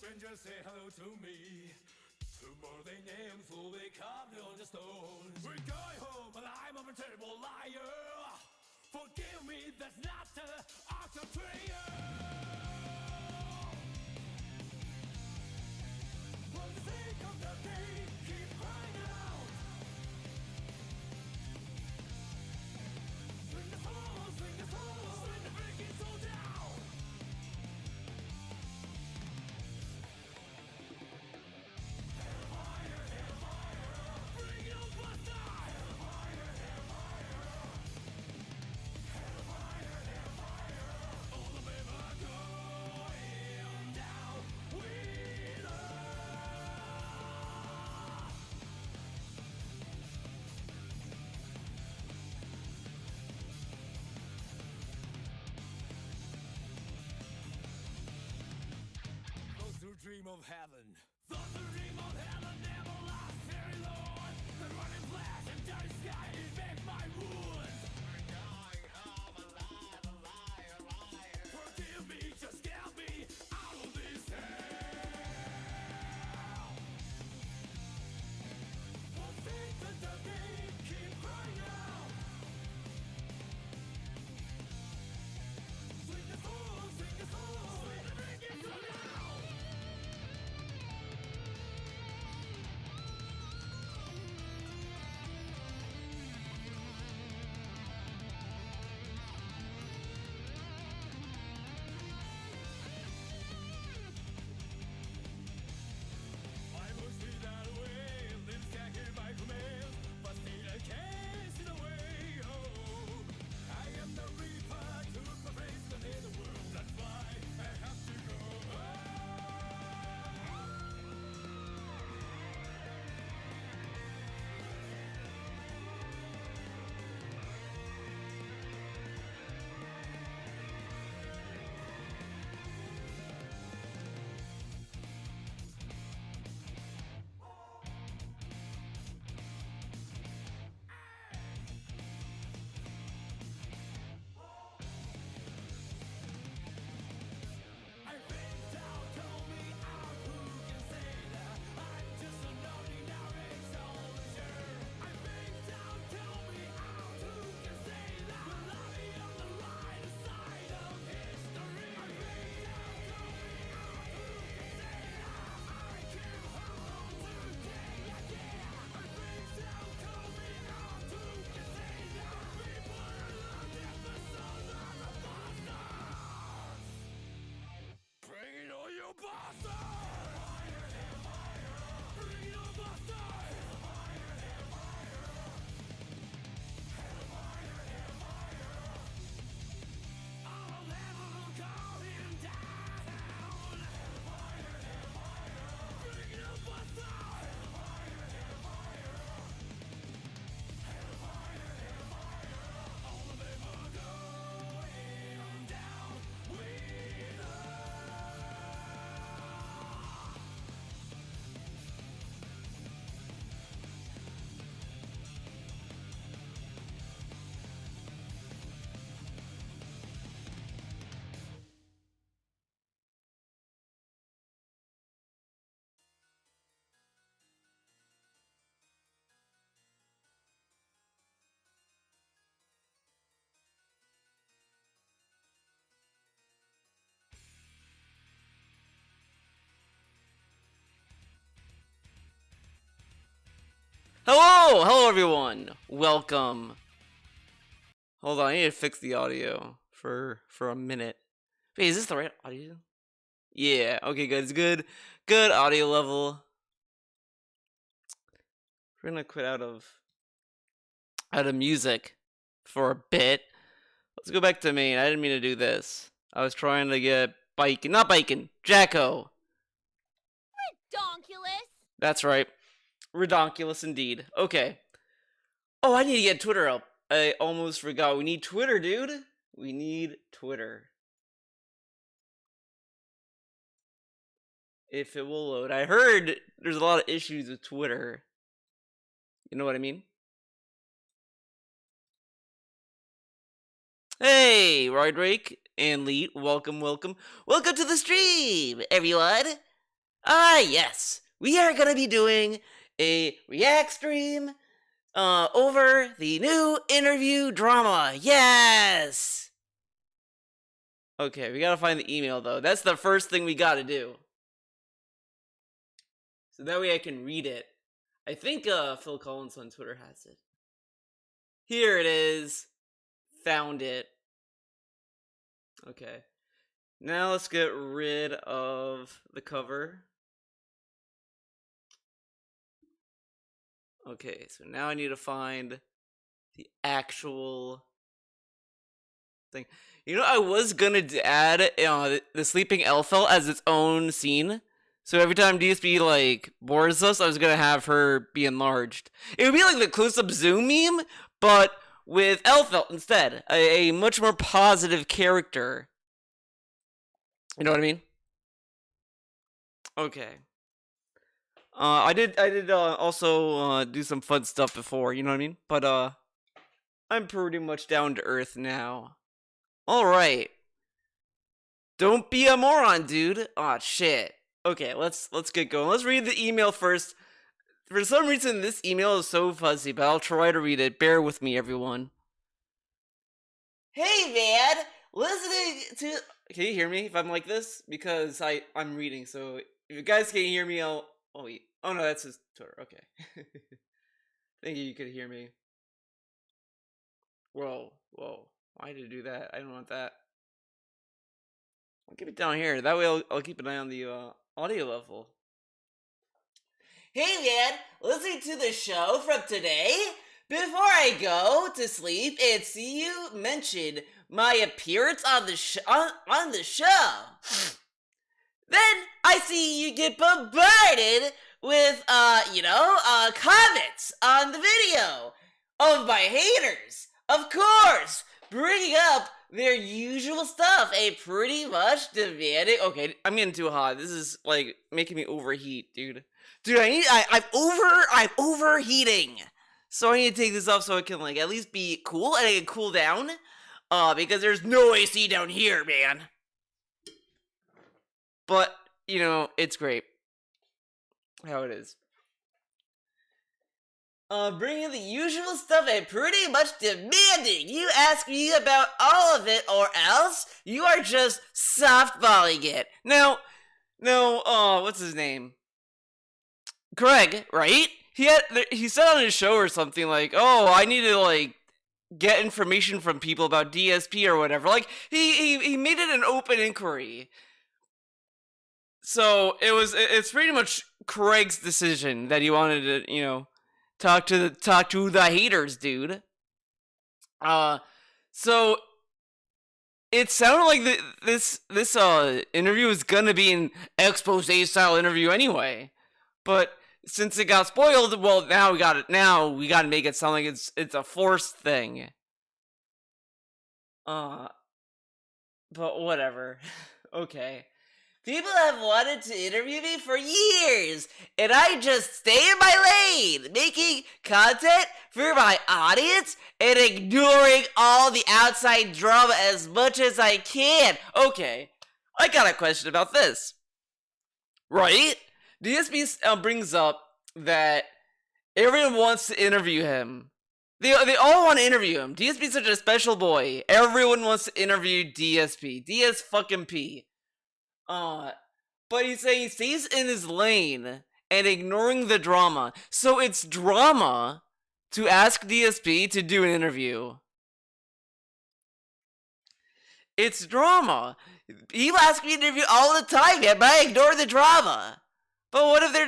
strangers say hello to me. Tomorrow their names will be carved on the stone. We're going home, and I'm a terrible liar. Forgive me, that's not the art of prayer. For the sake of the day, keep crying out. Swing the soul, swing the soul, swing the freaking soul down. Hellfire, hellfire, bring it on, buster. Hellfire, hellfire, hellfire, hellfire. All the men are going down with those who dream of heaven. Those who dream of heaven never last very long. The running flash and dirty sky infect my wounds. We're going home alive, alive, alive. Forgive me, just get me out of this hell. For the sake of the day, keep crying out. Swing the soul, swing the soul, swing the freaking soul down. I must be that way, lips can't hear my commands, but still I can't see the way. Oh, I am the reaper, took my place in the world, that's why I have to go. I think down, tell me out, who can say that I'm just an ordinary soldier. I think down, tell me out, who can say that will I be on the right side of history. I think down, tell me out, who can say that I can hold on today again. I think down, tell me out, who can say that people are looking for sons of the bastards. Bring it on, you bastard! Hellfire, hellfire, bring it on, bastard! Hellfire, hellfire, hellfire, hellfire. All of them will call him down. Hellfire, hellfire, bring it on, bastard! Hellfire, hellfire, hellfire, hellfire. All of them are going down with us. Hello everyone. Welcome. Hold on, I need to fix the audio for a minute. Wait, is this the right audio? Yeah. Okay, good. It's good. Good audio level. We're gonna quit out of music for a bit. Let's go back to main. I didn't mean to do this. I was trying to get not Bikin, Jacko. Donkulous. That's right. Redonkulous indeed. Okay. Oh, I need to get Twitter up. I almost forgot. We need Twitter, dude. We need Twitter. If it will load. I heard there's a lot of issues with Twitter. You know what I mean? Hey, Roy Drake and Leet, welcome to the stream, everyone. Yes, we are gonna be doing a react stream over the new interview drama. Yes! Okay, we gotta find the email though. That's the first thing we gotta do. So that way I can read it. I think Phil Collins on Twitter has it. Here it is. Found it. Okay. Now let's get rid of the cover. Okay, so now I need to find the actual thing. You know, I was gonna add the sleeping Elfel as its own scene. So every time DSP like bores us, I was gonna have her be enlarged. It would be like the close-up zoom meme, but with Elfel instead, a much more positive character. You know what I mean? Okay. I did also do some fun stuff before. You know what I mean? But I'm pretty much down to earth now. All right. Don't be a moron, dude. Aw, shit. Okay, let's get going. Let's read the email first. For some reason, this email is so fuzzy, but I'll try to read it. Bear with me, everyone. Hey, man! Listening to... Can you hear me if I'm like this? Because I'm reading, so if you guys can't hear me, I'll... Oh, wait. Oh, no, that's his Twitter. Okay. Thank you could hear me. Whoa. Why did you do that? I don't want that. I'll keep it down here. That way I'll keep an eye on the audio level. Hey man, listening to the show from today? Before I go to sleep and see you mention my appearance on the on the show, then I see you get bombarded with comments on the video of my haters. Of course, bringing up their usual stuff, a pretty much demanding. Okay, I'm getting too hot. This is like making me overheat, dude. Dude, I'm overheating. So I need to take this off so it can like at least be cool and I can cool down. Because there's no AC down here, man. But you know, it's great how it is. Bringing the usual stuff and pretty much demanding you ask me about all of it or else you are just softballing it. Now, what's his name? Craig, right? He said on his show or something like, "Oh, I need to like get information from people about DSP or whatever." Like he made it an open inquiry. So it's pretty much Craig's decision that he wanted to, talk to the haters, dude. So it sounded like this interview was gonna be an expose style interview anyway, but since it got spoiled, well, now we got it. Now we got to make it sound like it's a forced thing. But whatever. Okay. People have wanted to interview me for years, and I just stay in my lane, making content for my audience and ignoring all the outside drama as much as I can. Okay, I got a question about this. Right? DSP brings up that everyone wants to interview him. They all want to interview him. DSP's such a special boy. Everyone wants to interview DSP. DS fucking P. But he's saying he stays in his lane and ignoring the drama. So it's drama to ask DSP to do an interview. It's drama. People ask me to interview all the time, yet but I ignore the drama. But what if they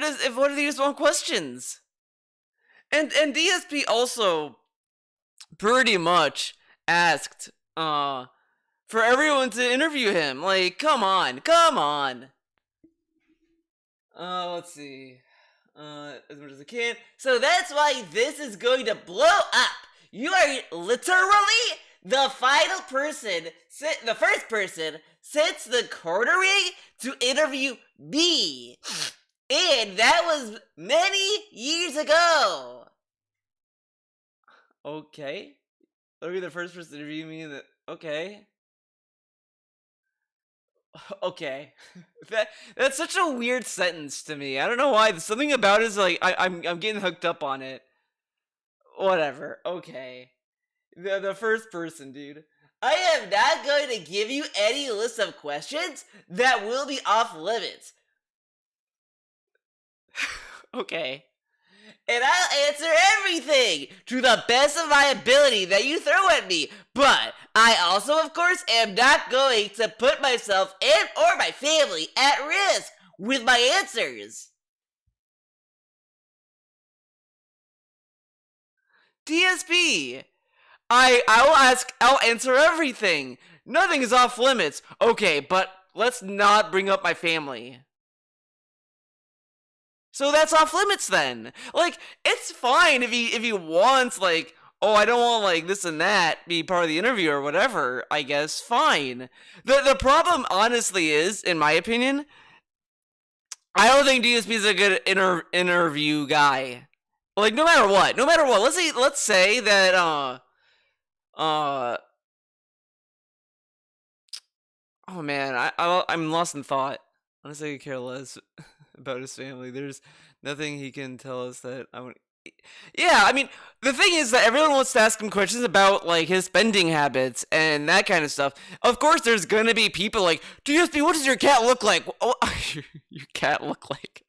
just want questions? And DSP also pretty much asked for everyone to interview him. Like, come on. Let's see. As much as I can. So that's why this is going to blow up. You are literally the final person, the first person since the corner ring to interview me. And that was many years ago. Okay. I'll be the first person to interview me. Okay. Okay. That's such a weird sentence to me. I don't know why. Something about it is like I'm getting hooked up on it. Whatever. Okay. The first person, dude. I am not going to give you any list of questions that will be off limits. Okay. And I'll answer everything to the best of my ability that you throw at me. But I also, of course, am not going to put myself and or my family at risk with my answers. DSP. I'll answer everything. Nothing is off limits. Okay, but let's not bring up my family. So that's off limits then. Like, it's fine if he wants, like, oh, I don't want, like, this and that be part of the interview or whatever, I guess, fine. The problem, honestly, is, in my opinion, I don't think DSP is a good interview guy. Like, no matter what, let's say that, oh man, I'm lost in thought. Honestly, I could care less about his family. There's nothing he can tell us that I want. Yeah, I mean, the thing is that everyone wants to ask him questions about like his spending habits and that kind of stuff. Of course, there's gonna be people like, DSP, what does your cat look like? Oh, your cat look like?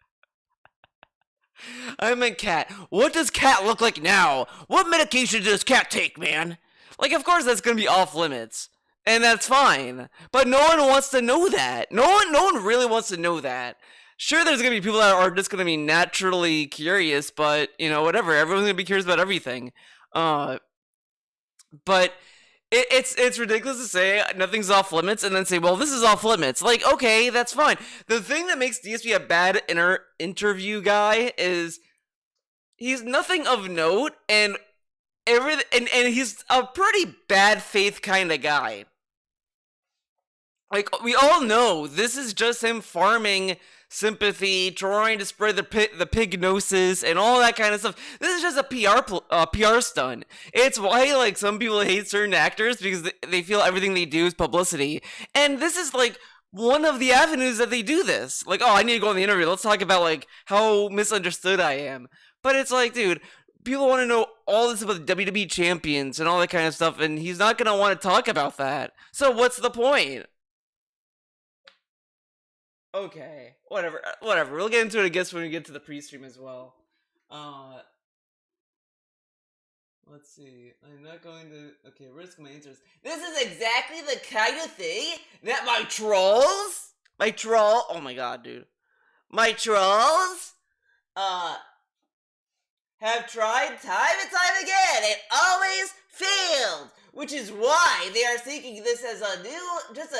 I meant cat. What does cat look like now? What medication does cat take, man? Like, of course, that's gonna be off limits. And that's fine. But no one wants to know that. No one really wants to know that. Sure, there's gonna be people that are just gonna be naturally curious, but you know, whatever. Everyone's gonna be curious about everything. But it's ridiculous to say nothing's off limits and then say, well, this is off limits. Like, okay, that's fine. The thing that makes DSP a bad interview guy is he's nothing of note and and he's a pretty bad faith kind of guy. Like, we all know this is just him farming sympathy, trying to spread the pignosis and all that kind of stuff. This is just a PR stunt. It's why, like, some people hate certain actors because they feel everything they do is publicity. And this is, like, one of the avenues that they do this. Like, oh, I need to go on the interview. Let's talk about, like, how misunderstood I am. But it's like, dude, people want to know all this about the WWE champions and all that kind of stuff, and he's not going to want to talk about that. So what's the point? Okay, whatever. We'll get into it, I guess, when we get to the pre-stream as well. Let's see. I'm not going to... Okay, risk my answers. This is exactly the kind of thing that my trolls... Oh my god, dude. My trolls... have tried time and time again and always failed, which is why they are seeking this as a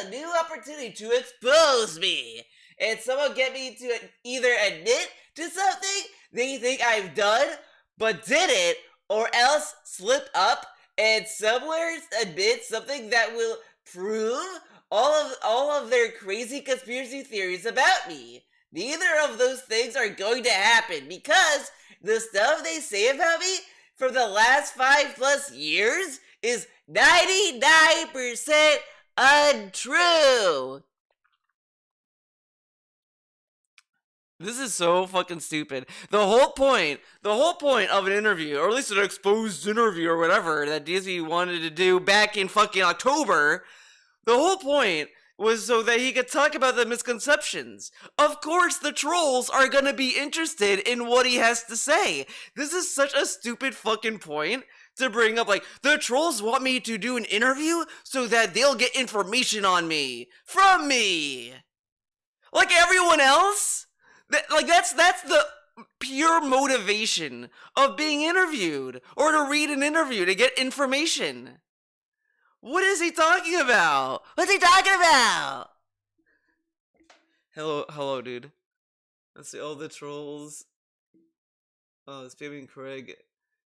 new opportunity to expose me. And someone get me to either admit to something they think I've done but didn't, or else slip up and somewhere admit something that will prove all of their crazy conspiracy theories about me. Neither of those things are going to happen because the stuff they say about me for the last 5+ years is 99% untrue. This is so fucking stupid. The whole point of an interview, or at least an exposed interview or whatever that Disney wanted to do back in fucking October, the whole point was so that he could talk about the misconceptions. Of course, the trolls are gonna be interested in what he has to say. This is such a stupid fucking point to bring up, like, the trolls want me to do an interview so that they'll get information on me. From me! Like everyone else? That's the pure motivation of being interviewed, or to read an interview, to get information. What is he talking about? What's he talking about? Hello, dude. Let's see, all the trolls. Spamming Craig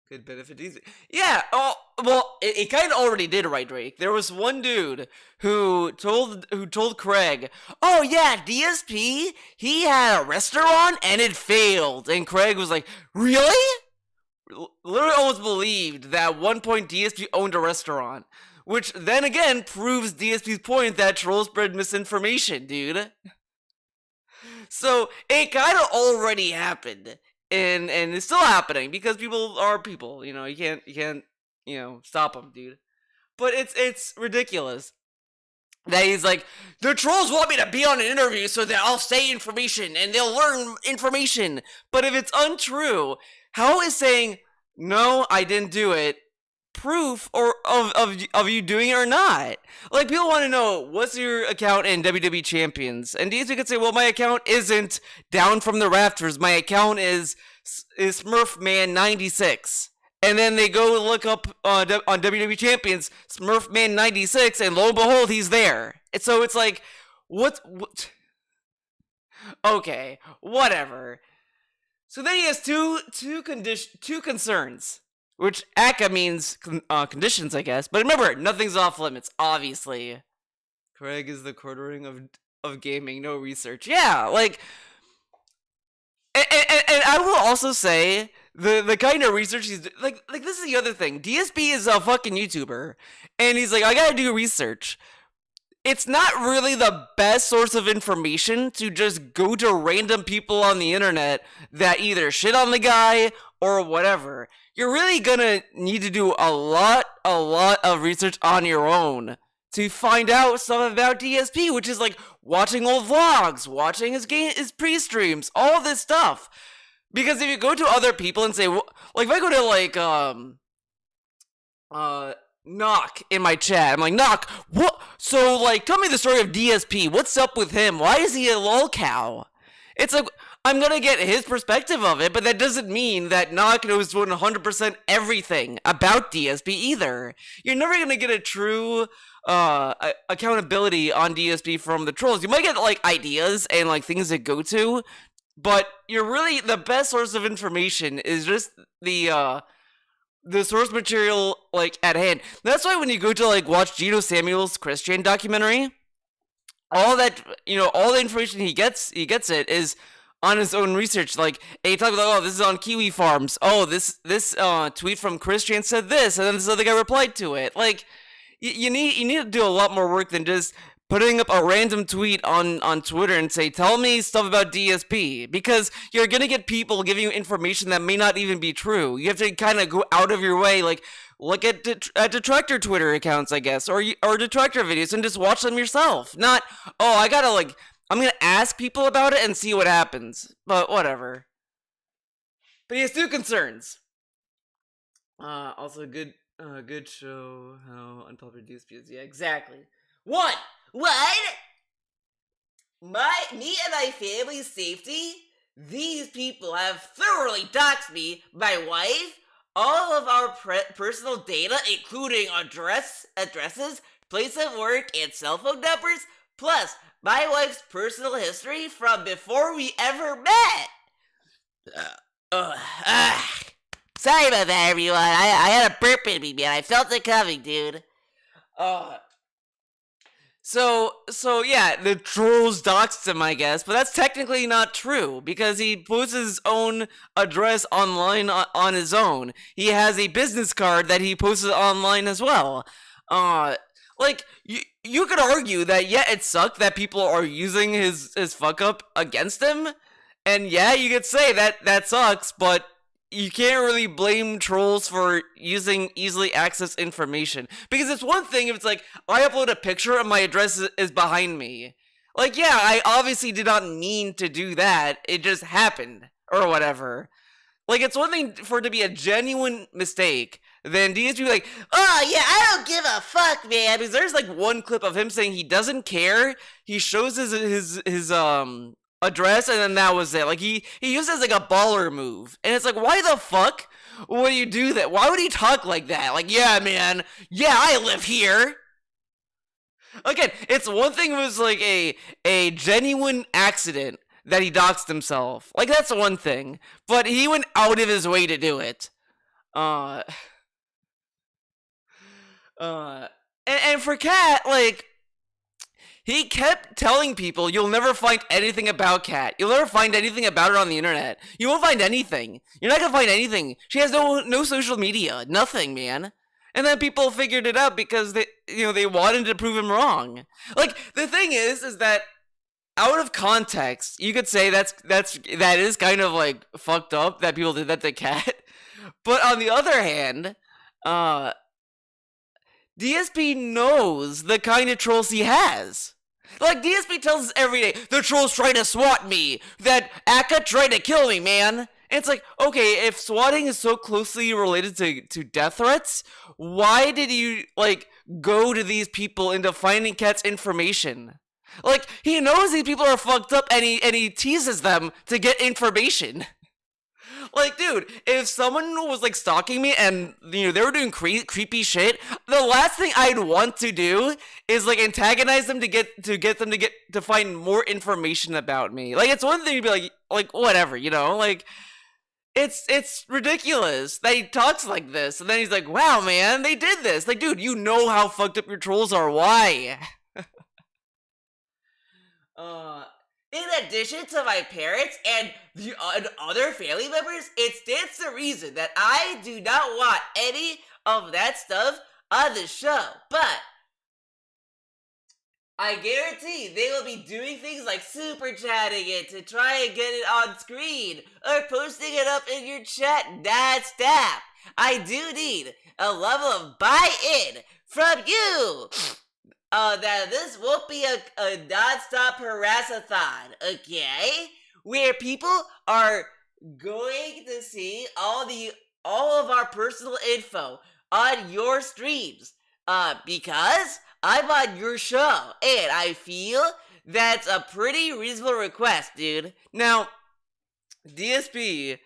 could benefit easy. Yeah, well, it kind of already did, right, Drake? There was one dude who told Craig, oh yeah, DSP, he had a restaurant and it failed. And Craig was like, really? literally almost believed that at one point DSP owned a restaurant, which then again proves DSP's point that trolls spread misinformation, dude. So it kind of already happened, and it's still happening because people are people. You can't stop them, dude. But it's ridiculous that he's like, the trolls want me to be on an interview so that I'll say information and they'll learn information. But if it's untrue, how is saying no, I didn't do it proof or of you doing it or not? Like, people want to know, what's your account in WWE Champions? And DSP could say, well, my account isn't Down from the Rafters. My account is Smurfman96. And then they go look up on WWE Champions, Smurfman96, and lo and behold, he's there. And so it's like, what? Okay, whatever. So then he has two concerns, which ACA means conditions, I guess. But remember, nothing's off limits, obviously. Craig is the quartering of gaming, no research. Yeah, like, and I will also say, the kind of research he's like this is the other thing. DSP is a fucking YouTuber, and he's like, I gotta do research. It's not really the best source of information to just go to random people on the internet that either shit on the guy or whatever. You're really gonna need to do a lot of research on your own to find out stuff about DSP, which is like watching old vlogs, watching his pre-streams, all this stuff. Because if you go to other people and say, like, if I go to, like, Knock in my chat, I'm like, Knock, what? So, like, tell me the story of DSP. What's up with him? Why is he a lolcow? It's like, I'm gonna get his perspective of it, but that doesn't mean that Knock knows 100% everything about DSP either. You're never gonna get a true accountability on DSP from the trolls. You might get, like, ideas and, like, things to go to, but you're really, the best source of information is just the source material, like, at hand. That's why when you go to, like, watch Gino Samuel's Christian documentary, all that, all the information he gets it is on his own research. Like, and he talks about, oh, this is on Kiwi Farms. Oh, this tweet from Christian said this, and then this other guy replied to it. Like, you need to do a lot more work than just putting up a random tweet on Twitter and say, tell me stuff about DSP, because you're gonna get people giving you information that may not even be true. You have to kind of go out of your way, like, look at detractor Twitter accounts, I guess, or detractor videos, and just watch them yourself. Not, oh, I'm gonna ask people about it and see what happens. But whatever. But he has two concerns. Also good show how unpopular DSP is. Yeah, exactly. One. What? Me and my family's safety? These people have thoroughly doxed me, my wife, all of our personal data, including addresses, place of work, and cell phone numbers, plus my wife's personal history from before we ever met. Sorry about that, everyone. I had a burp in me, man. I felt it coming, dude. So yeah, the trolls doxed him, I guess, but that's technically not true, because he posts his own address online on his own. He has a business card that he posted online as well. Like, you could argue that, yeah, it sucked that people are using his fuck up against him, and yeah, you could say that sucks, but you can't really blame trolls for using easily accessed information. Because it's one thing if it's like, I upload a picture and my address is behind me. Like, yeah, I obviously did not mean to do that. It just happened. Or whatever. Like, it's one thing for it to be a genuine mistake. Then DSP be like, oh, yeah, I don't give a fuck, man. Because there's, like, one clip of him saying he doesn't care. He shows his address, and then that was it. Like, he used it as like a baller move, and it's like, why the fuck would you do that? Why would he talk like that? Like, yeah, man, yeah, I live here. Again, it's one thing if it was like a genuine accident that he doxed himself. Like, that's one thing, but he went out of his way to do it. And for Cat, like, he kept telling people, you'll never find anything about Kat. You'll never find anything about her on the internet. You won't find anything. You're not gonna find anything. She has no social media. Nothing, man. And then people figured it out because they wanted to prove him wrong. Like, the thing is that out of context, you could say that is kind of like fucked up that people did that to Kat. But on the other hand, DSP knows the kind of trolls he has. Like, DSP tells us every day, the trolls trying to swat me, that Akka tried to kill me, man. And it's like, okay, if swatting is so closely related to death threats, why did you, like, go to these people into finding Kat's information? Like, he knows these people are fucked up and he teases them to get information. Like, dude, if someone was, like, stalking me and, they were doing creepy shit, the last thing I'd want to do is, like, antagonize them to get them to find more information about me. Like, it's one thing to be like, whatever, like, it's ridiculous that he talks like this, and then he's like, wow, man, they did this. Like, dude, you know how fucked up your trolls are. Why? In addition to my parents and the other family members, it stands to reason that I do not want any of that stuff on the show. But I guarantee they will be doing things like super chatting it to try and get it on screen or posting it up in your chat non-stop. I do need a level of buy-in from you. That this won't be a non-stop harass-a-thon, okay? Where people are going to see all of our personal info on your streams. Because I'm on your show, and I feel that's a pretty reasonable request, dude. Now, DSP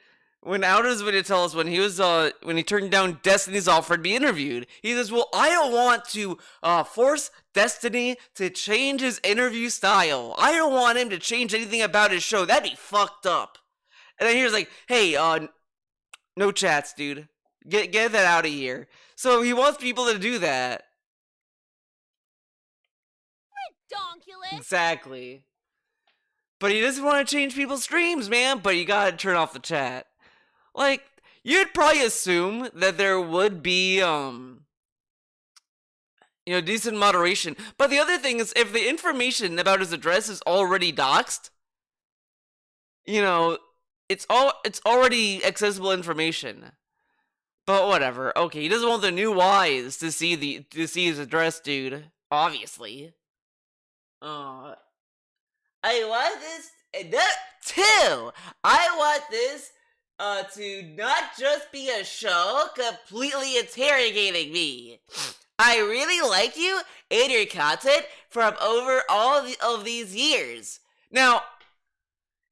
went out of his way to tell us when he turned down Destiny's offer to be interviewed. He says, well, I don't want to force Destiny to change his interview style. I don't want him to change anything about his show. That'd be fucked up. And then he was like, hey, no chats, dude. Get that out of here. So he wants people to do that. Redonkulous. Exactly. But he doesn't want to change people's streams, man. But you gotta turn off the chat. Like, you'd probably assume that there would be, decent moderation. But the other thing is, if the information about his address is already doxed, it's already accessible information. But whatever. Okay, he doesn't want the new Ys to see his address, dude. Obviously. I want this. I want this. To not just be a show completely interrogating me. I really like you and your content from over all of these years. Now,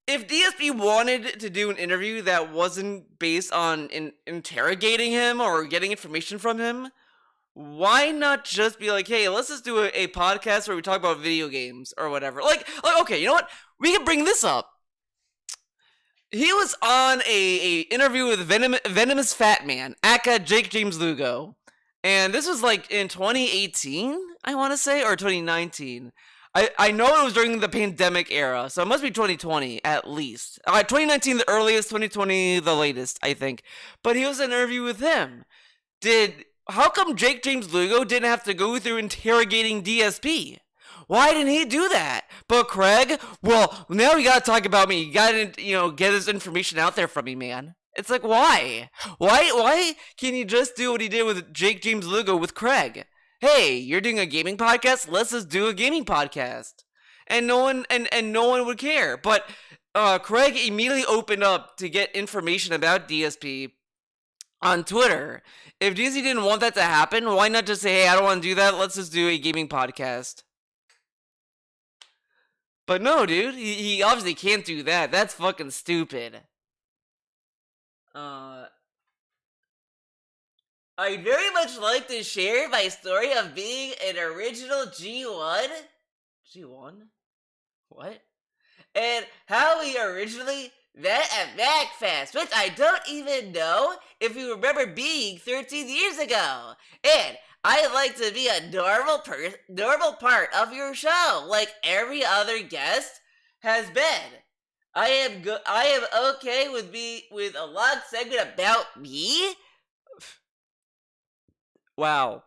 if DSP wanted to do an interview that wasn't based on interrogating him or getting information from him, why not just be like, hey, let's just do a podcast where we talk about video games or whatever. Like, okay, you know what? We can bring this up. He was on a interview with Venomous Fat Man, aka Jake James Lugo. And this was like in 2018, I want to say, or 2019. I know it was during the pandemic era, so it must be 2020 at least. 2019 the earliest, 2020 the latest, I think. But he was in an interview with him. How come Jake James Lugo didn't have to go through interrogating DSP? Why didn't he do that? But Craig, well, now you gotta talk about me. You gotta, get this information out there from me, man. It's like, why? Why can't you just do what he did with Jake James Lugo with Craig? Hey, you're doing a gaming podcast? Let's just do a gaming podcast. And no one would care. But Craig immediately opened up to get information about DSP on Twitter. If DSP didn't want that to happen, why not just say, hey, I don't want to do that. Let's just do a gaming podcast. But no, dude, he obviously can't do that. That's fucking stupid. I'd very much like to share my story of being an original G1. G1? What? And how we originally met at MagFest, which I don't even know if you remember being 13 years ago. And I'd like to be a normal part of your show, like every other guest has been. I am okay with a long segment about me. Wow.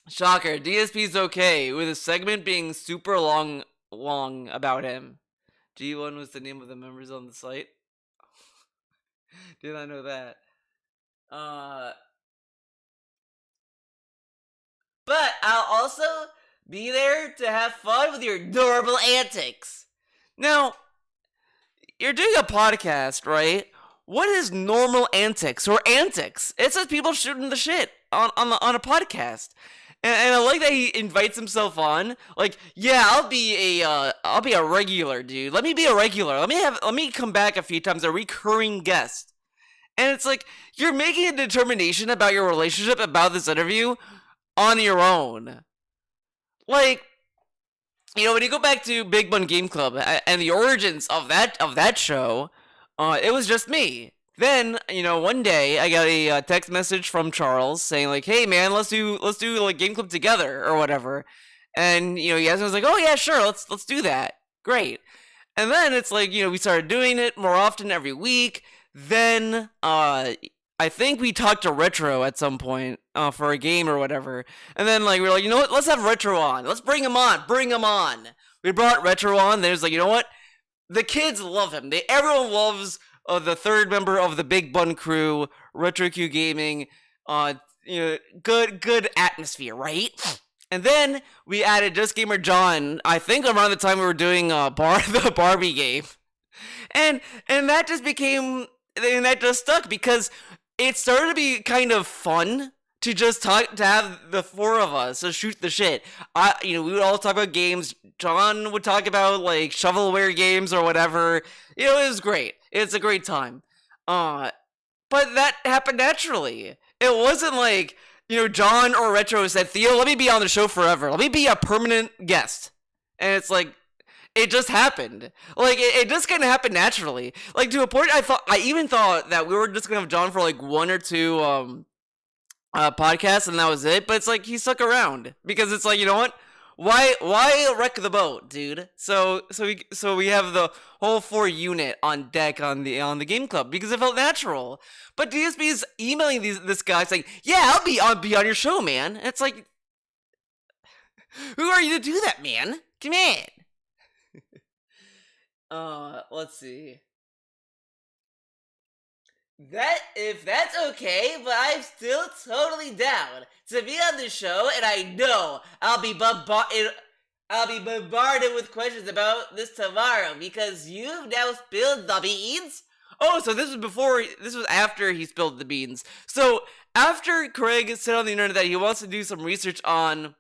Shocker, DSP's okay with a segment being super long about him. G1 was the name of the members on the site. Did I know that? But I'll also be there to have fun with your adorable antics. Now, you're doing a podcast, right? What is normal antics or antics? It's just people shooting the shit on a podcast. And I like that he invites himself on. Like, yeah, I'll be a regular, dude. Let me be a regular. Let me come back a few times, a recurring guest. And it's like you're making a determination about your relationship about this interview on your own. Like, you know, when you go back to Big Bun Game Club and the origins of that show, it was just me. Then, you know, one day I got a text message from Charles saying like, "Hey man, let's do like Game Club together or whatever." And you know, he asked me, I was like, "Oh yeah, sure, let's do that. Great." And then it's like, you know, we started doing it more often every week. Then I think we talked to Retro at some point for a game or whatever. And then like we were like, you know what? Let's have Retro on. Let's bring him on. Bring him on. We brought Retro on. There's like, you know what? The kids love him. Everyone loves the third member of the Big Bun crew, Retro Q Gaming. You know, good atmosphere, right? And then we added Just Gamer John. I think around the time we were doing the Barbie game, and that just became, and that just stuck because it started to be kind of fun to just talk, to have the four of us to shoot the shit. We would all talk about games. John would talk about like shovelware games or whatever. You know, it was great. It's a great time. But that happened naturally. It wasn't like, you know, John or Retro said, "Theo, let me be on the show forever. Let me be a permanent guest." And it's like, it just happened. Like, it just kind of happened naturally. Like, to a point, I even thought that we were just gonna have John for like one or two podcasts and that was it. But it's like he stuck around because it's like, you know what? Why wreck the boat, dude? So we have the whole 4 unit on deck on the game club because it felt natural. But DSP is emailing this guy saying, "Yeah, I'll be on your show, man." And it's like, who are you to do that, man? Come on. Let's see. That, if that's okay, but I'm still totally down to be on the show, and I know I'll be bombarded with questions about this tomorrow because you've now spilled the beans. Oh, so this was after he spilled the beans. So after Craig said on the internet that he wants to do some research on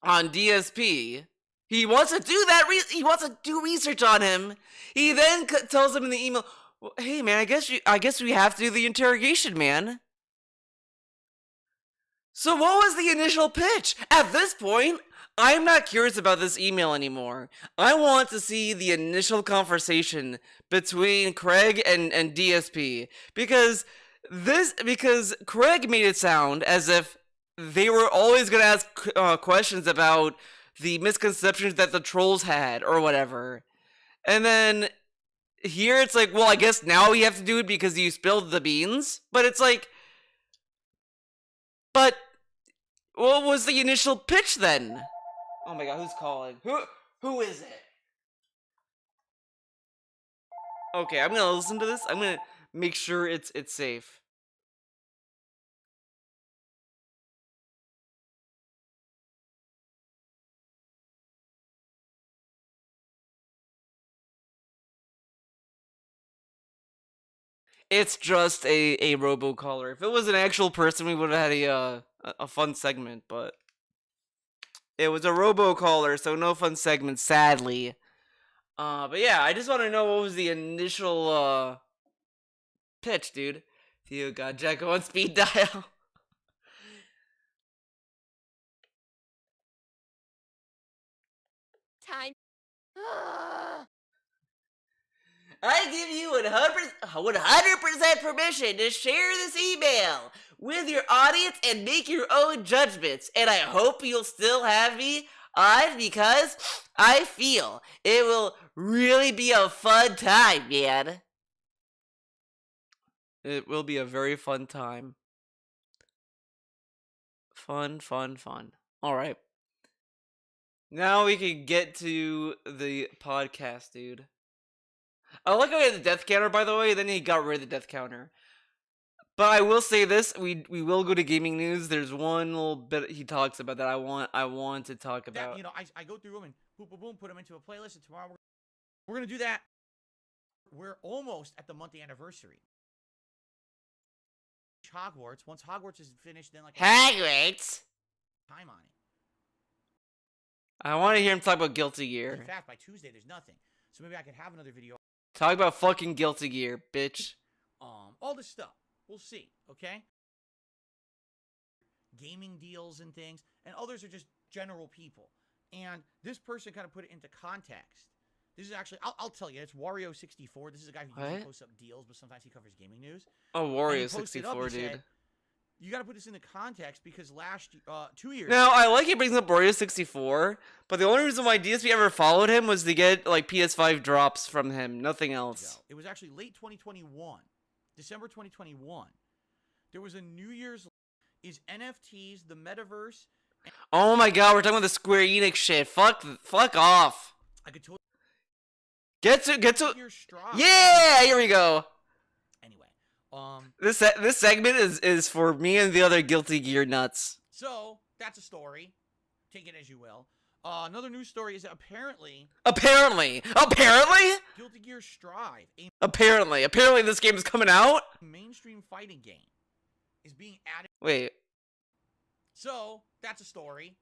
DSP, he wants to do that. He wants to do research on him. He then tells him in the email, "Well, hey man, I guess we have to do the interrogation, man." So what was the initial pitch? At this point, I'm not curious about this email anymore. I want to see the initial conversation between Craig and DSP because Craig made it sound as if they were always going to ask questions about the misconceptions that the trolls had or whatever. And then here it's like, well, I guess now we have to do it because you spilled the beans. But it's like, but what was the initial pitch then? Oh my god, who's calling? Who is it? Okay, I'm gonna listen to this. I'm gonna make sure it's safe. It's just a robocaller. If it was an actual person, we would have had a fun segment, but it was a robocaller, so no fun segment, sadly. But yeah, I just want to know what was the initial pitch, dude. Theo got Jacko on speed dial. Time. I give you 100% permission to share this email with your audience and make your own judgments. And I hope you'll still have me on because I feel it will really be a fun time, man. It will be a very fun time. Fun. All right. Now we can get to the podcast, dude. I like how he had the death counter, by the way, then he got rid of the death counter. But I will say this: we will go to gaming news. There's one little bit he talks about that I want to talk about. That, I go through them and boom, put them into a playlist, and tomorrow we're gonna do that. We're almost at the month anniversary. Hogwarts. Once Hogwarts is finished, then like Hogwarts. Time on it. I want to hear him talk about Guilty Gear. In fact, by Tuesday there's nothing, so maybe I could have another video. Talk about fucking Guilty Gear, bitch. All this stuff. We'll see. Okay. Gaming deals and things, and others are just general people. And this person kind of put it into context. This is actually, I'll tell you, it's Wario64. This is a guy who usually posts up deals, but sometimes he covers gaming news. Oh, Wario64, dude. Said, you got to put this into context because 2 years. Now, I like he brings up Wario64, but the only reason why DSP ever followed him was to get like PS5 drops from him. Nothing else. It was actually late 2021, December 2021. There was a New Year's. Is NFTs, the metaverse? Oh my god, we're talking about the Square Enix shit. Fuck off. I could totally get to. Stride. Yeah, here we go. Anyway, this segment is for me and the other Guilty Gear nuts. So that's a story. Take it as you will. Another news story is that apparently Guilty Gear Strive. Apparently this game is coming out. Mainstream fighting game is being added. Wait. So that's a story.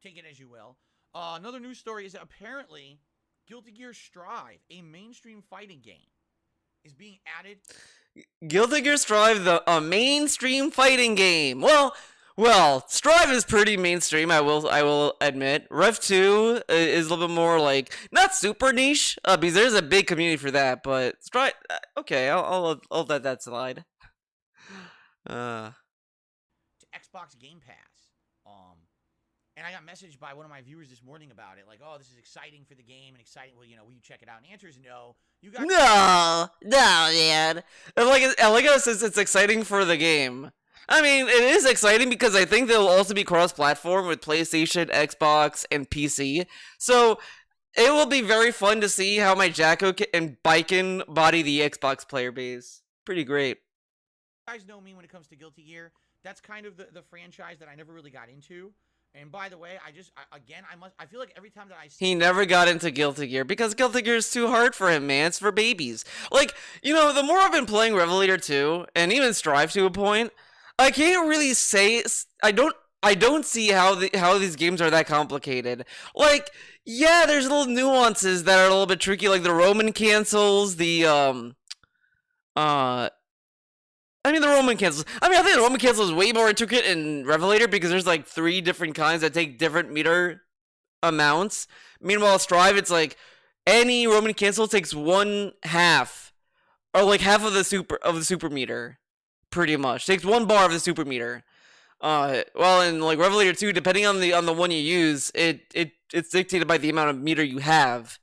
Take it as you will. Another news story is that apparently Guilty Gear Strive, a mainstream fighting game, is being added. Guilty Gear Strive, a mainstream fighting game. Well, Strive is pretty mainstream. I will admit. Rev 2 is a little bit more like not super niche. Because there's a big community for that. But Strive, okay, I'll let that slide. To Xbox Game Pass. And I got messaged by one of my viewers this morning about it, like, oh, this is exciting for the game and exciting. Well, will you check it out? And the answer is no. You got no, man. I like how it says it's exciting for the game. I mean, it is exciting because I think they'll also be cross-platform with PlayStation, Xbox, and PC. So it will be very fun to see how my Jacko and Biken body the Xbox player base. Pretty great. You guys know me when it comes to Guilty Gear. That's kind of the franchise that I never really got into. And by the way, I feel like every time that I see he never got into Guilty Gear because Guilty Gear is too hard for him, man. It's for babies. Like, the more I've been playing Revelator 2 and even Strive to a point, I can't really say I don't see how these games are that complicated. Like, yeah, there's little nuances that are a little bit tricky, like the Roman cancels, the Roman cancels. I think the Roman cancel is way more intricate in Revelator because there's like 3 different kinds that take different meter amounts. Meanwhile, Strive, it's like any Roman cancel takes 1/2, or like half of the super meter, pretty much. Takes 1 bar of the super meter. Well, in like Revelator 2, depending on the one you use, it's dictated by the amount of meter you have.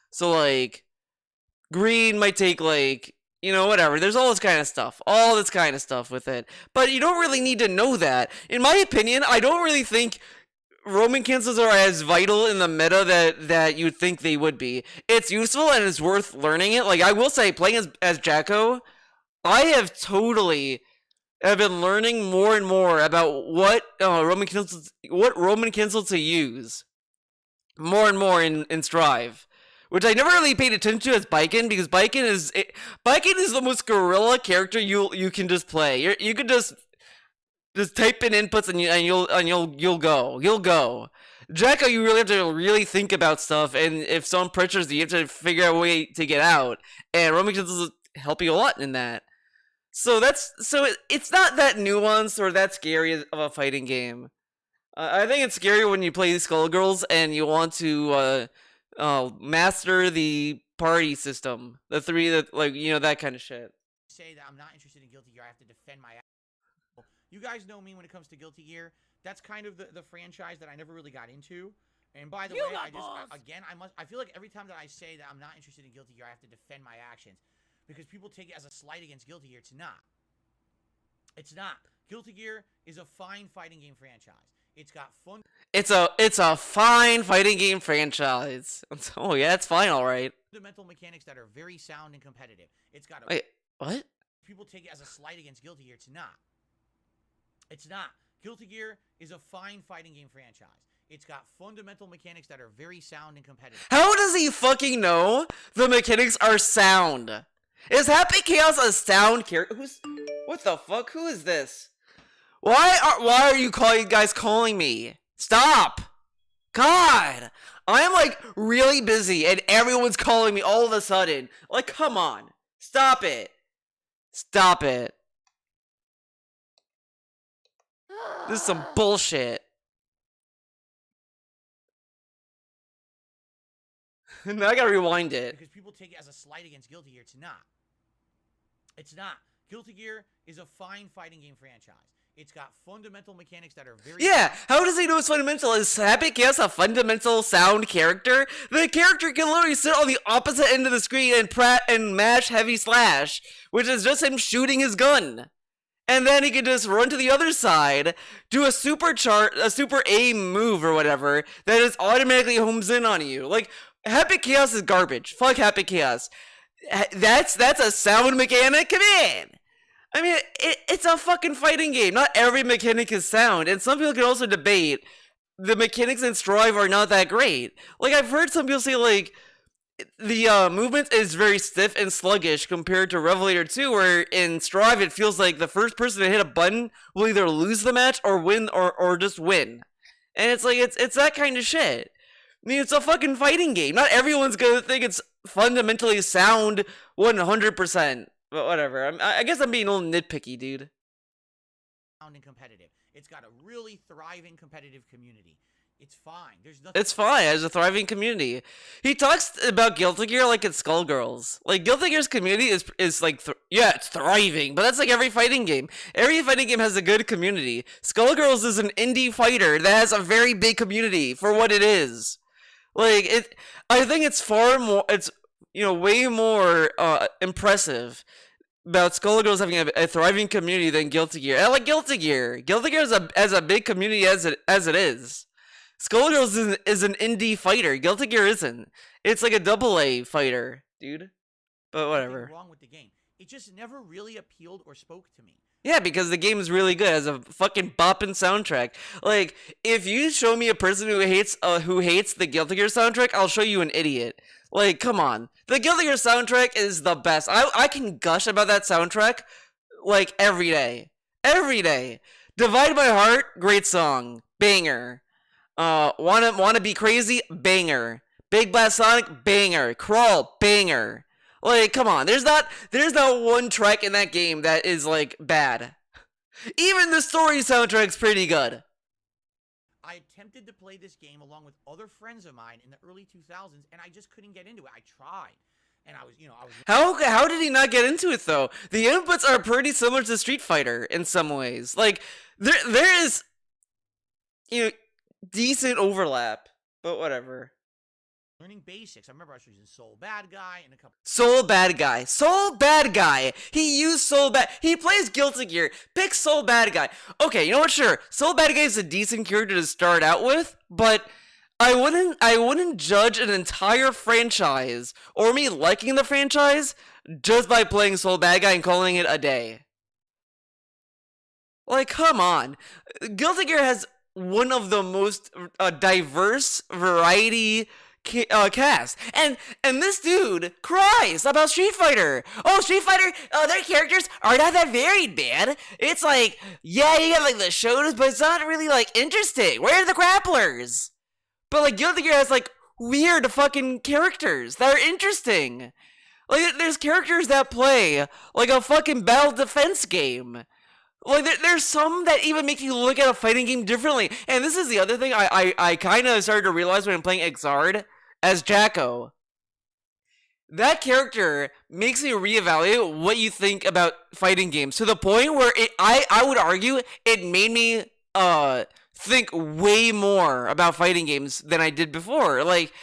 So like, green might take like, whatever. There's all this kind of stuff with it. But you don't really need to know that. In my opinion, I don't really think Roman cancels are as vital in the meta that you'd think they would be. It's useful and it's worth learning it. Like, I will say, playing as Jacko, I have been learning more and more about what Roman cancels to use. More and more in Strive. Which I never really paid attention to as Biken, because Biken is the most guerrilla character you can just play. You can just type in inputs and you'll go. Jacko, you really have to really think about stuff, and if someone pressures you have to figure out a way to get out. And Roman cancels help you a lot in that. So it's not that nuanced or that scary of a fighting game. I think it's scary when you play Skullgirls and you want to master the party system. The 3 that, like, that kind of shit. Say that I'm not interested in Guilty Gear. I have to defend my. You guys know me when it comes to Guilty Gear. That's kind of the franchise that I never really got into. And by the way, I feel like every time that I say that I'm not interested in Guilty Gear, I have to defend my actions. Because people take it as a slight against Guilty Gear. It's not. It's not. Guilty Gear is a fine fighting game franchise. It's got fun. It's a fine fighting game franchise. Oh yeah, it's fine, all right. Fundamental mechanics that are very sound and competitive. It's got a. Wait, what? People take it as a slight against Guilty Gear. It's not. It's not. Guilty Gear is a fine fighting game franchise. It's got fundamental mechanics that are very sound and competitive. How does he fucking know the mechanics are sound? Is Happy Chaos a sound character? What the fuck? Who is this? Why are you guys calling me? Stop! God! I'm like really busy and everyone's calling me all of a sudden. Like, come on. Stop it. Stop it. This is some bullshit. Now I gotta rewind it. Because people take it as a slight against Guilty Gear. It's not. It's not. Guilty Gear is a fine fighting game franchise. It's got fundamental mechanics that are very... Yeah, how does he know it's fundamental? Is Happy Chaos a fundamental sound character? The character can literally sit on the opposite end of the screen and mash heavy slash, which is just him shooting his gun. And then he can just run to the other side, do a super aim move or whatever, that just automatically homes in on you. Like, Happy Chaos is garbage. Fuck Happy Chaos. That's a sound mechanic? Come in! I mean, it's a fucking fighting game. Not every mechanic is sound, and some people can also debate the mechanics in Strive are not that great. Like, I've heard some people say, like, the movement is very stiff and sluggish compared to Revelator 2, where in Strive it feels like the first person to hit a button will either lose the match or win or just win. And it's like, it's that kind of shit. I mean, it's a fucking fighting game. Not everyone's gonna think it's fundamentally sound 100%. But whatever. I guess I'm being a little nitpicky, dude. Sound and competitive. It's got a really thriving competitive community. It's fine. There's nothing. It's fine. There's a thriving community. He talks about Guilty Gear like it's Skullgirls. Like, Guilty Gear's community is like, yeah, it's thriving. But that's like every fighting game. Every fighting game has a good community. Skullgirls is an indie fighter that has a very big community for what it is. Like, I think it's far more, it's, you know, way more impressive about Skullgirls having a thriving community than Guilty Gear. I like Guilty Gear. Guilty Gear is a big community as it is. Skullgirls is an indie fighter. Guilty Gear isn't. It's like a AA fighter, dude. But whatever. Wrong with the game. It just never really appealed or spoke to me. Yeah, because the game is really good. It has a fucking bopping soundtrack. Like, if you show me a person who hates the Guilty Gear soundtrack, I'll show you an idiot. Like, come on. The Guilty Gear soundtrack is the best. I can gush about that soundtrack, like, every day. Every day. Divide My Heart, great song. Banger. Wanna Be Crazy, banger. Big Blast Sonic, banger. Crawl, banger. Like, come on. There's not one track in that game that is, like, bad. Even the story soundtrack's pretty good. I attempted to play this game along with other friends of mine in the early 2000s, and I just couldn't get into it. I tried. And I was... How did he not get into it, though? The inputs are pretty similar to Street Fighter in some ways. Like, there is, you know, decent overlap, but whatever. Learning basics. I remember I was using Soul Bad Guy and a couple... Soul Bad Guy. Soul Bad Guy. He used Soul Bad... He plays Guilty Gear. Pick Soul Bad Guy. Okay, you know what? Sure. Soul Bad Guy is a decent character to start out with, but I wouldn't judge an entire franchise or me liking the franchise just by playing Soul Bad Guy and calling it a day. Like, come on. Guilty Gear has one of the most diverse variety cast, and this dude cries about Street Fighter. Oh, Street Fighter, their characters are not that varied, man. It's like, yeah, you got like the shows, but it's not really like interesting. Where are the grapplers? But like Guilty Gear has like weird fucking characters that are interesting. Like, there's characters that play like a fucking battle defense game. Like, there's some that even make you look at a fighting game differently. And this is the other thing I kind of started to realize when I'm playing Exard as Jacko. that character makes me reevaluate what you think about fighting games to the point where I would argue it made me think way more about fighting games than I did before. Like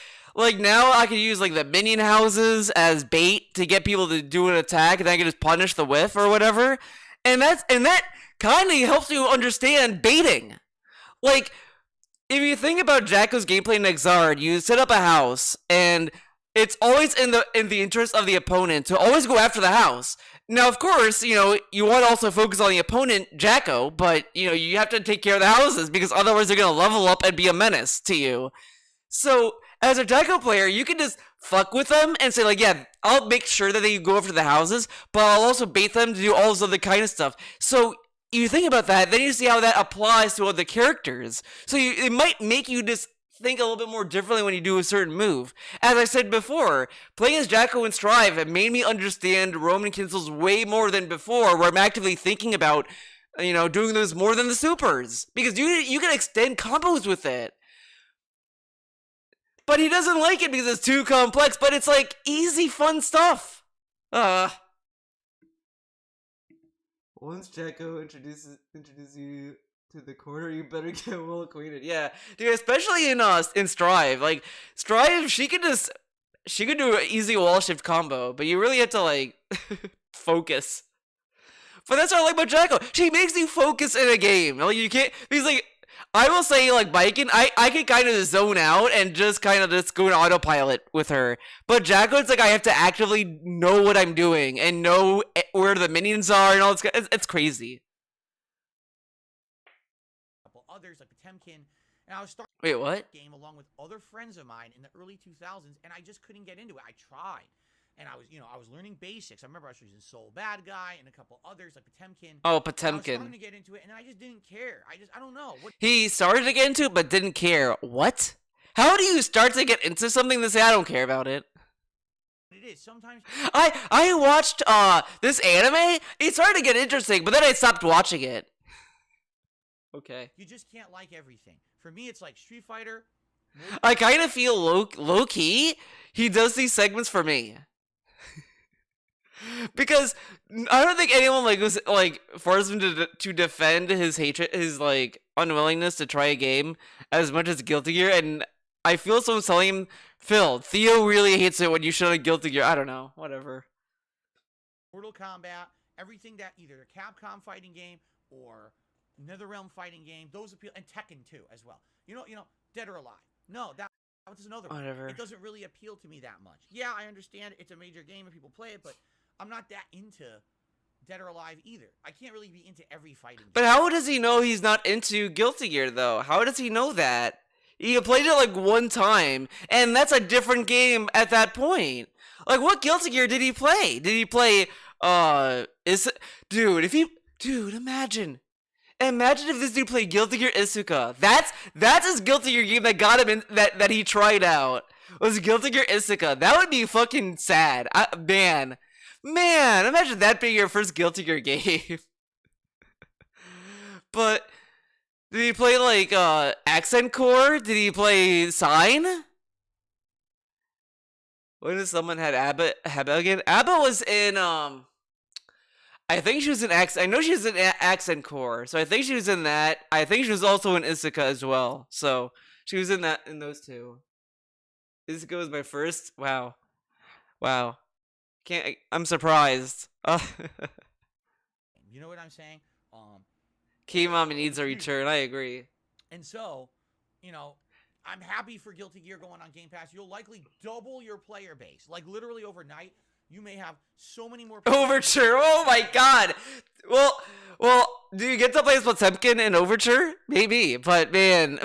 now I could use like the minion houses as bait to get people to do an attack, and then I can just punish the whiff or whatever. And that kind of helps you understand baiting. Like if you think about Jacko's gameplay in Exard, you set up a house, and it's always in the interest of the opponent to always go after the house. Now, of course, you want to also focus on the opponent, Jacko, but you have to take care of the houses because otherwise they're gonna level up and be a menace to you. So, as a Jacko player, you can just fuck with them and say like, yeah, I'll make sure that they go after the houses, but I'll also bait them to do all this other kind of stuff. So you think about that, then you see how that applies to other characters. So it might make you just think a little bit more differently when you do a certain move. As I said before, playing as Jacko and Strive have made me understand Roman cancels way more than before, where I'm actively thinking about, doing those more than the supers. Because you can extend combos with it. But he doesn't like it because it's too complex, but it's like easy, fun stuff. Once Jacko introduces you to the corner, you better get well acquainted. Yeah, dude, especially in Strive. Like Strive, she could do an easy wall shift combo, but you really have to like focus. But that's what I like about Jacko. She makes you focus in a game. Like you can't, because like I will say like biking, I can kind of zone out and just kind of just go on autopilot with her. But Jacko, it's like I have to actively know what I'm doing and know where the minions are and all this. It's crazy. Others like Potemkin, and I was starting Wait, what? game along with other friends of mine in the early 2000s, and I just couldn't get into it. I tried, and I was learning basics. I remember I was using Soul Bad Guy and a couple others like Potemkin. Oh, I was Potemkin. starting to get into it, and I just didn't care. I don't know. He started to get into it, but didn't care. What? How do you start to get into something and say I don't care about it? It is sometimes. I watched this anime. It started to get interesting, but then I stopped watching it. Okay. You just can't like everything. For me, it's like Street Fighter. I kind of feel low key. He does these segments for me. Because I don't think anyone was forced him to defend his hatred, his like unwillingness to try a game as much as Guilty Gear, and I feel someone's telling him, Phil, Theo really hates it when you show a Guilty Gear. I don't know, whatever. Mortal Kombat, everything that either a Capcom fighting game or NetherRealm fighting game, those appeal, and Tekken 2 as well. Dead or Alive. No, that's another one. Whatever. It doesn't really appeal to me that much. Yeah, I understand it's a major game and people play it, but I'm not that into Dead or Alive either. I can't really be into every fighting game. But how does he know he's not into Guilty Gear, though? How does he know that? He played it like one time, and that's a different game at that point. Like, what Guilty Gear did he play? Did he play, Dude, imagine if this dude played Guilty Gear Isuka. That's his Guilty Gear game that got him in, that he tried out. Was Guilty Gear Isuka. That would be fucking sad. Man, imagine that being your first Guilty Gear game. But did he play like Accent Core? Did he play Sign? When did someone had Abba again? Abba was in I think she was in I know she was in Accent Core, so I think she was in that. I think she was also in Isuka as well. So she was in those two. Isuka was my first. Wow. I'm surprised. You know what I'm saying? K-Mama needs a return. I agree. And so, I'm happy for Guilty Gear going on Game Pass. You'll likely double your player base, like literally overnight. You may have so many more people. Overture. Oh my god. Well, do you get to play as Potemkin in Overture? Maybe, but man,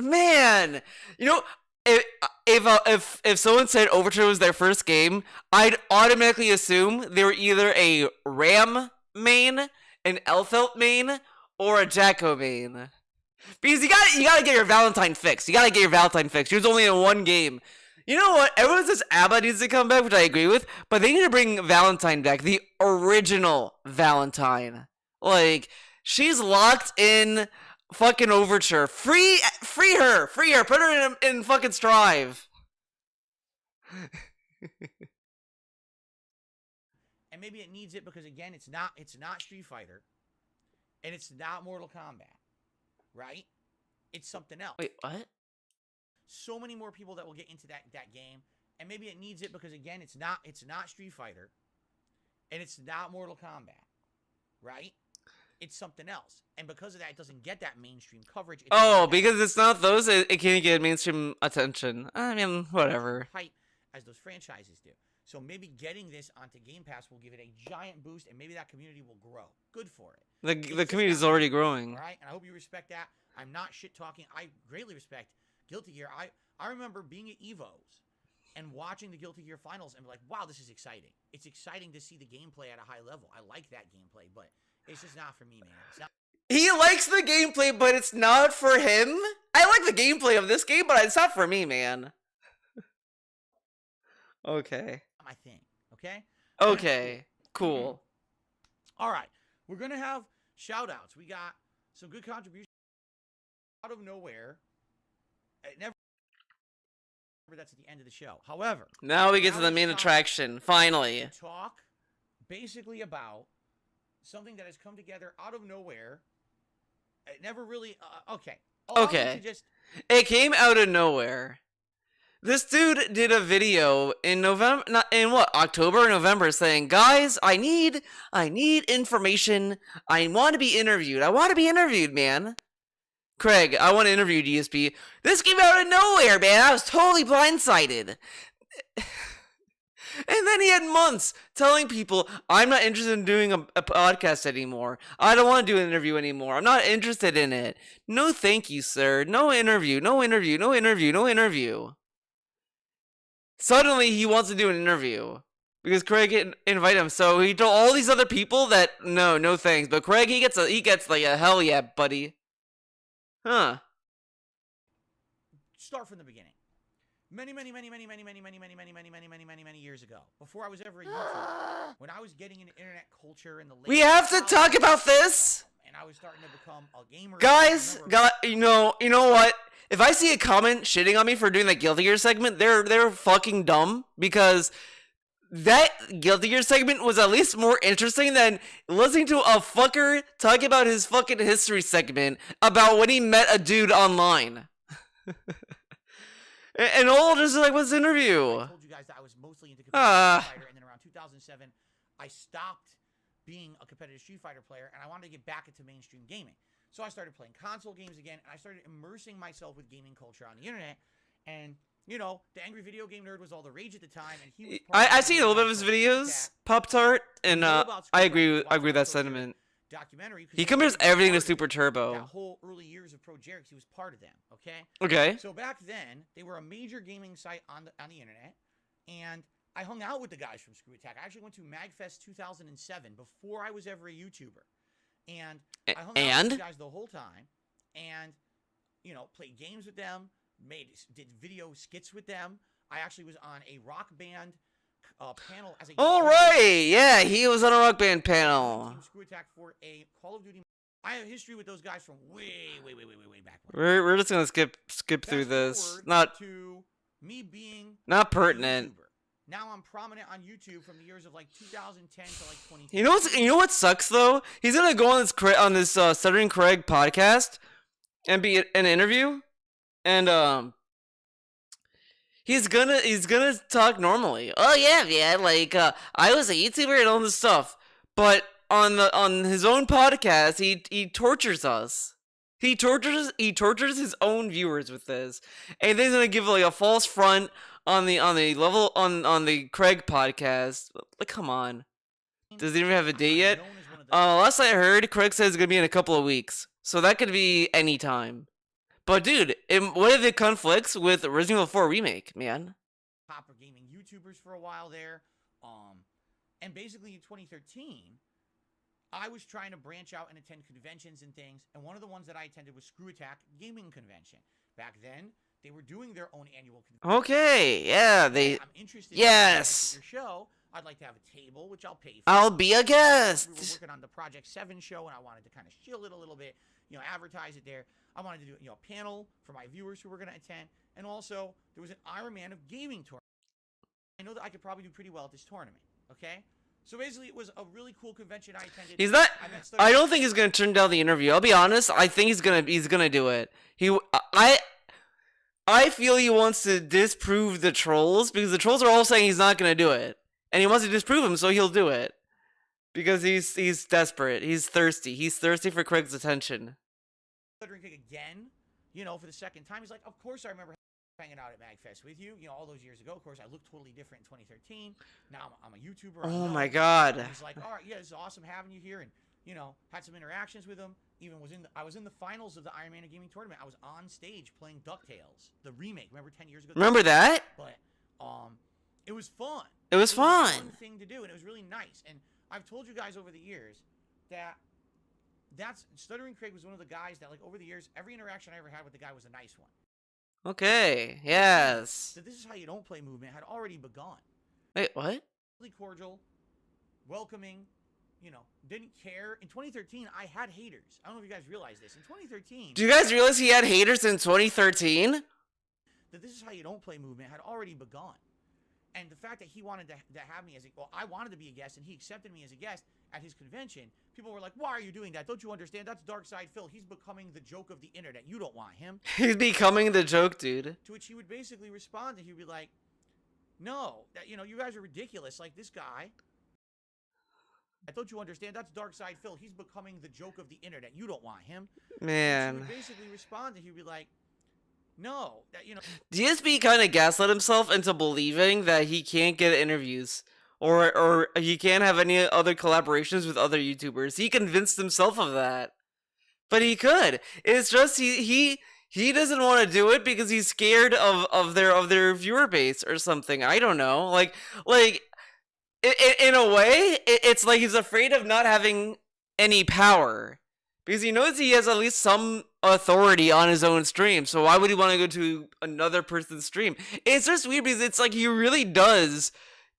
if someone said Overture was their first game, I'd automatically assume they were either a Ram main, an Elfelt main, or a Jacko main. Because you gotta get your Valentine fixed. She was only in one game. You know what? Everyone says ABBA needs to come back, which I agree with, but they need to bring Valentine back. The original Valentine. Like, she's locked in fucking Overture. Free her. Put her in fucking Strive. maybe it needs it because again, it's not Street Fighter, and it's not Mortal Kombat, right? It's something else. Wait, what? So many more people that will get into that game, and maybe it needs it because again, it's not Street Fighter, and it's not Mortal Kombat, right? It's something else, and because of that, it doesn't get that mainstream coverage. Oh, because it's not those, it can't get mainstream attention. I mean, whatever. Hype as those franchises do. So maybe getting this onto Game Pass will give it a giant boost, and maybe that community will grow. Good for it. The community is already growing. All right, and I hope you respect that. I'm not shit talking. I greatly respect Guilty Gear. I remember being at Evo's and watching the Guilty Gear finals and be like, wow, this is exciting. It's exciting to see the gameplay at a high level. I like that gameplay, but it's just not for me, man. It's not. He likes the gameplay, but it's not for him? I like the gameplay of this game, but it's not for me, man. Okay. My thing, okay? Okay. Cool. All right. We're going to have shout-outs. We got some good contributions out of nowhere. It never that's at the end of the show. However, Now we get to now the main it's time attraction, finally. to talk basically about something that has come together out of nowhere. It never really okay. Allow me Okay. to just It came out of nowhere. This dude did a video in November, not in what, October or November, saying, "Guys, I need information. I want to be interviewed. I want to be interviewed, man. Craig, I want to interview DSP." This came out of nowhere, man. I was totally blindsided. And then he had months telling people, "I'm not interested in doing a podcast anymore. I don't want to do an interview anymore. I'm not interested in it. No, thank you, sir. No interview. No interview. No interview. No interview." Suddenly, he wants to do an interview because Craig invited him. So he told all these other people that no thanks. But Craig, he gets like a hell yeah, buddy. Huh? start from the beginning. Many years ago, before I was ever a YouTuber, when I was getting into internet culture in the late We have to talk about this, and I was starting to become a gamer. guys. You know what? If I see a comment shitting on me for doing that Guilty Gear segment, they're fucking dumb, because that Guilty Gear segment was at least more interesting than listening to a fucker talk about his fucking history segment about when he met a dude online. And all just like, what's the interview? I told you guys that I was mostly into competitive Street Fighter, and then around 2007, I stopped being a competitive Street Fighter player, and I wanted to get back into mainstream gaming. So I started playing console games again, and I started immersing myself with gaming culture on the internet. And you know, the angry video game nerd was all the rage at the time, and he was. I see a little bit of his videos, Pop Tart, and I agree with that sentiment. Documentary. He compares everything to Super Turbo. That whole early years of Pro Jerix, he was part of them. Okay. Okay. So back then, they were a major gaming site on the internet, and I hung out with the guys from Screw Attack. I actually went to MagFest 2007 before I was ever a YouTuber, and I hung out with the guys the whole time, and you know, played games with them, did video skits with them. I actually was on a rock band panel as a. All right, yeah, he was on a rock band panel. Team Screw Attack for a Call of Duty. I have history with those guys from way back. We're just gonna skip through this. Not to me being not pertinent. Now I'm prominent on YouTube from the years of like 2010 to like 20. You know what sucks though? He's gonna go on this Stuttering Craig podcast and be an interview, and he's gonna talk normally. Oh yeah, like I was a YouTuber and all this stuff, but on his own podcast, he tortures us. He tortures his own viewers with this, and then he's gonna give like a false front on the level on the Craig podcast. Like, come on, does he even have a date yet? Last I heard, Craig says it's gonna be in a couple of weeks, so that could be any time. But dude, what are the conflicts with Resident Evil 4 Remake, man? Popper gaming YouTubers for a while there, and basically in 2013, I was trying to branch out and attend conventions and things, and one of the ones that I attended was Screw Attack Gaming Convention. Back then, they were doing their own annual convention. Okay, yeah, I'm interested. Yes. In your show. I'd like to have a table, which I'll pay for. I'll be a guest. We were working on the Project 7 show, and I wanted to kind of shield it a little bit, you know, advertise it there. I wanted to do, you know, a panel for my viewers who were going to attend, and also there was an Iron Man of Gaming tournament. I know that I could probably do pretty well at this tournament, okay? So basically, it was a really cool convention I attended. He's not. I met I don't think he's gonna turn down the interview. I'll be honest. I think he's gonna do it. I feel he wants to disprove the trolls because the trolls are all saying he's not gonna do it, and he wants to disprove him, so he'll do it because he's desperate. He's thirsty. He's thirsty for Craig's attention. Drinking again, you know, for the second time. He's like, of course I remember hanging out at MagFest with you, you know, all those years ago. Of course, I looked totally different in 2013. Now I'm a YouTuber. Oh my god. He's like, all right, yeah, it's awesome having you here, and you know, had some interactions with him. Even I was in the finals of the Iron Man Gaming tournament. I was on stage playing DuckTales, the remake. Remember 10 years ago? Remember that? But it was fun. It was fun. A fun thing to do, and it was really nice. And I've told you guys over the years that Stuttering Craig was one of the guys that, like, over the years, every interaction I ever had with the guy was a nice one. Okay, yes. So this is how you don't play movement had already begun. Wait, what? Really cordial, welcoming, you know, didn't care. In 2013, I had haters. I don't know if you guys realize this. In 2013... Do you guys realize he had haters in 2013? That this is how you don't play movement had already begun. And the fact that he wanted to have me as I wanted to be a guest, and he accepted me as a guest at his convention. People were like, why are you doing that? Don't you understand? That's Darkside Phil. He's becoming the joke of the internet. You don't want him. He's becoming the joke, dude. To which he would basically respond, and he'd be like, no, that, you know, you guys are ridiculous. Like this guy. Don't you understand? That's Darkside Phil. He's becoming the joke of the internet. You don't want him. Man. He would basically respond, and he'd be like, no, that, you know. DSP kind of gaslit himself into believing that he can't get interviews or he can't have any other collaborations with other YouTubers. He convinced himself of that. But he could. It's just he doesn't want to do it because he's scared of their viewer base or something. I don't know. Like in a way, it's like he's afraid of not having any power. Because he knows he has at least some authority on his own stream. So why would he want to go to another person's stream? It's just weird because it's like he really does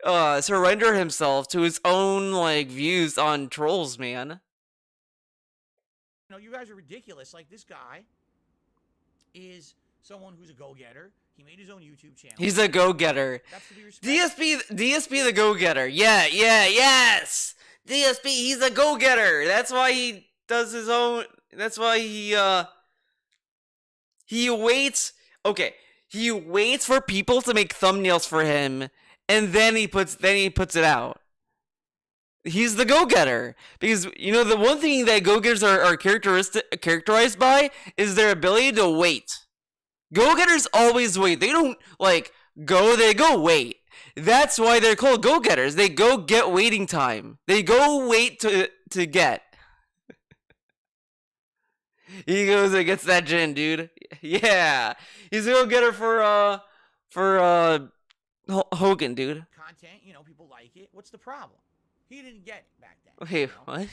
surrender himself to his own like views on trolls, man. You know, you guys are ridiculous. Like this guy is someone who's a go-getter. He made his own YouTube channel. He's a go-getter. That's to be respected. DSP the go-getter. Yes. DSP, he's a go-getter. That's why he does his own. That's why he waits. Okay, he waits for people to make thumbnails for him, and then he puts it out. He's the go-getter because you know the one thing that go-getters are characterized by is their ability to wait. Go-getters always wait. They don't like go. They go wait. That's why they're called go-getters. They go get waiting time. They go wait to get. He goes and gets that gin, dude. Yeah, he's a go-getter for Hogan, dude. Content, you know, people like it. What's the problem? He didn't get it back then. Okay, you know? what?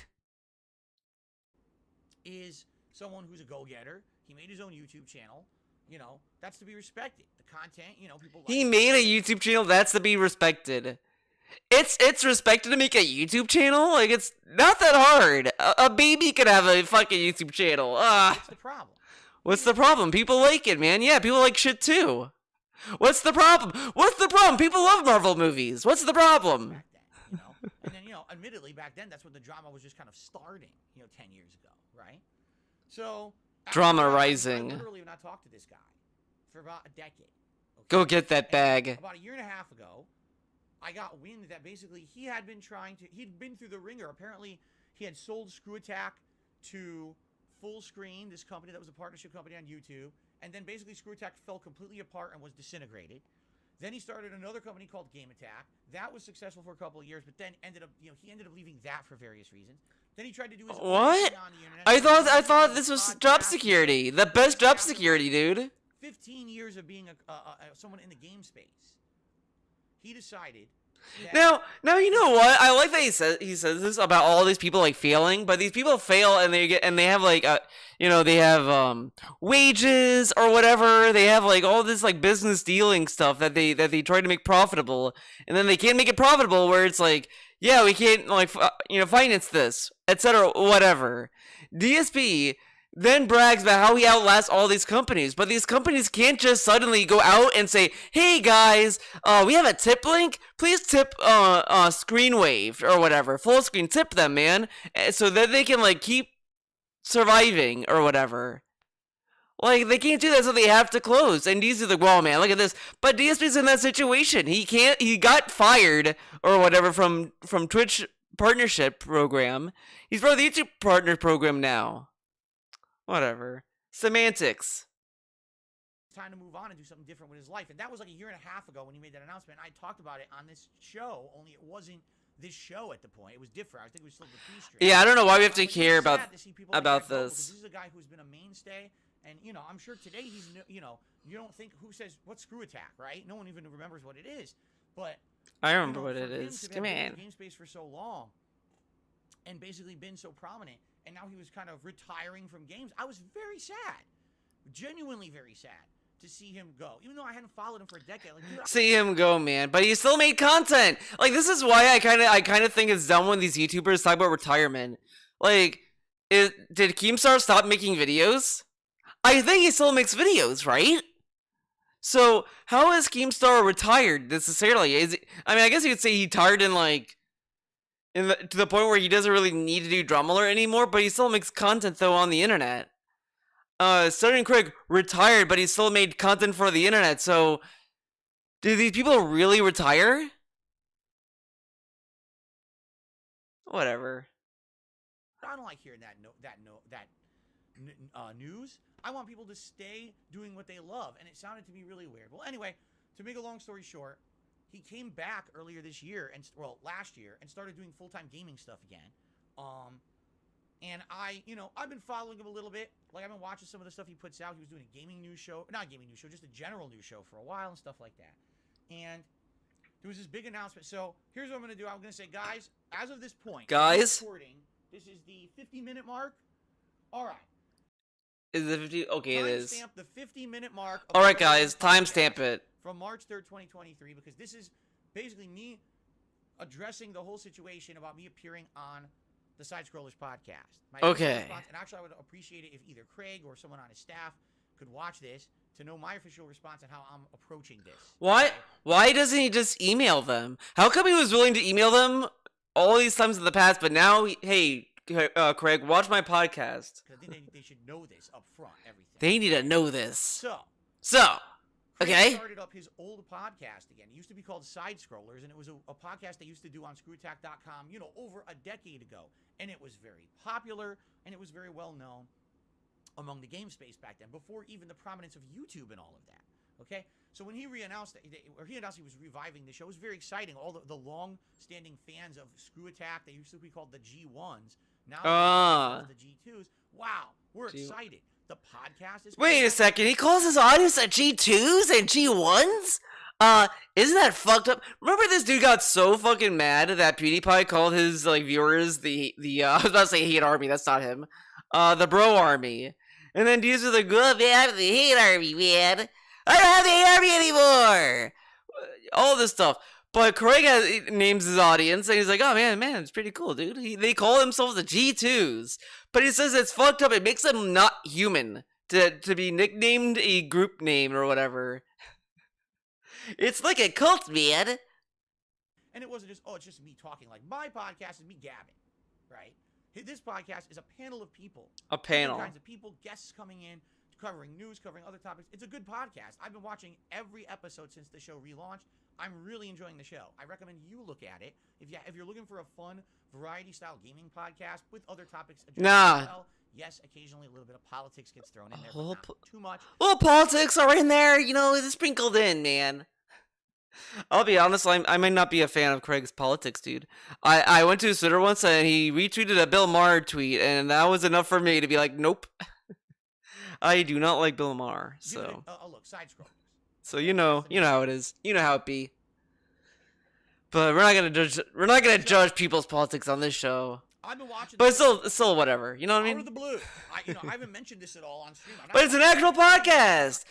Is someone who's a go-getter. He made his own YouTube channel. You know, that's to be respected. The content, you know, people like He made a YouTube channel. That's to be respected. It's respected to make a YouTube channel. Like it's not that hard. A baby could have a fucking YouTube channel. What's the problem? What's the problem? People like it, man. Yeah, people like shit too. What's the problem? What's the problem? People love Marvel movies. What's the problem? Back then, you know, and then you know, admittedly, back then that's when the drama was just kind of starting. You know, 10 years ago, right? So Drama after that, rising. I literally have not talked to this guy for about a decade. Okay? Go get that And bag. about a year and a half ago, I got wind that basically he'd been through the ringer. Apparently, he had sold Screw Attack to Full Screen, this company that was a partnership company on YouTube. And then basically Screw Attack fell completely apart and was disintegrated. Then he started another company called Game Attack. That was successful for a couple of years, but then he ended up leaving that for various reasons. Then he tried to do his own What? thing on the internet. I thought this was job security. The best job security, dude. 15 years of being someone in the game space. He decided Now you know what? I like that he says this about all these people like failing, but these people fail and they have like they have wages or whatever. They have like all this like business dealing stuff that they try to make profitable, and then they can't make it profitable where it's like, yeah, we can't like finance this, etc. whatever. DSP then brags about how he outlasts all these companies. But these companies can't just suddenly go out and say, "Hey guys, we have a tip link. Please tip Screenwave or whatever, full screen. Tip them, man, so that they can like keep surviving or whatever." Like, they can't do that, so they have to close. And DSP's like, "Well, man, look at this." But DSP's in that situation. He got fired or whatever from Twitch partnership program. He's part of the YouTube partner program now. Whatever. Semantics. It's time to move on and do something different with his life. And that was like a year and a half ago when he made that announcement. I talked about it on this show, only it wasn't this show at the point. It was different. I think it was still the pre-stream. Yeah, I don't know why we have to But care it's about sad to see people like that go, because this. This is a guy who's been a mainstay. And, you know, I'm sure today he's, you know, you don't think, who says, what's Screw Attack, right? No one even remembers what it is. But I remember you know, what for it him is. to have Come been in on. the game space for so long and basically been so prominent, and now he was kind of retiring from games. I was very sad, genuinely very sad to see him go. Even though I hadn't followed him for a decade, like, dude, See him go, man. But he still made content. Like, this is why I kind of think it's dumb when these YouTubers talk about retirement. Like, did Keemstar stop making videos? I think he still makes videos, right? So how is Keemstar retired necessarily? I mean, I guess you could say he tired in like, to the point where he doesn't really need to do Drummer anymore, but he still makes content though on the internet. Sterling Craig retired, but he still made content for the internet. So, do these people really retire? Whatever. I don't like hearing that news. I want people to stay doing what they love, and it sounded to me really weird. Well, anyway, to make a long story short, he came back earlier this year, last year, and started doing full-time gaming stuff again. And I've been following him a little bit. Like, I've been watching some of the stuff he puts out. He was doing a gaming news show, not a gaming news show, just a general news show for a while and stuff like that. And there was this big announcement. So here's what I'm going to do. I'm going to say, guys, as of this point, guys, this is the 50-minute mark. All right. Is it 50? Okay, it is. Timestamp the 50-minute mark. All right, guys, timestamp it. From March 3rd, 2023, because this is basically me addressing the whole situation about me appearing on the Side Scrollers podcast. Okay. Response, and actually, I would appreciate it if either Craig or someone on his staff could watch this to know my official response and how I'm approaching this. Why doesn't he just email them? How come he was willing to email them all these times in the past, but now, hey, Craig, watch my podcast. I think they should know this up front, everything. They need to know this. So okay. Craig started up his old podcast again. It used to be called Side Scrollers, and it was a podcast they used to do on ScrewAttack.com, over a decade ago. And it was very popular, and it was very well known among the game space back then, before even the prominence of YouTube and all of that. Okay? So when he announced he was reviving the show, it was very exciting. All the long-standing fans of Screw Attack, they used to be called the G1s. Now the G2s. Wow, we're excited. The podcast is... Wait a second, he calls his audience a G2s and G1s? Isn't that fucked up? Remember this dude got so fucking mad that PewDiePie called his, like, viewers the I was about to say hate army, that's not him. The bro army. And then dudes were like, "Good, man, I have the hate army, man. I don't have the hate army anymore." All this stuff. But Craig names his audience, and he's like, "Oh, man, it's pretty cool, dude." They call themselves the G2s. But he says it's fucked up. It makes them not human to be nicknamed a group name or whatever. It's like a cult, man. And it wasn't just, it's just me talking. Like, my podcast is me gabbing, right? This podcast is a panel of people. A panel. Different kinds of people, guests coming in, covering news, covering other topics. It's a good podcast. I've been watching every episode since the show relaunched. I'm really enjoying the show. I recommend you look at it. If you're looking for a fun, variety-style gaming podcast with other topics addressed as well. Yes, occasionally a little bit of politics gets thrown in there, but not too much. Well, politics are in there, it's sprinkled in, man. I'll be honest, I might not be a fan of Craig's politics, dude. I went to his Twitter once, and he retweeted a Bill Maher tweet, and that was enough for me to be like, nope. I do not like Bill Maher, so... look, Side Scrollers. So you know how it is. You know how it be. But we're not gonna judge people's politics on this show. I've been watching, but it's still whatever. You know what I mean? Out of the blue. I haven't mentioned this at all on stream. But it's an actual podcast.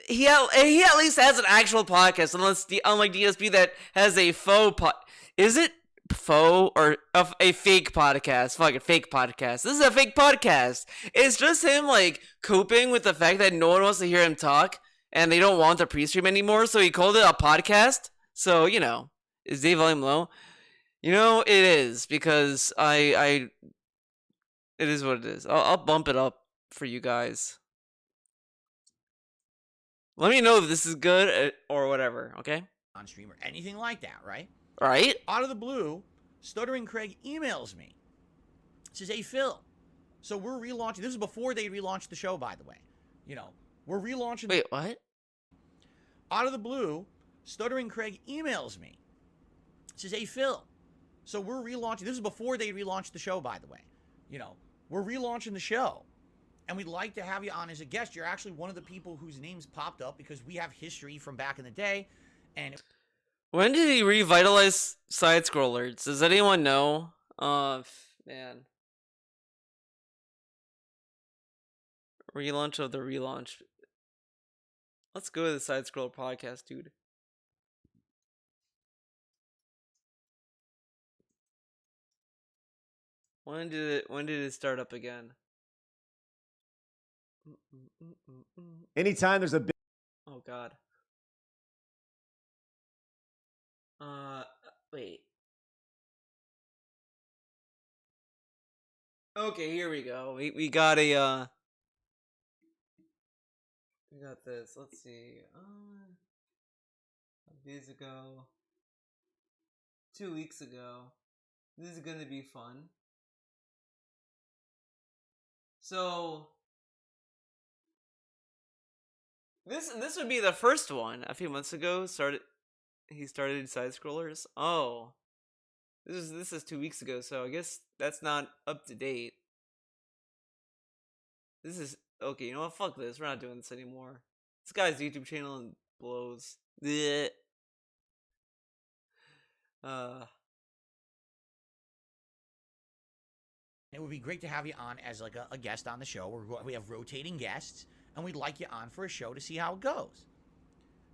He at least has an actual podcast, unlike DSP that has a faux pod. Is it faux or a fake podcast. Fuck it, fake podcast. This is a fake podcast. It's just him like coping with the fact that no one wants to hear him talk and they don't want the pre-stream anymore. So he called it a podcast. So is Dave volume low? It is because I it is what it is. I'll bump it up for you guys. Let me know if this is good or whatever, okay? On stream or anything like that, right? Right? Out of the blue, Stuttering Craig emails me. Says, "Hey Phil, so we're relaunching." This is before they relaunched the show, by the way. We're relaunching. Wait, what? Out of the blue, Stuttering Craig emails me. Says, "Hey Phil, so we're relaunching." This is before they relaunched the show, by the way. We're relaunching the show, and we'd like to have you on as a guest. You're actually one of the people whose names popped up because we have history from back in the day, and. When did he revitalize side scrollers? Does anyone know? Man. Relaunch of the relaunch. Let's go to the side scroller podcast, dude. When did it start up again? Anytime there's a big. Oh god. Wait. Okay, here we go. We got a we got this. Let's see. Days ago. 2 weeks ago. This is gonna be fun. So this would be the first one. A few months ago he started side scrollers. Oh. This is 2 weeks ago, so I guess that's not up to date. This is okay, you know what? Fuck this. We're not doing this anymore. This guy's YouTube channel blows. Blech. It would be great to have you on as like a guest on the show. We have rotating guests, and we'd like you on for a show to see how it goes.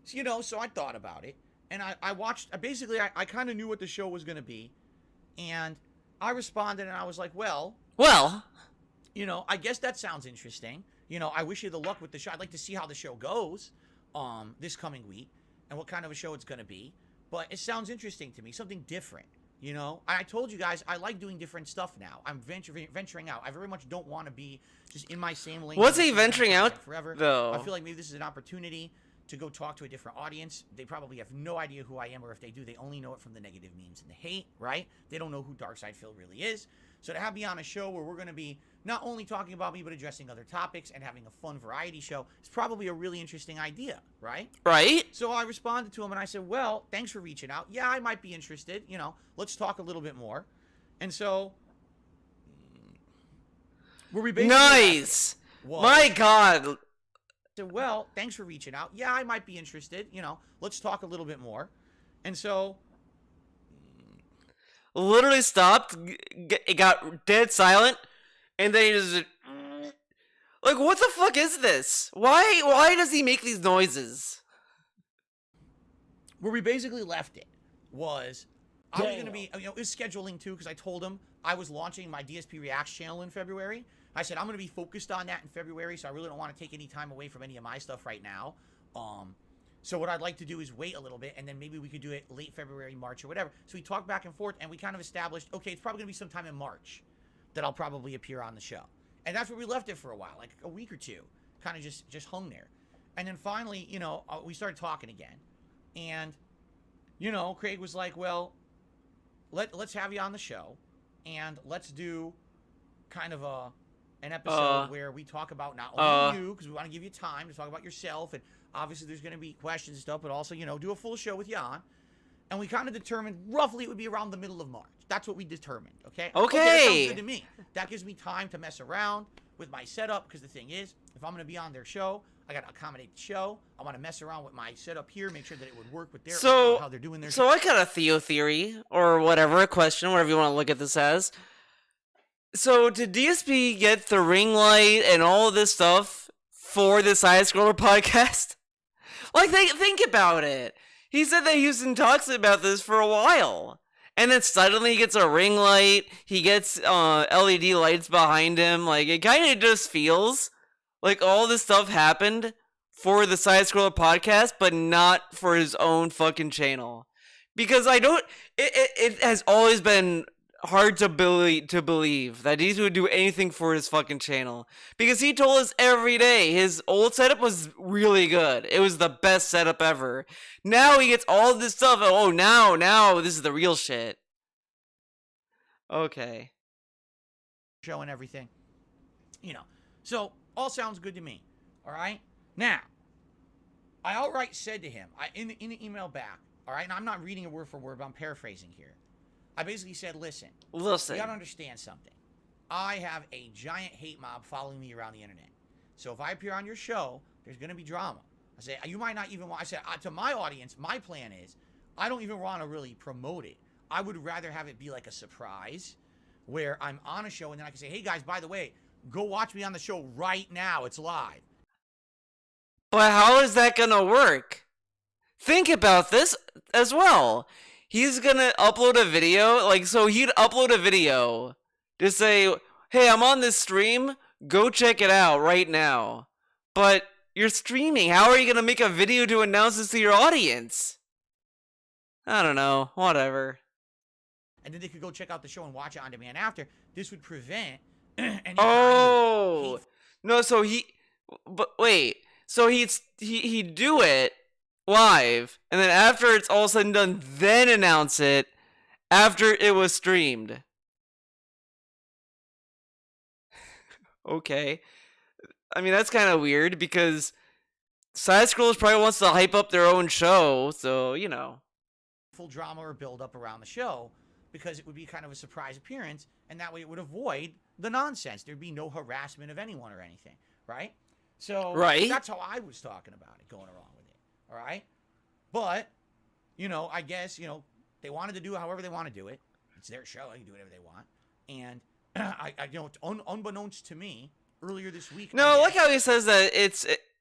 So, so I thought about it, and I watched. I kind of knew what the show was going to be, and I responded, and I was like, well, I guess that sounds interesting. I wish you the luck with the show. I'd like to see how the show goes, this coming week, and what kind of a show it's going to be. But it sounds interesting to me, something different. I told you guys I like doing different stuff now. I'm venturing out. I very much don't want to be just in my same lane. What's he venturing out forever? though? I feel like maybe this is an opportunity to go talk to a different audience. They probably have no idea who I am, or if they do, they only know it from the negative memes and the hate, right? They don't know who Darkside Phil really is. So to have me on a show where we're going to be not only talking about me, but addressing other topics and having a fun variety show, is probably a really interesting idea, right? Right? So I responded to him and I said, well, thanks for reaching out. Yeah, I might be interested. Let's talk a little bit more. And so, were we basically nice. My god. I said, well, thanks for reaching out. Yeah, I might be interested. Let's talk a little bit more. And so, literally stopped. It got dead silent, and then he just like, what the fuck is this? Why does he make these noises? where we basically left it was I was going to be, it was scheduling too, because I told him I was launching my DSP Reacts channel in February. I said I'm going to be focused on that in February, so I really don't want to take any time away from any of my stuff right now. So what I'd like to do is wait a little bit, and then maybe we could do it late February, March, or whatever. So we talked back and forth, and we kind of established, okay, it's probably going to be sometime in March that I'll probably appear on the show. And that's where we left it for a while, like a week or two, kind of just hung there. And then finally, we started talking again. And, Craig was like, well, let's have you on the show, and let's do kind of an episode where we talk about not only you, because we want to give you time to talk about yourself, and obviously there's going to be questions and stuff, but also, do a full show with you on. And we kind of determined roughly it would be around the middle of March. That's what we determined, okay? Okay. That sounds good to me. That gives me time to mess around with my setup, because the thing is, if I'm going to be on their show, I got to accommodate the show. I want to mess around with my setup here, make sure that it would work with their how they're doing their So I got a theory, or whatever, a question, whatever you want to look at this as. So did DSP get the ring light and all of this stuff for the Side Scroller podcast? Like, think about it. He said that Houston talks about this for a while. And then suddenly he gets a ring light. He gets LED lights behind him. Like, it kind of just feels like all this stuff happened for the Side Scroller podcast, but not for his own fucking channel. Because it has always been hard to believe that he would do anything for his fucking channel. Because he told us every day his old setup was really good. It was the best setup ever. Now he gets all this stuff. Oh, now this is the real shit. Okay. Show and everything. So all sounds good to me. All right? Now, I outright said to him, in the email back, all right, and I'm not reading it word for word, but I'm paraphrasing here. I basically said, listen, you gotta understand something. I have a giant hate mob following me around the internet. So if I appear on your show, there's gonna be drama. I say, you might not even want, I said, to my audience, my plan is, I don't even want to really promote it. I would rather have it be like a surprise where I'm on a show and then I can say, hey guys, by the way, go watch me on the show right now. It's live. But how is that gonna work? Think about this as well. He's gonna upload a video, so he'd upload a video to say, hey, I'm on this stream, go check it out right now. But you're streaming, how are you gonna make a video to announce this to your audience? I don't know, whatever. And then they could go check out the show and watch it on demand after. This would prevent any no, so he'd do it live, and then after it's all said and done, then announce it after it was streamed. Okay. I mean, that's kind of weird, because Side Scrollers probably wants to hype up their own show, so, full drama or build up around the show, because it would be kind of a surprise appearance, and that way it would avoid the nonsense. There'd be no harassment of anyone or anything, right? So that's how I was talking about it, going along with it. All right, but I guess they wanted to do it however they want to do it. It's their show; they can do whatever they want. And unbeknownst to me, earlier this week. No, I like how he says that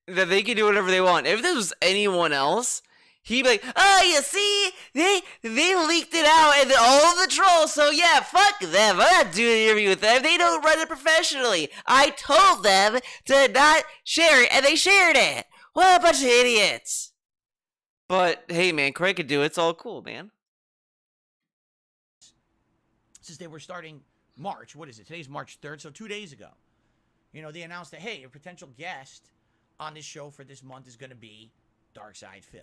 that they can do whatever they want. If this was anyone else, he'd be like, "Oh, you see, they leaked it out, and all the trolls. So yeah, fuck them. I'm not doing an interview with them. They don't run it professionally. I told them to not share it, and they shared it. What a bunch of idiots." But hey, man, Craig could do it. It's all cool, man. Since they were starting March, what is it? Today's March 3rd, so 2 days ago. They announced that, hey, a potential guest on this show for this month is going to be Darkside Phil.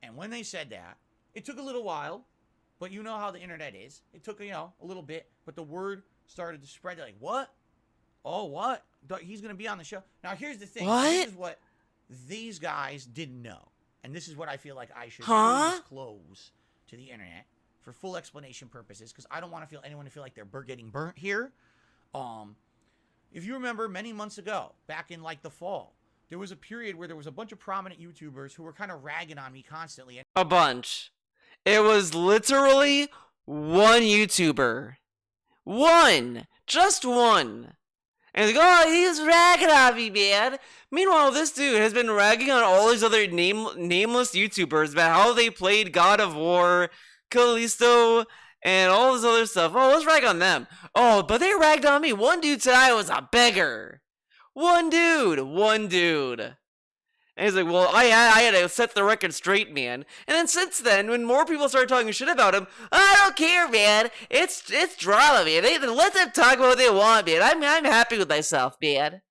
And when they said that, it took a little while, but you know how the internet is. It took, a little bit, but the word started to spread. They're like, what? Oh, what? He's going to be on the show. Now, here's the thing. What? This is what these guys didn't know. And this is what I feel like I should disclose to the internet for full explanation purposes, because I don't want anyone to feel like they're getting burnt here. If you remember, many months ago, back in the fall, there was a period where there was a bunch of prominent YouTubers who were kind of ragging on me constantly. A bunch. It was literally one YouTuber. One. Just one. And it's like, oh, he's ragging on me, man. Meanwhile, this dude has been ragging on all these other nameless YouTubers about how they played God of War, Callisto, and all this other stuff. Oh, let's rag on them. Oh, but they ragged on me. One dude said I was a beggar. One dude. And he's like, well, I had to set the record straight, man. And then since then, when more people started talking shit about him, I don't care, man. It's drama, man. Let them talk about what they want, man. I'm happy with myself, man.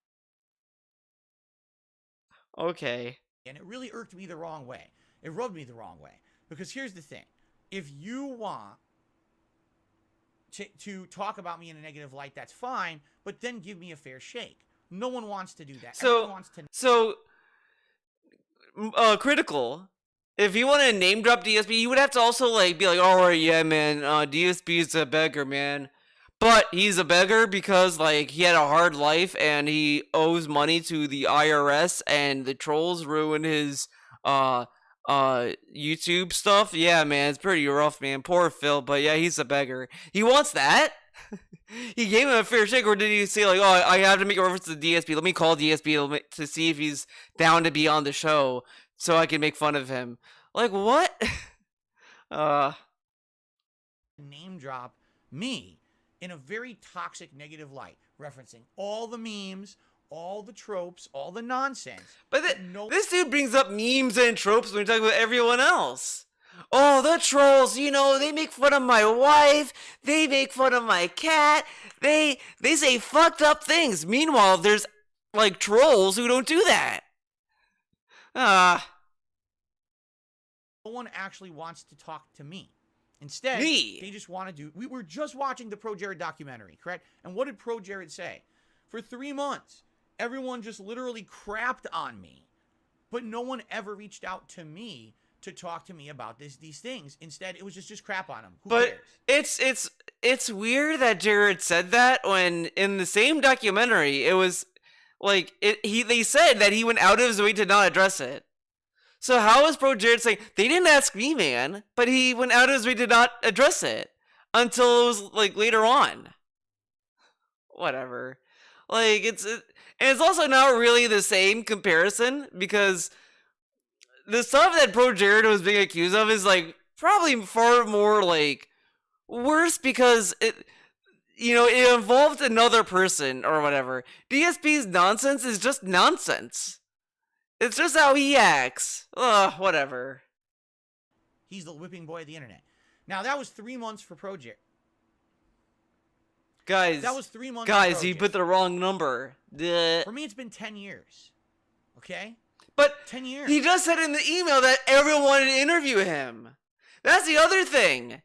Okay. And it really irked me the wrong way. It rubbed me the wrong way. Because here's the thing. If you want to talk about me in a negative light, that's fine, but then give me a fair shake. No one wants to do that. Everyone wants to... Critical. If you want to name drop DSP, you would have to also be like, oh yeah, man, DSP is a beggar, man. But he's a beggar because he had a hard life and he owes money to the IRS and the trolls ruined his YouTube stuff. Yeah, man, it's pretty rough, man. Poor Phil, but yeah, he's a beggar. He wants that. He gave him a fair shake, or did he say oh, I have to make a reference to DSP? Let me call DSP to see if he's down to be on the show, so I can make fun of him. What? name drop me in a very toxic, negative light, referencing all the memes, all the tropes, all the nonsense. But this dude brings up memes and tropes when we talk about everyone else. Oh, the trolls, you know, they make fun of my wife, they make fun of my cat, they say fucked up things. Meanwhile, there's, like, trolls who don't do that. No one actually wants to talk to me. Instead, they just want to do... We were just watching the Pro Jared documentary, correct? And what did Pro Jared say? For 3 months, everyone just literally crapped on me. But no one ever reached out to me to talk to me about these things. Instead, it was just crap on him. Who cares? It's weird that Jared said that when in the same documentary, it was like they said that he went out of his way to not address it. So how is Pro Jared saying they didn't ask me, man, but he went out of his way to not address it until it was like later on? Whatever. Like and it's also not really the same comparison because the stuff that Pro Jared was being accused of is like probably far more like worse because it involved another person or whatever. DSP's nonsense is just nonsense. It's just how he acts. Ugh, whatever. He's the whipping boy of the internet. Now that was 3 months for Pro Jared. Guys, that was 3 months. Guys, you put the wrong number. For me, it's been 10 years. Okay. But 10 years. He just said in the email that everyone wanted to interview him. That's the other thing.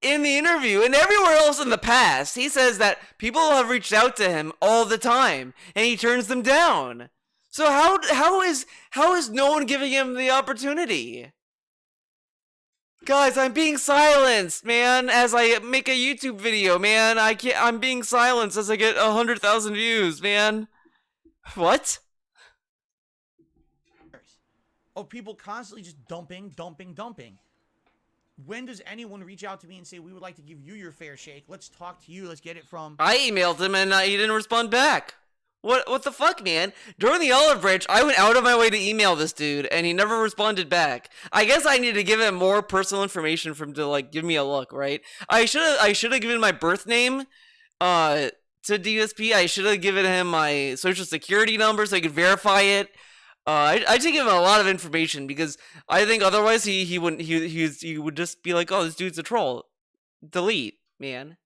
In the interview and everywhere else in the past, he says that people have reached out to him all the time and he turns them down. So how is no one giving him the opportunity? Guys, I'm being silenced, man, as I make a YouTube video, man. I'm being silenced as I get 100,000 views, man. What? Oh, people constantly just dumping. When does anyone reach out to me and say, we would like to give you your fair shake? Let's talk to you. Let's get it from... I emailed him and he didn't respond back. What the fuck, man? During the olive branch, I went out of my way to email this dude and he never responded back. I guess I need to give him more personal information for him to, like, give me a look, right? I should have given my birth name to DSP. I should have given him my social security number so he could verify it. I should give him a lot of information because I think otherwise he would just be like, oh, this dude's a troll. Delete, man.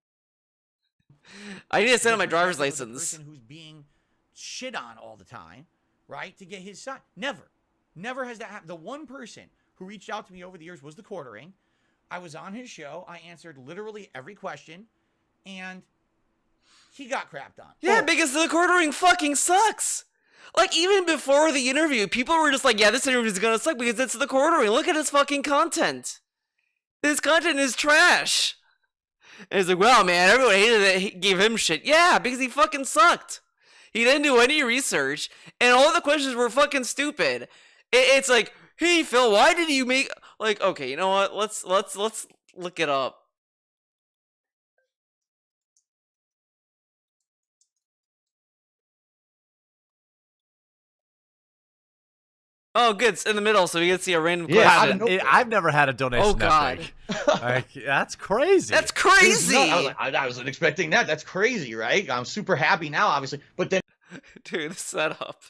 I need to send him my driver's license. The person who's being shit on all the time, right, to get his side. Never has that happened. The one person who reached out to me over the years was the Quartering. I was on his show. I answered literally every question, and he got crapped on. Yeah, because the Quartering fucking sucks. Like, even before the interview, people were just like, yeah, this interview is gonna suck because it's the Quartering. Look at his fucking content. His content is trash. And it's like, wow, man, everyone hated it. He gave him shit. Yeah, because he fucking sucked. He didn't do any research, and all the questions were fucking stupid. It's like, hey, Phil, why did you make... Like, okay, you know what? Let's look it up. Oh, good. It's in the middle, so we can see a random question. I've never had a donation that big. Like, that's crazy. That's crazy. I wasn't expecting that. That's crazy, right? I'm super happy now, obviously. But then... Dude, the setup.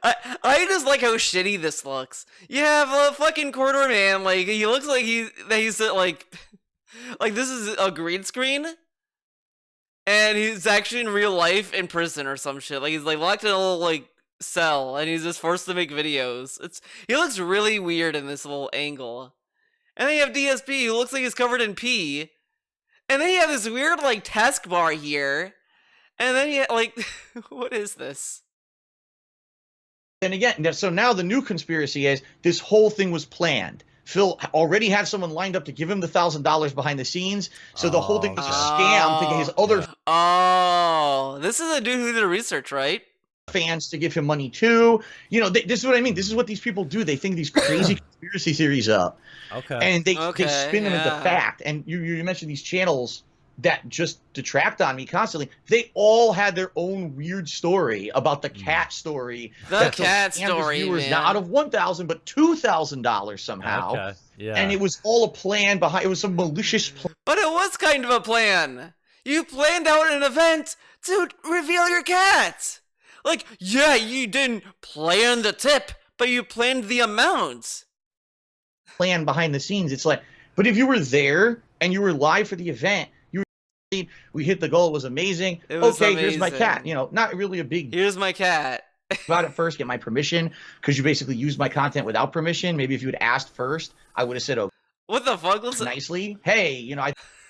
I just like how shitty this looks. You have a fucking Quarter Man, like, he looks like he's like this is a green screen. And he's actually in real life in prison or some shit. Like, he's like locked in a little like cell and he's just forced to make videos. He looks really weird in this little angle. And then you have DSP who looks like he's covered in pee. And then you have this weird like taskbar here. And then you like what is this? And again, so now the new conspiracy is this whole thing was planned. Phil already had someone lined up to give him the $1,000 behind the scenes, so the whole thing was a scam to get his other this is a dude who did the research, right? Fans to give him money too. You know, this is what I mean. This is what these people do. They think these crazy conspiracy theories up. Okay. And they spin them into fact. And you mentioned these channels that just detract on me constantly. They all had their own weird story about the cat story. The cat story, viewers, man. not out of $1,000 but $2,000 somehow. Okay. Yeah. And it was all a plan behind. It was some malicious plan. But it was kind of a plan. You planned out an event to reveal your cat. Like, yeah, you didn't plan the tip, but you planned the amount. Plan behind the scenes. It's like, but if you were there and you were live for the event, we hit the goal. It was amazing. It was okay, here's my amazing. cat. You know, not really a big Here's my cat. about it first, get my permission, because you basically used my content without permission. Maybe if you had asked first, I would have said, oh, What the fuck? Listen, nicely. Hey, you know,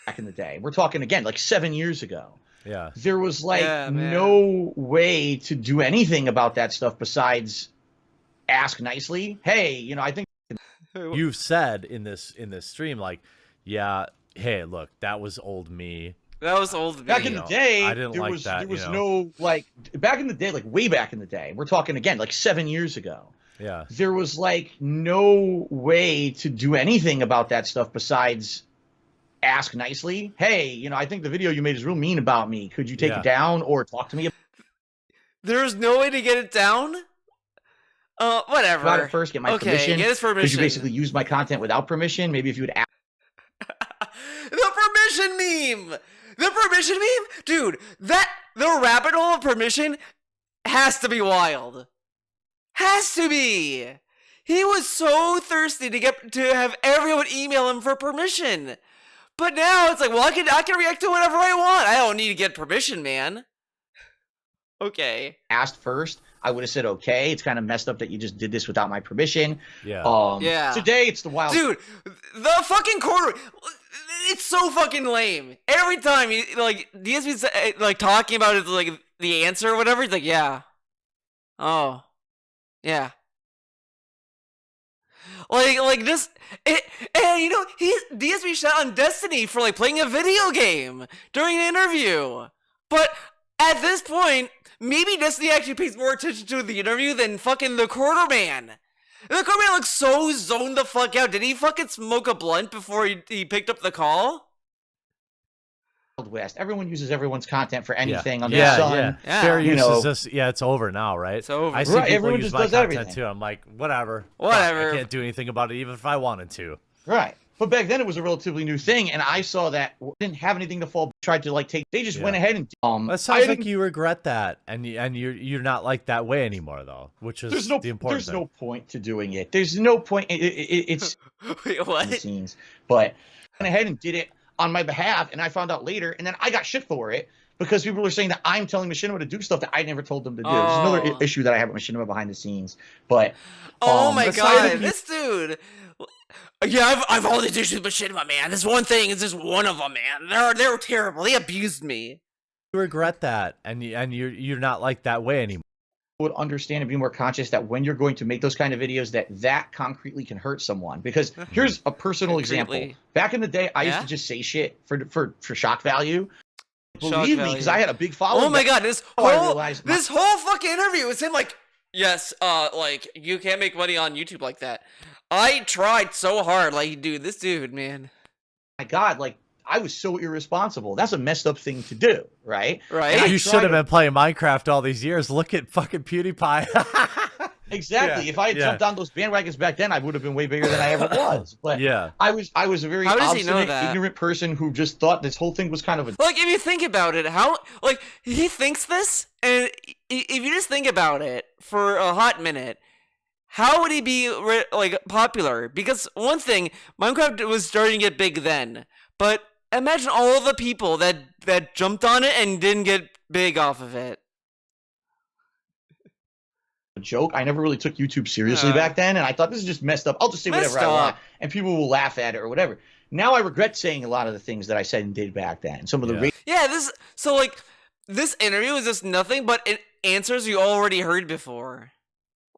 back in the day. We're talking again, like 7 years ago. Yeah. There was like Yeah, man. no way to do anything about that stuff besides ask nicely. Hey, you know, I think You've said in this stream, like, yeah, hey, look, that was old me. that was old back me. in the day, I didn't there like was, that, there was you know. no, like, back in the day, like way back in the day, we're talking again, like 7 years ago. Yeah. There was like no way to do anything about that stuff besides ask nicely. Hey, you know, I think the video you made is real mean about me. Could you take Yeah. it down or talk to me There's no way to get it down? Whatever. about it first? Get my Okay, permission. get his Because permission. you basically used my content without permission. Maybe if you would ask. The permission meme! The permission meme? Dude, the rabbit hole of permission has to be wild. Has to be! He was so thirsty to have everyone email him for permission. But now it's like, well, I can react to whatever I want. I don't need to get permission, man. Okay. asked first, I would have said okay. It's kind of messed up that you just did this without my permission. Yeah. Yeah. Today it's the wild. Dude, the fucking quarter, it's so fucking lame. Every time he, like, DSP's like talking about it, like the answer or whatever, he's like, yeah. Oh. Yeah. Like this, and you know, DSP shot on Destiny for like playing a video game during an interview. But at this point, maybe Destiny actually pays more attention to the interview than fucking the Quarterman. The Quarterman looks so zoned the fuck out. Did he fucking smoke a blunt before he picked up the call? West. Everyone uses everyone's content for anything yeah. under Yeah, the sun. yeah. Yeah. Fair You use know. is this. Yeah, it's over now, right? It's over. I see Right, people everyone use just my does content everything. too. I'm like, whatever. Whatever. Fuck, I can't do anything about it, even if I wanted to. Right. But back then it was a relatively new thing, and I saw that didn't have anything to fall. Tried to like take. They just went ahead and That sounds like you regret that, and you're not like that way anymore, though, which is the important There's thing. no point to doing it. There's no point. It's Wait, the what? scenes, but I went ahead and did it on my behalf, and I found out later, and then I got shit for it because people were saying that I'm telling Machinima to do stuff that I never told them to do. There's another Oh. issue that I have with Machinima behind the scenes, but Oh my aside god, of you- this dude. Yeah, I've all these issues with Machinima, man. This one thing is just one of them, man. They're terrible. They abused me. You regret that, and you're not like that way anymore. would understand and be more conscious that when you're going to make those kind of videos that concretely can hurt someone. Because here's a personal example. Concretely. Back in the day, I used Yeah? to just say shit for shock value. Shock Believe me, value. because I had a big following. Oh my god, this I whole realized my- this whole fucking interview is him like, yes, like you can't make money on YouTube like that. I tried so hard, like, dude, this dude, man. My God, like I was so irresponsible. That's a messed up thing to do, right? Right? And I You tried should have to- been playing Minecraft all these years. Look at fucking PewDiePie. Exactly. Yeah, If I had yeah. jumped on those bandwagons back then, I would have been way bigger than I ever was. But Yeah. I was a very How does he know obstinate, that? ignorant person who just thought this whole thing was kind of a Like, if you think about it, how, like, he thinks this, and if you just think about it for a hot minute, how would he be, like, popular? Because, one thing, Minecraft was starting to get big then, but imagine all the people that jumped on it and didn't get big off of it. joke. I never really took YouTube seriously Yeah. back then, and I thought this is just messed up. I'll just say whatever Messed I want, up. and people will laugh at it or whatever. Now I regret saying a lot of the things that I said and did back then. Some of the Yeah. Yeah, so, like, this interview is just nothing but answers you already heard before.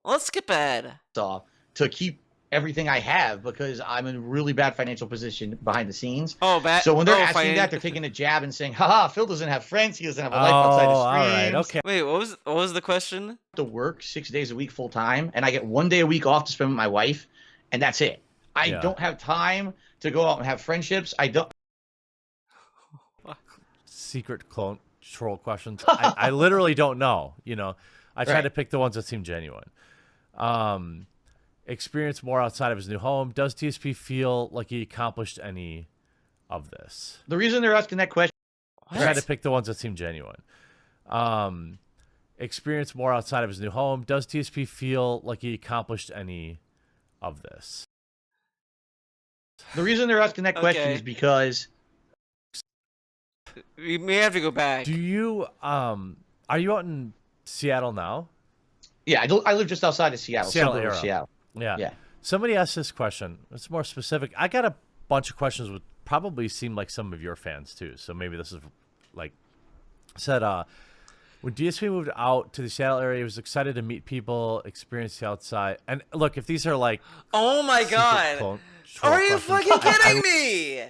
Let's skip ahead. race to keep everything I have because I'm in a really bad financial position behind the scenes. Oh, bad. So when they're oh, asking that, they're taking a jab and saying, haha, Phil doesn't have friends. He doesn't have a life outside Oh, of all streams. right. Okay. Wait, what was the question? To work 6 days a week full time, and I get 1 day a week off to spend with my wife, and that's it. I Yeah. don't have time to go out and have friendships. I don't. secret clone troll questions. I literally don't know. You know, I try to pick the ones that seem genuine. Experience more outside of his new home. Does TSP feel like he accomplished any of this? The reason they're asking that question. I try to pick the ones that seem genuine. Experience more outside of his new home. Does TSP feel like he accomplished any of this? The reason they're asking that question is because we may have to go back. Do you are you out in Seattle now? Yeah, I live just outside of Seattle. Seattle. Seattle. Yeah. Somebody asked this question. It's more specific. I got a bunch of questions which probably seem like some of your fans too. So maybe this is like said when DSP moved out to the Seattle area, he was excited to meet people, experience the outside. And look, if these are like oh my god. Are you fucking kidding me?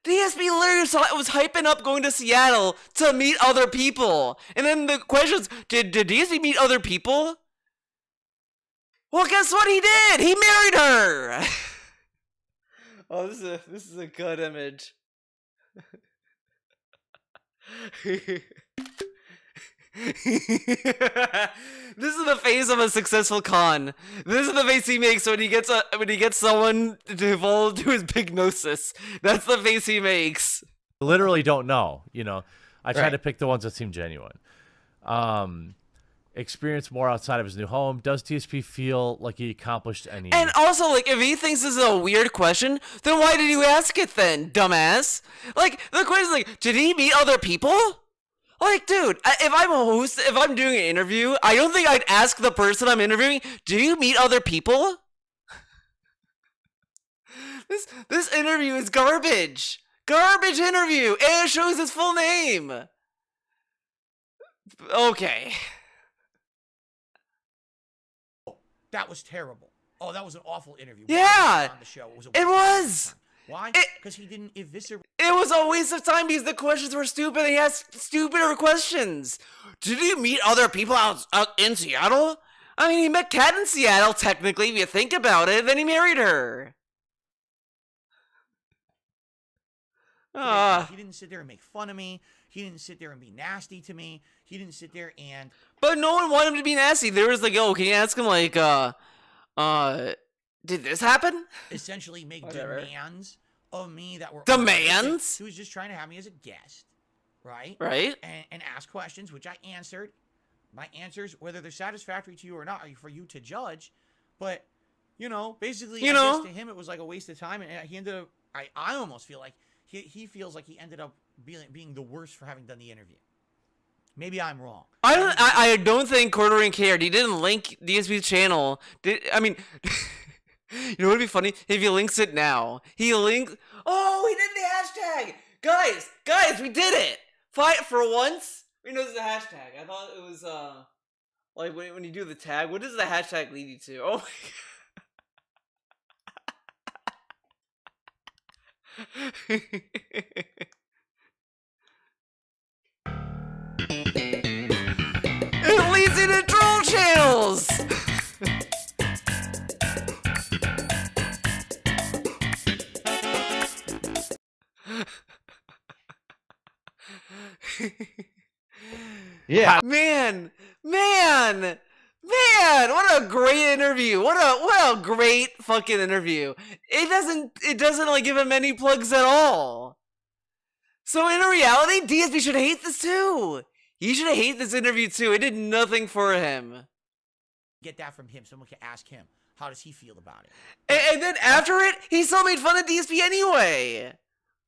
DSP literally was hyping up going to Seattle to meet other people. And then the questions, did DSP meet other people? Well, guess what he did? He married her. Oh, this is a good image. This is the face of a successful con. This is the face he makes when he gets someone to fall to his big gnosis. That's the face he makes. Literally don't know. You know, I try to pick the ones that seem genuine. Experience more outside of his new home. Does TSP feel like he accomplished any? And also, like, if he thinks this is a weird question, then why did you ask it then, dumbass? Like, the question is like, did he meet other people? Like, dude, if I'm a host, if I'm doing an interview, I don't think I'd ask the person I'm interviewing, do you meet other people? This interview is garbage. Garbage interview. And it shows his full name. Okay. that was terrible. Oh, that was an awful interview. Yeah. On the show. It was. Why? Because he didn't eviscerate. It was a waste of time because the questions were stupid. He asked stupider questions. Did he meet other people out in Seattle? I mean, he met Kat in Seattle, technically, if you think about it. Then he married her. He didn't sit there and make fun of me. He didn't sit there and be nasty to me. He didn't sit there and... But no one wanted him to be nasty. There was like, oh, can you ask him, like, did this happen? Essentially make demands of me that were... Demands? He was just trying to have me as a guest, right? Right. And ask questions, which I answered. My answers, whether they're satisfactory to you or not, are for you to judge. But, you know, basically, I guess to him, it was like a waste of time. And he ended up... I almost feel like he feels like he ended up being the worst for having done the interview. Maybe I'm wrong. I don't think Quartering cared. He didn't link DSP's channel. I mean, you know what would be funny? If he links it now. He linked... Oh, he did the hashtag! Guys, we did it! Fight for once. We know this is a hashtag. I thought it was, like, when you do the tag, what does the hashtag lead you to? Oh my god. It leads into troll channels! Yeah. Man, what a great interview. What a great fucking interview. It doesn't like give him any plugs at all. So in reality, DSP should hate this too. He should hate this interview too. It did nothing for him. Get that from him. Someone can ask him. How does he feel about it? And then after it, he still made fun of DSP anyway.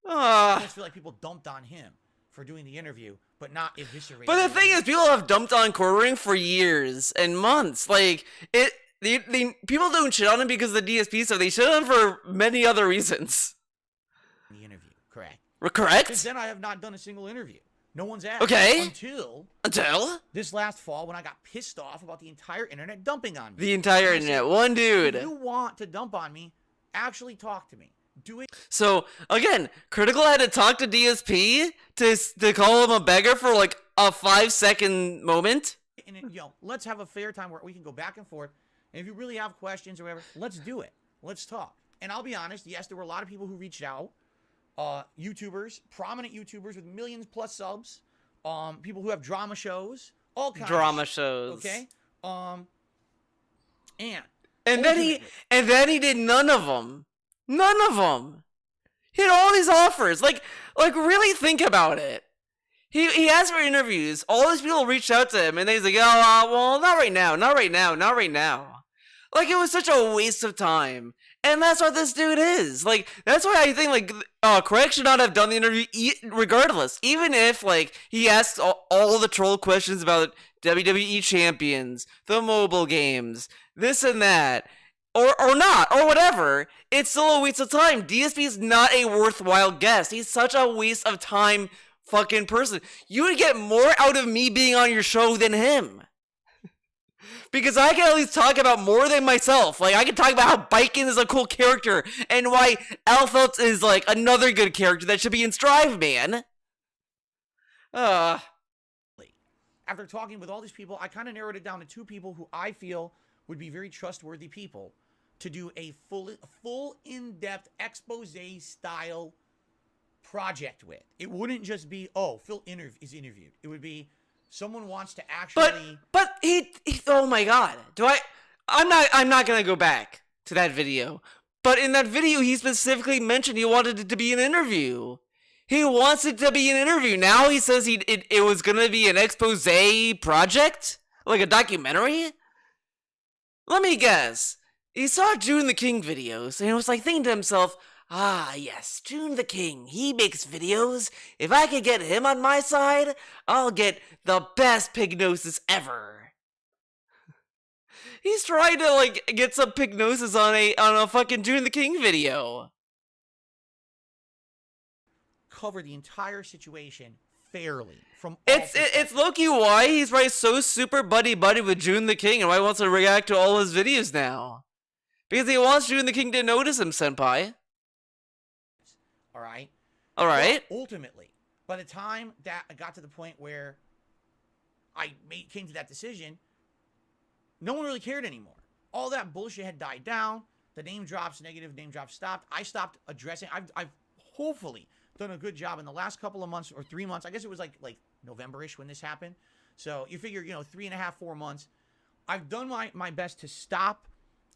I almost feel like people dumped on him for doing the interview, but not eviscerating. But the thing is, people have dumped on Quartering for years and months. Like, people don't shit on him because of the DSP stuff. They shit on him for many other reasons. The interview, correct? Correct? Because then I have not done a single interview. No one's asked. Okay. Until this last fall when I got pissed off about the entire internet dumping on me. The entire internet. One dude. If you want to dump on me, actually talk to me. Do it. So, again, Critical had to talk to DSP to call him a beggar for like a 5-second moment. And, let's have a fair time where we can go back and forth. And if you really have questions or whatever, let's do it. Let's talk. And I'll be honest, yes, there were a lot of people who reached out. YouTubers, prominent YouTubers with millions plus subs, people who have drama shows, all kinds Drama of shit, shows. okay? And then he did none of them. None of them. He had all these offers. Like really think about it. He asked for interviews. All these people reached out to him, and he's like, "Oh, well, not right now, not right now, not right now." Like, it was such a waste of time. And that's what this dude is. Like, that's why I think, like, Craig should not have done the interview regardless. Even if, like, he asks all the troll questions about WWE champions, the mobile games, this and that, or not, or whatever, it's still a waste of time. DSP is not a worthwhile guest. He's such a waste of time fucking person. You would get more out of me being on your show than him. Because I can at least talk about more than myself. Like, I can talk about how Biken is a cool character and why Alphelt is, like, another good character that should be in Strive, man. After talking with all these people, I kind of narrowed it down to 2 people who I feel would be very trustworthy people to do a full in-depth expose-style project with. It wouldn't just be, oh, Phil is interviewed. It would be someone wants to actually... But he oh my god. I'm not gonna go back to that video. But in that video, he specifically mentioned he wanted it to be an interview. He wants it to be an interview. Now he says it was gonna be an expose project? Like a documentary? Let me guess. He saw June the King videos and was like thinking to himself, ah, yes, June the King, he makes videos. If I could get him on my side, I'll get the best Pignosis ever. He's trying to, like, get some Pignosis on a fucking June the King video. Cover the entire situation fairly from all It's low-key why he's probably so super buddy-buddy with June the King and why he wants to react to all his videos now. Because he wants June the King to notice him, senpai. All right? All right. Well, ultimately, by the time that I got to the point where I came to that decision, no one really cared anymore. All that bullshit had died down. The name drops, negative name drops stopped. I stopped addressing. I've hopefully done a good job in the last couple of months or 3 months. I guess it was like November-ish when this happened. So you figure, 3.5, 4 months. I've done my best to stop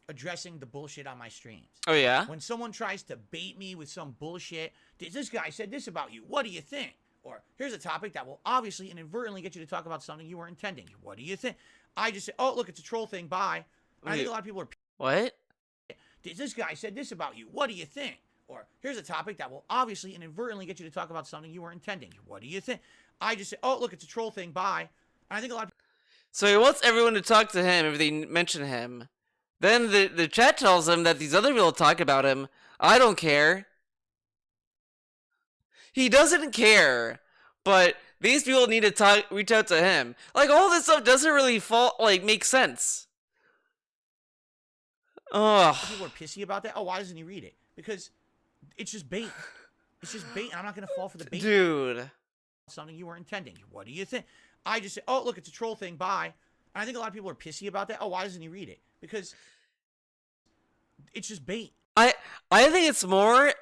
addressing the bullshit on my streams. Oh, yeah? When someone tries to bait me with some bullshit, this guy said this about you. What do you think? Or here's a topic that will obviously inadvertently get you to talk about something you were intending. What do you think? I just say, oh, look, it's a troll thing. Bye. I think a lot of people are... What? This guy said this about you. What do you think? Or here's a topic that will obviously inadvertently get you to talk about something you were intending. What do you think? I just say, oh, look, it's a troll thing. Bye. And I think a lot of... So he wants everyone to talk to him if they mention him. Then the chat tells him that these other people talk about him. I don't care. He doesn't care. But these people need to reach out to him. Like, all this stuff doesn't really make sense. Ugh. People are pissy about that. Oh, why doesn't he read it? Because it's just bait. It's just bait, and I'm not going to fall for the bait. Dude. Something you were intending. What do you think? I just say, oh, look, it's a troll thing. Bye. And I think a lot of people are pissy about that. Oh, why doesn't he read it? Because it's just bait. I think it's more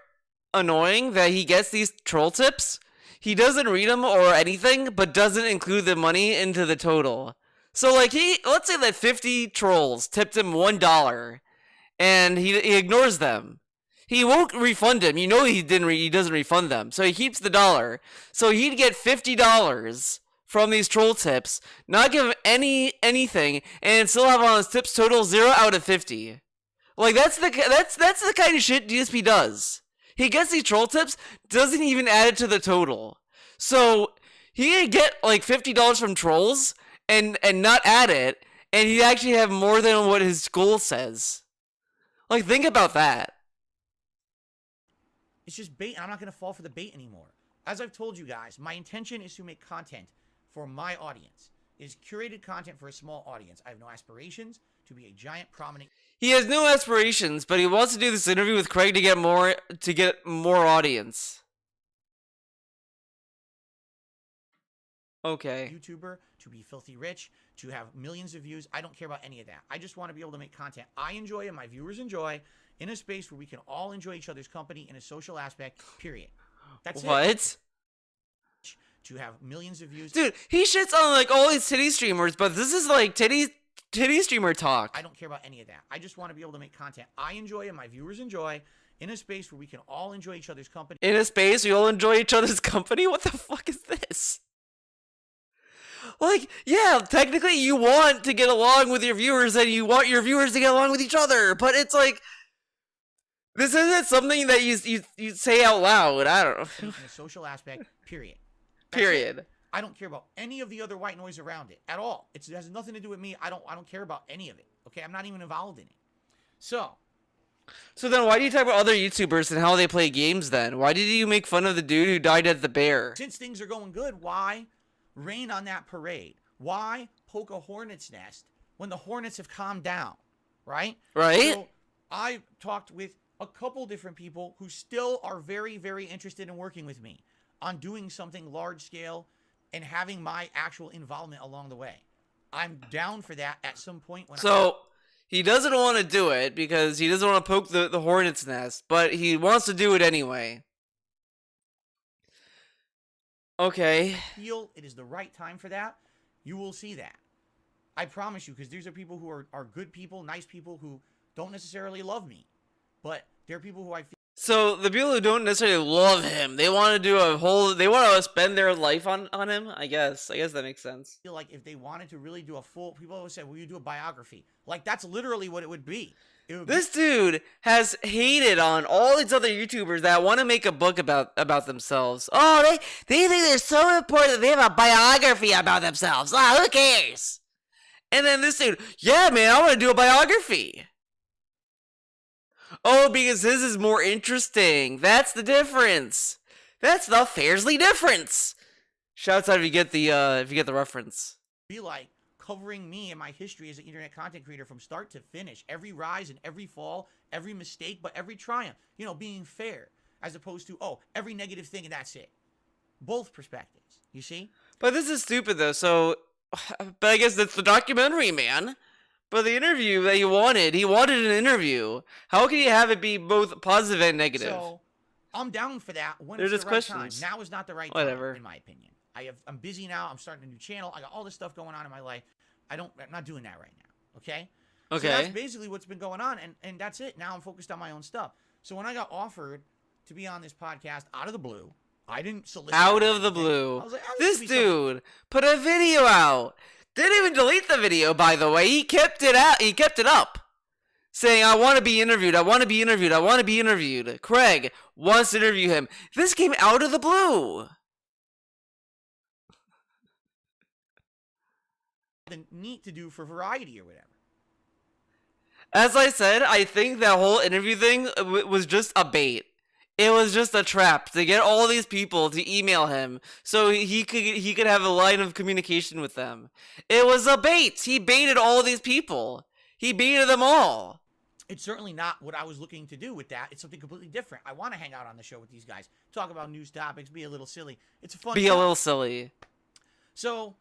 annoying that he gets these troll tips. He doesn't read them or anything, but doesn't include the money into the total. So, like, let's say that 50 trolls tipped him $1, and he ignores them. He won't refund him. He doesn't refund them. So he keeps the $1. So he'd get $50 from these troll tips, not give him anything, and still have on his tips total 0 out of 50. Like, that's the kind of shit DSP does. He gets these troll tips, doesn't even add it to the total. So he could get like $50 from trolls and not add it, and he'd actually have more than what his goal says. Like, think about that. It's just bait, and I'm not going to fall for the bait anymore. As I've told you guys, my intention is to make content for my audience. It is curated content for a small audience. I have no aspirations to be a giant, prominent... He has no aspirations, but he wants to do this interview with Craig to get more audience. Okay. YouTuber, to be filthy rich, to have millions of views. I don't care about any of that. I just want to be able to make content I enjoy and my viewers enjoy in a space where we can all enjoy each other's company in a social aspect, period. That's it. What? To have millions of views. Dude, he shits on like all these titty streamers, but this is like titty streamer talk. I don't care about any of that. I just want to be able to make content I enjoy and my viewers enjoy in a space where we can all enjoy each other's company. In a space we all enjoy each other's company? What the fuck is this? Like, yeah, technically you want to get along with your viewers and you want your viewers to get along with each other, but it's like, this isn't something that you say out loud. I don't know. In a social aspect, period. Period. It. I don't care about any of the other white noise around it at all. It has nothing to do with me. I don't care about any of it. Okay, I'm not even involved in it. So then why do you talk about other YouTubers and how they play games then? Why did you make fun of the dude who died at the bear? since things are going good, why rain on that parade? Why poke a hornet's nest when the hornets have calmed down? Right? Right? So I talked with a couple different people who still are very, very interested in working with me on doing something large scale and having my actual involvement along the way. I'm down for that at some point. He doesn't want to do it because he doesn't want to poke the hornet's nest, but he wants to do it anyway. Okay. Feel it is the right time for that. You will see that. I promise you, because these are people who are good people, nice people who don't necessarily love me, but they're people who I feel. So the people who don't necessarily love him, they want to do they want to spend their life on him. I guess that makes sense. Feel like if they wanted to really do a full, people always say, "Will you do a biography?" Like that's literally what it would be. This dude has hated on all these other YouTubers that want to make a book about themselves. Oh, they think they're so important that they have a biography about themselves. Ah, who cares? And then this dude, yeah, man, I want to do a biography. Oh, because his is more interesting. That's the difference. That's the fiercely difference. Shouts out if you get the reference. Be like covering me and my history as an internet content creator from start to finish, every rise and every fall, every mistake, but every triumph. You know, being fair as opposed to every negative thing and that's it. Both perspectives. You see? But this is stupid though. So, but I guess that's the documentary, man. But the interview that he wanted an interview. How can you have it be both positive and negative? So, I'm down for that when They're it's just the right questions. time. Now is not the right Whatever. time, in my opinion. I'm busy now. I'm starting a new channel. I got all this stuff going on in my life. I'm not doing that right now. Okay? Okay. So that's basically what's been going on, and that's it. Now I'm focused on my own stuff. So when I got offered to be on this podcast out of the blue, I didn't solicit. Out it or of the anything. blue. I was like, This dude put a video out. Didn't even delete the video, by the way. He kept it out. He kept it up. Saying, I want to be interviewed. I want to be interviewed. I want to be interviewed. Craig wants to interview him. This came out of the blue. Neat to do for variety or whatever. As I said, I think that whole interview thing was just a bait. It was just a trap to get all these people to email him so he could have a line of communication with them. It was a bait. He baited all these people. He baited them all. It's certainly not what I was looking to do with that. It's something completely different. I want to hang out on the show with these guys, talk about news topics, be a little silly. It's a fun Be show. a little silly. So,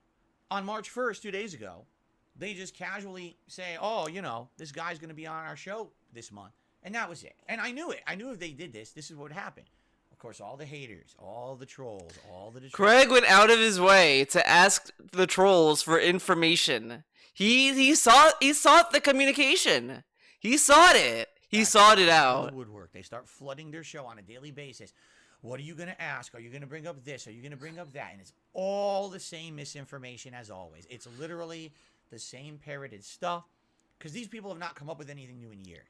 on March 1st, 2 days ago, they just casually say, this guy's going to be on our show this month. And that was it. And I knew it. I knew if they did this is what would happen. Of course, all the haters, all the trolls, all the... Craig went out of his way to ask the trolls for information. He sought the communication. He sought it. He sought it out. Woodwork. They start flooding their show on a daily basis. What are you going to ask? Are you going to bring up this? Are you going to bring up that? And it's all the same misinformation as always. It's literally the same parroted stuff because these people have not come up with anything new in years.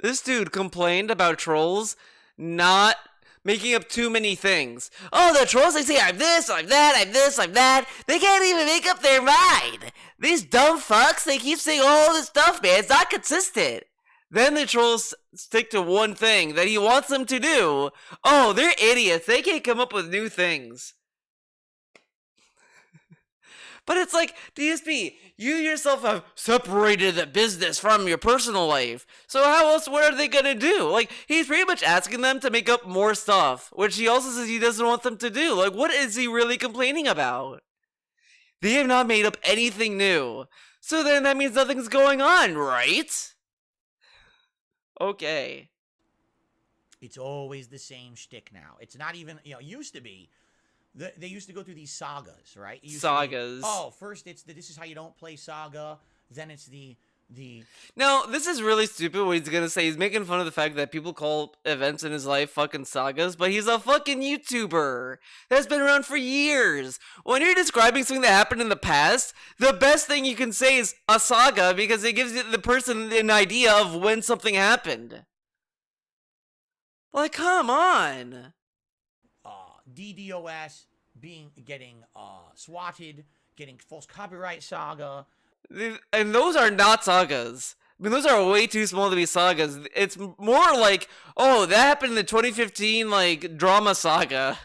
This dude complained about trolls not making up too many things. Oh, the trolls, they say, I'm this, I'm that, I'm this, I'm that. They can't even make up their mind. These dumb fucks, they keep saying all this stuff, man. It's not consistent. Then the trolls stick to one thing that he wants them to do. Oh, they're idiots. They can't come up with new things. But it's like, DSP, you yourself have separated the business from your personal life. So what are they gonna do? Like, he's pretty much asking them to make up more stuff, which he also says he doesn't want them to do. Like, what is he really complaining about? They have not made up anything new. So then that means nothing's going on, right? Okay. It's always the same shtick now. It's not even, it used to be. They used to go through these sagas, right? It used to be, Sagas. first it's this is how you don't play saga. Then it's the No, this is really stupid what he's gonna say. He's making fun of the fact that people call events in his life fucking sagas, but he's a fucking YouTuber that's been around for years. When you're describing something that happened in the past, the best thing you can say is a saga because it gives the person an idea of when something happened. Like, come on. DDoS getting swatted, getting false copyright saga. And those are not sagas. I mean, those are way too small to be sagas. It's more like, oh, that happened in the 2015, like, drama saga.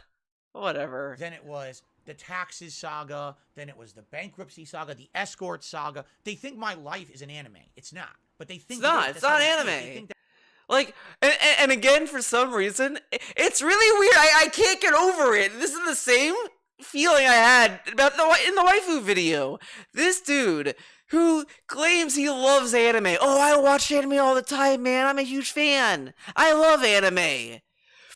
Whatever. Then it was the taxes saga. Then it was the bankruptcy saga, the escort saga. They think my life is an anime. It's not. But they think It's not. It's not anime. Like, and again, for some reason, it's really weird. I can't get over it. This is the same feeling I had about in the waifu video. This dude who claims he loves anime. Oh, I watch anime all the time, man. I'm a huge fan. I love anime.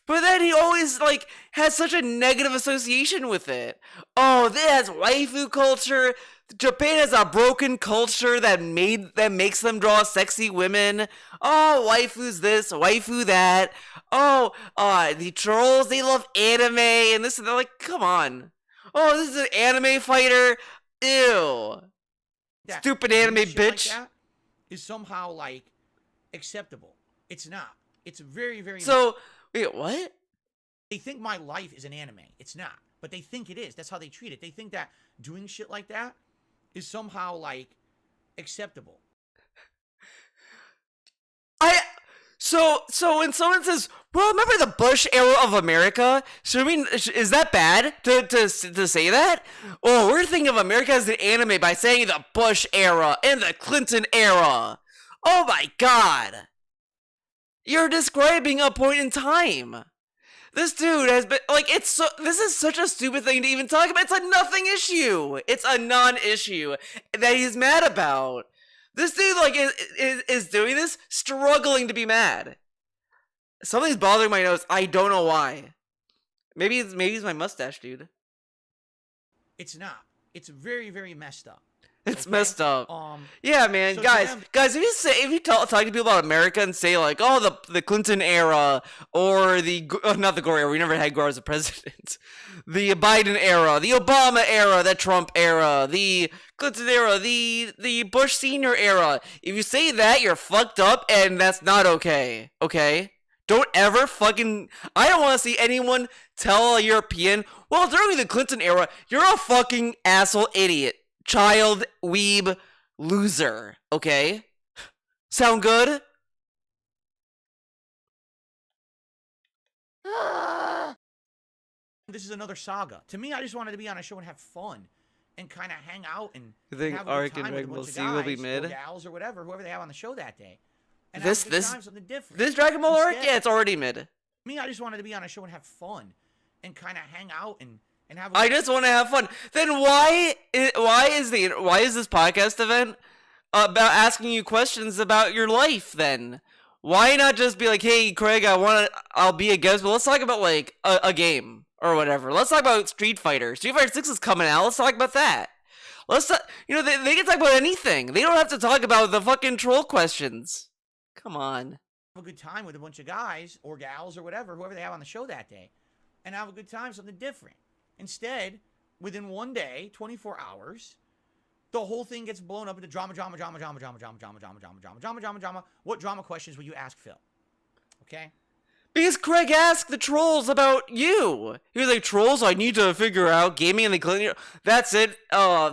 But then he always, like, has such a negative association with it. Oh, that's waifu culture. Japan has a broken culture that makes them draw sexy women. Oh, waifu's this, waifu that. Oh, the trolls, they love anime and this and they're like, come on. Oh, this is an anime fighter. Ew. Stupid anime bitch. Like that is somehow, like, acceptable. It's not. It's very, very. So, wait, what? They think my life is an anime. It's not. But they think it is. That's how they treat it. They think that doing shit like that is somehow, like, acceptable. So when someone says, well, remember the Bush era of America? Is that bad to say that? Oh, we're thinking of America as an anime by saying the Bush era and the Clinton era. Oh my god. You're describing a point in time. This dude has been, like, this is such a stupid thing to even talk about. It's a nothing issue. It's a non-issue that he's mad about. This dude, like, is doing this, struggling to be mad. Something's bothering my nose. I don't know why. Maybe it's my mustache, dude. It's not. It's very, very messed up. It's Okay? messed up. Yeah, man, so guys, them- if you talk to people about America and say like, oh, the Clinton era or not the Gore era, we never had Gore as a president, the Biden era, the Obama era, the Trump era, the Clinton era, the Bush Senior era. If you say that, you're fucked up, and that's not okay. Okay. Don't ever fucking. I don't want to see anyone tell a European, well, during the Clinton era, you're a fucking asshole idiot. Child, weeb, loser, okay? Sound good? This is another saga. To me, I just wanted to be on a show and have fun and kind of hang out and You think have a Ark good and time with a Dragon bunch Ball of Z will be guys mid? or gals or whoever they have on the show that day. And This- have a good this- time, something different. This Dragon Ball arc? Instead- Yeah, it's already mid. Me, I just wanted to be on a show and have fun and kind of hang out and have. I just want to have fun. Then why is this podcast event about asking you questions about your life then? Why not just be like, hey, Craig, I'll be a guest, but let's talk about like a game or whatever. Let's talk about Street Fighter. Street Fighter 6 is coming out. Let's talk about that. They can talk about anything. They don't have to talk about the fucking troll questions. Come on. have a good time with a bunch of guys or gals or whoever they have on the show that day, and have a good time, something different. Instead, within one day, 24 hours, the whole thing gets blown up into drama. What drama questions will you ask Phil? Okay? Because Craig asked the trolls about you. He was like, trolls, I need to figure out gaming in the Clinton. That's it.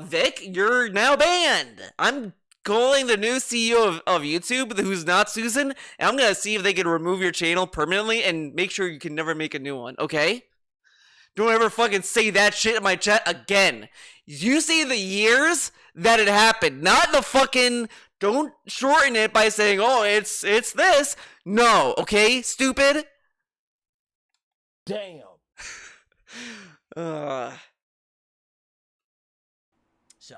Vic, you're now banned. I'm calling the new CEO of YouTube, who's not Susan, and I'm going to see if they can remove your channel permanently and make sure you can never make a new one, okay? Don't ever fucking say that shit in my chat again. You say the years that it happened, not the fucking... Don't shorten it by saying, oh, it's this. No, okay, stupid? Damn. So,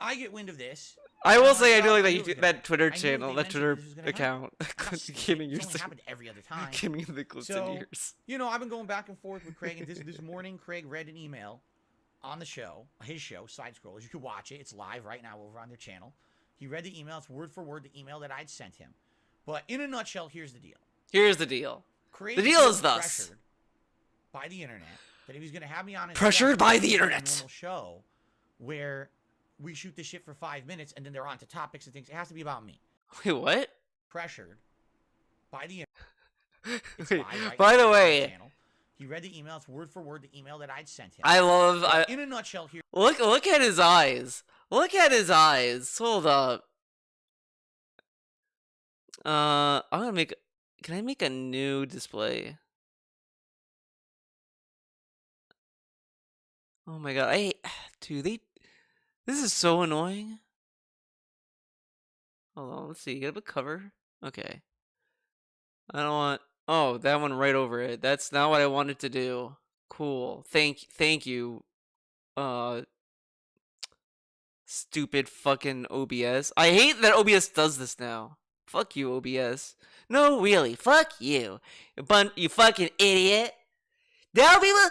I get wind of this. I will I'm say I like, do well, like I that knew it was YouTube, gonna that Twitter happen. I knew channel, they that mentioned Twitter this was gonna happen. account. I'm not stupid. Giving It's your only happened every other time. Give me the clips in So, ears. you know, I've been going back and forth with Craig, and this morning, Craig read an email on the show, his show, Side Scrollers. You can watch it. It's live right now over on their channel. He read the email. It's word for word the email that I'd sent him. But in a nutshell, here's the deal. Here's the deal. Craig The deal feels is thus. pressured by the internet that he was going to have me on his Pressured guest by on the a internet. normal show where we shoot the shit for 5 minutes and then they're on to topics and things. It has to be about me. Wait, what? Pressured by the internet. It's Wait, live right by now the on way, his channel. He read the email. It's word for word the email that I'd sent him. I love. But in a nutshell, here. Look at his eyes. Look at his eyes. Hold up. I'm gonna make. Can I make a new display? Oh my god! Dude, this is so annoying. Hold on, let's see. Get a cover. Okay. I don't want. Oh, that one right over it. That's not what I wanted to do. Cool. Thank you. Stupid fucking OBS. I hate that OBS does this now. Fuck you, OBS. No, really. Fuck you. You fucking idiot. Now people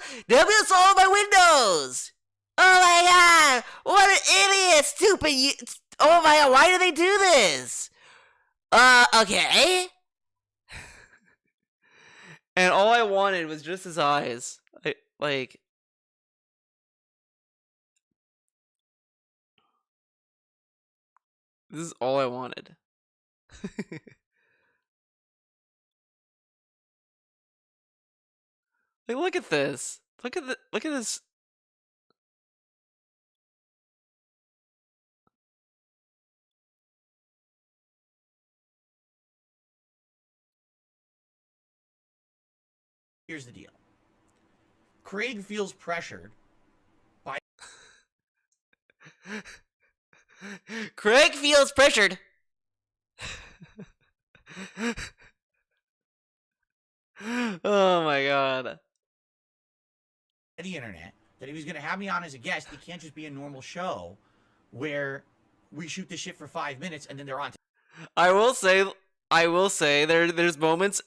saw my windows. Oh my god. What an idiot. Stupid. Oh my god. Why do they do this? Okay. And all I wanted was just his eyes. This is all I wanted. Like, look at this. Look at this. Here's the deal. Craig feels pressured by. Craig feels pressured. Oh my god. The internet that he was going to have me on as a guest. It can't just be a normal show where we shoot the shit for 5 minutes and then they're on. I will say there's moments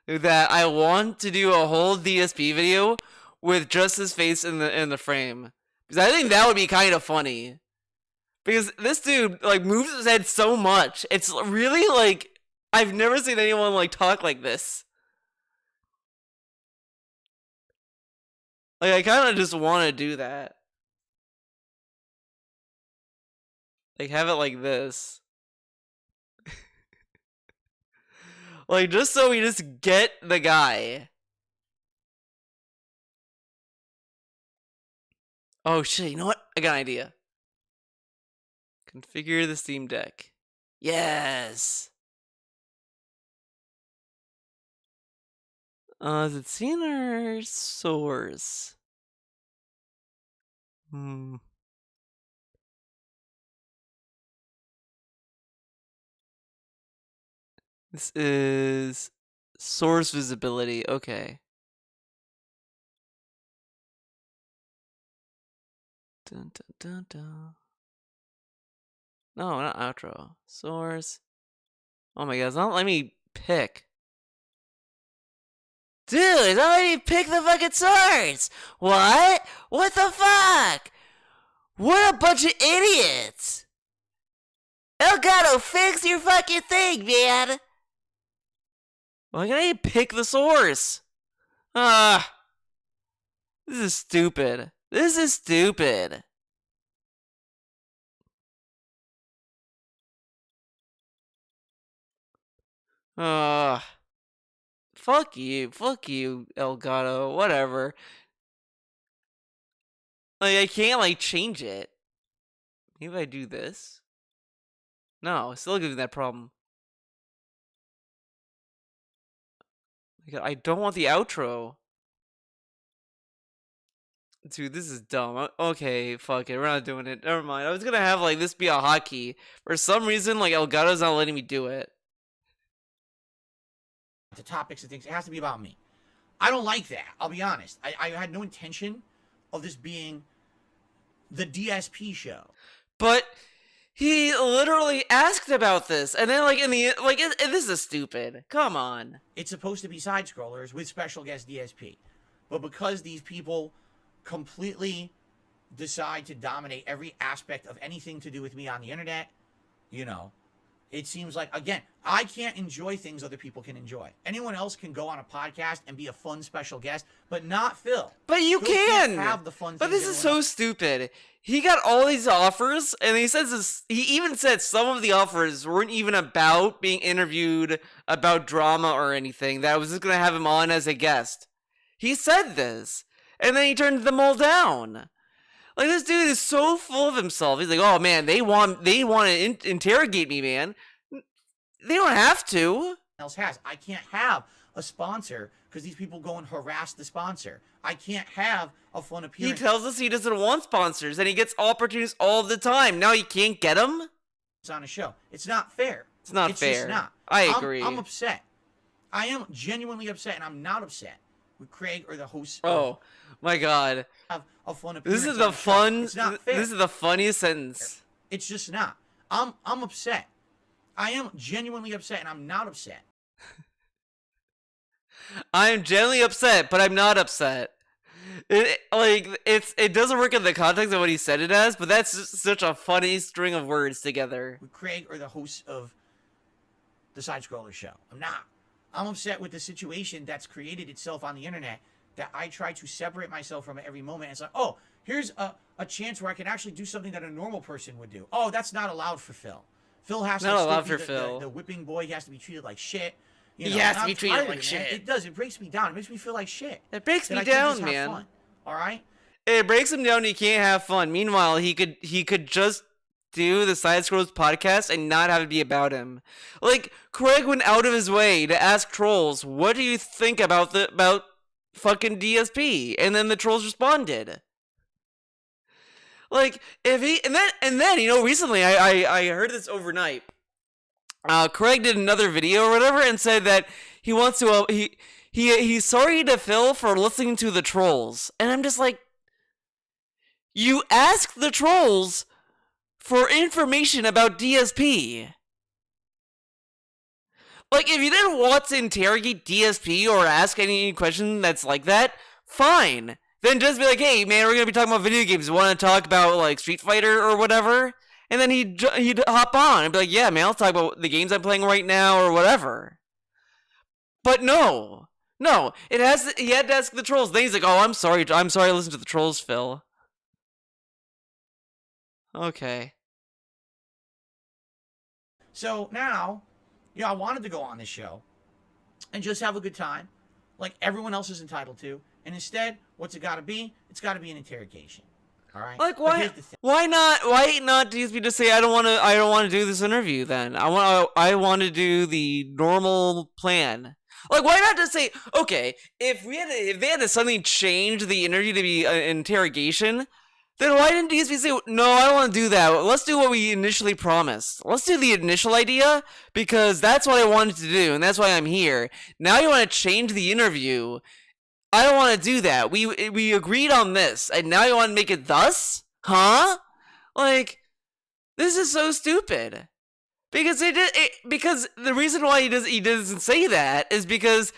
that I want to do a whole DSP video with just his face in the frame, because I think that would be kind of funny. Because this dude like moves his head so much. It's really like I've never seen anyone like talk like this. Like I kind of just want to do that. Like have it like this. Like just so we just get the guy. Oh shit, you know what? I got an idea. Configure the Steam Deck. Yes. Is it scene or source? This is source visibility. Okay. Dun, dun, dun, dun. No, not outro. Source. Oh my god, it's not letting me pick. Dude, it's not letting me pick the fucking source! What? What the fuck? What a bunch of idiots! Elgato, fix your fucking thing, man! Why can't I pick the source? This is stupid. This is stupid. Fuck you, Elgato, whatever. Like, I can't, like, change it. Maybe I do this? No, it's still giving that problem. I don't want the outro. Dude, this is dumb. Okay, fuck it. We're not doing it. Never mind. I was gonna have, like, this be a hotkey. For some reason, like, Elgato's not letting me do it. The topics and things. It has to be about me. I don't like that. I'll be honest. I had no intention of this being the DSP show. But He literally asked about this, and then like in the like, this is stupid. Come on. It's supposed to be side scrollers with special guest DSP, but because these people completely decide to dominate every aspect of anything to do with me on the internet, you know, it seems like, again, I can't enjoy things other people can enjoy. Anyone else can go on a podcast and be a fun special guest, but not Phil. But you Phil can can't have the fun. But things this is everyone so else. stupid. He got all these offers, and he says this. He even said some of the offers weren't even about being interviewed about drama or anything. That I was just gonna have him on as a guest. He said this, and then he turned them all down. Like, this dude is so full of himself. He's like, "Oh man, they want to interrogate me, man. They don't have to." Else has. I can't have a sponsor because these people go and harass the sponsor. I can't have a fun He appearance tells us he doesn't want sponsors, and he gets opportunities all the time. Now he can't get them. on a show. It's not fair. It's not It's fair. just not. I agree. I'm upset. I am genuinely upset, and I'm not upset with Craig or the host. Oh my god. Have a fun appearance. This is on the the show. fun. It's not fair. This is the funniest sentence. It's just not. I'm upset. I am genuinely upset, and I'm not upset. I'm genuinely upset, but I'm not upset. It doesn't work in the context of what he said it as, but that's just such a funny string of words together. With Craig or the host of the Side Scroller Show. I'm not. I'm upset with the situation that's created itself on the internet that I try to separate myself from at every moment. It's like, oh, here's a chance where I can actually do something that a normal person would do. Oh, that's not allowed for Phil. Phil has Not to allowed still for be Phil. the whipping boy. He has to be treated like shit. He know, has and to be I'm treated tired of like it, man. shit. It does. It breaks me down. It makes me feel like shit. It breaks That me I can't down, just have man. fun. All right? It breaks him down. He can't have fun. Meanwhile, he could just do the Side Scrolls podcast and not have it be about him. Like, Craig went out of his way to ask trolls, "What do you think about fucking DSP?" And then the trolls responded. Like, if he and then you know, recently I heard this overnight. Craig did another video or whatever and said that he wants to he's sorry to Phil for listening to the trolls. And I'm just like, you asked the trolls for information about DSP. Like, if you didn't want to interrogate DSP or ask any question that's like that, fine. Then just be like, "Hey man, we're gonna be talking about video games. Want to talk about like Street Fighter or whatever?" And then he'd hop on and be like, "Yeah man, I'll talk about the games I'm playing right now or whatever." But no, he had to ask the trolls. Then he's like, "Oh, I'm sorry, I listened to the trolls, Phil." Okay. So now, I wanted to go on this show and just have a good time like everyone else is entitled to. And instead, what's it got to be? It's got to be an interrogation. All right? Like, But here's the thing. why not DSP just say, I don't want to do this interview then. I want to do the normal plan. Like, why not just say, okay, if they had to suddenly change the interview to be an interrogation, then why didn't DSP say, "No, I don't want to do that. Let's do what we initially promised. Let's do the initial idea because that's what I wanted to do and that's why I'm here. Now you want to change the interview. I don't want to do that. We agreed on this, and now you want to make it thus? Huh? Like, this is so stupid. Because because the reason why he doesn't say that is because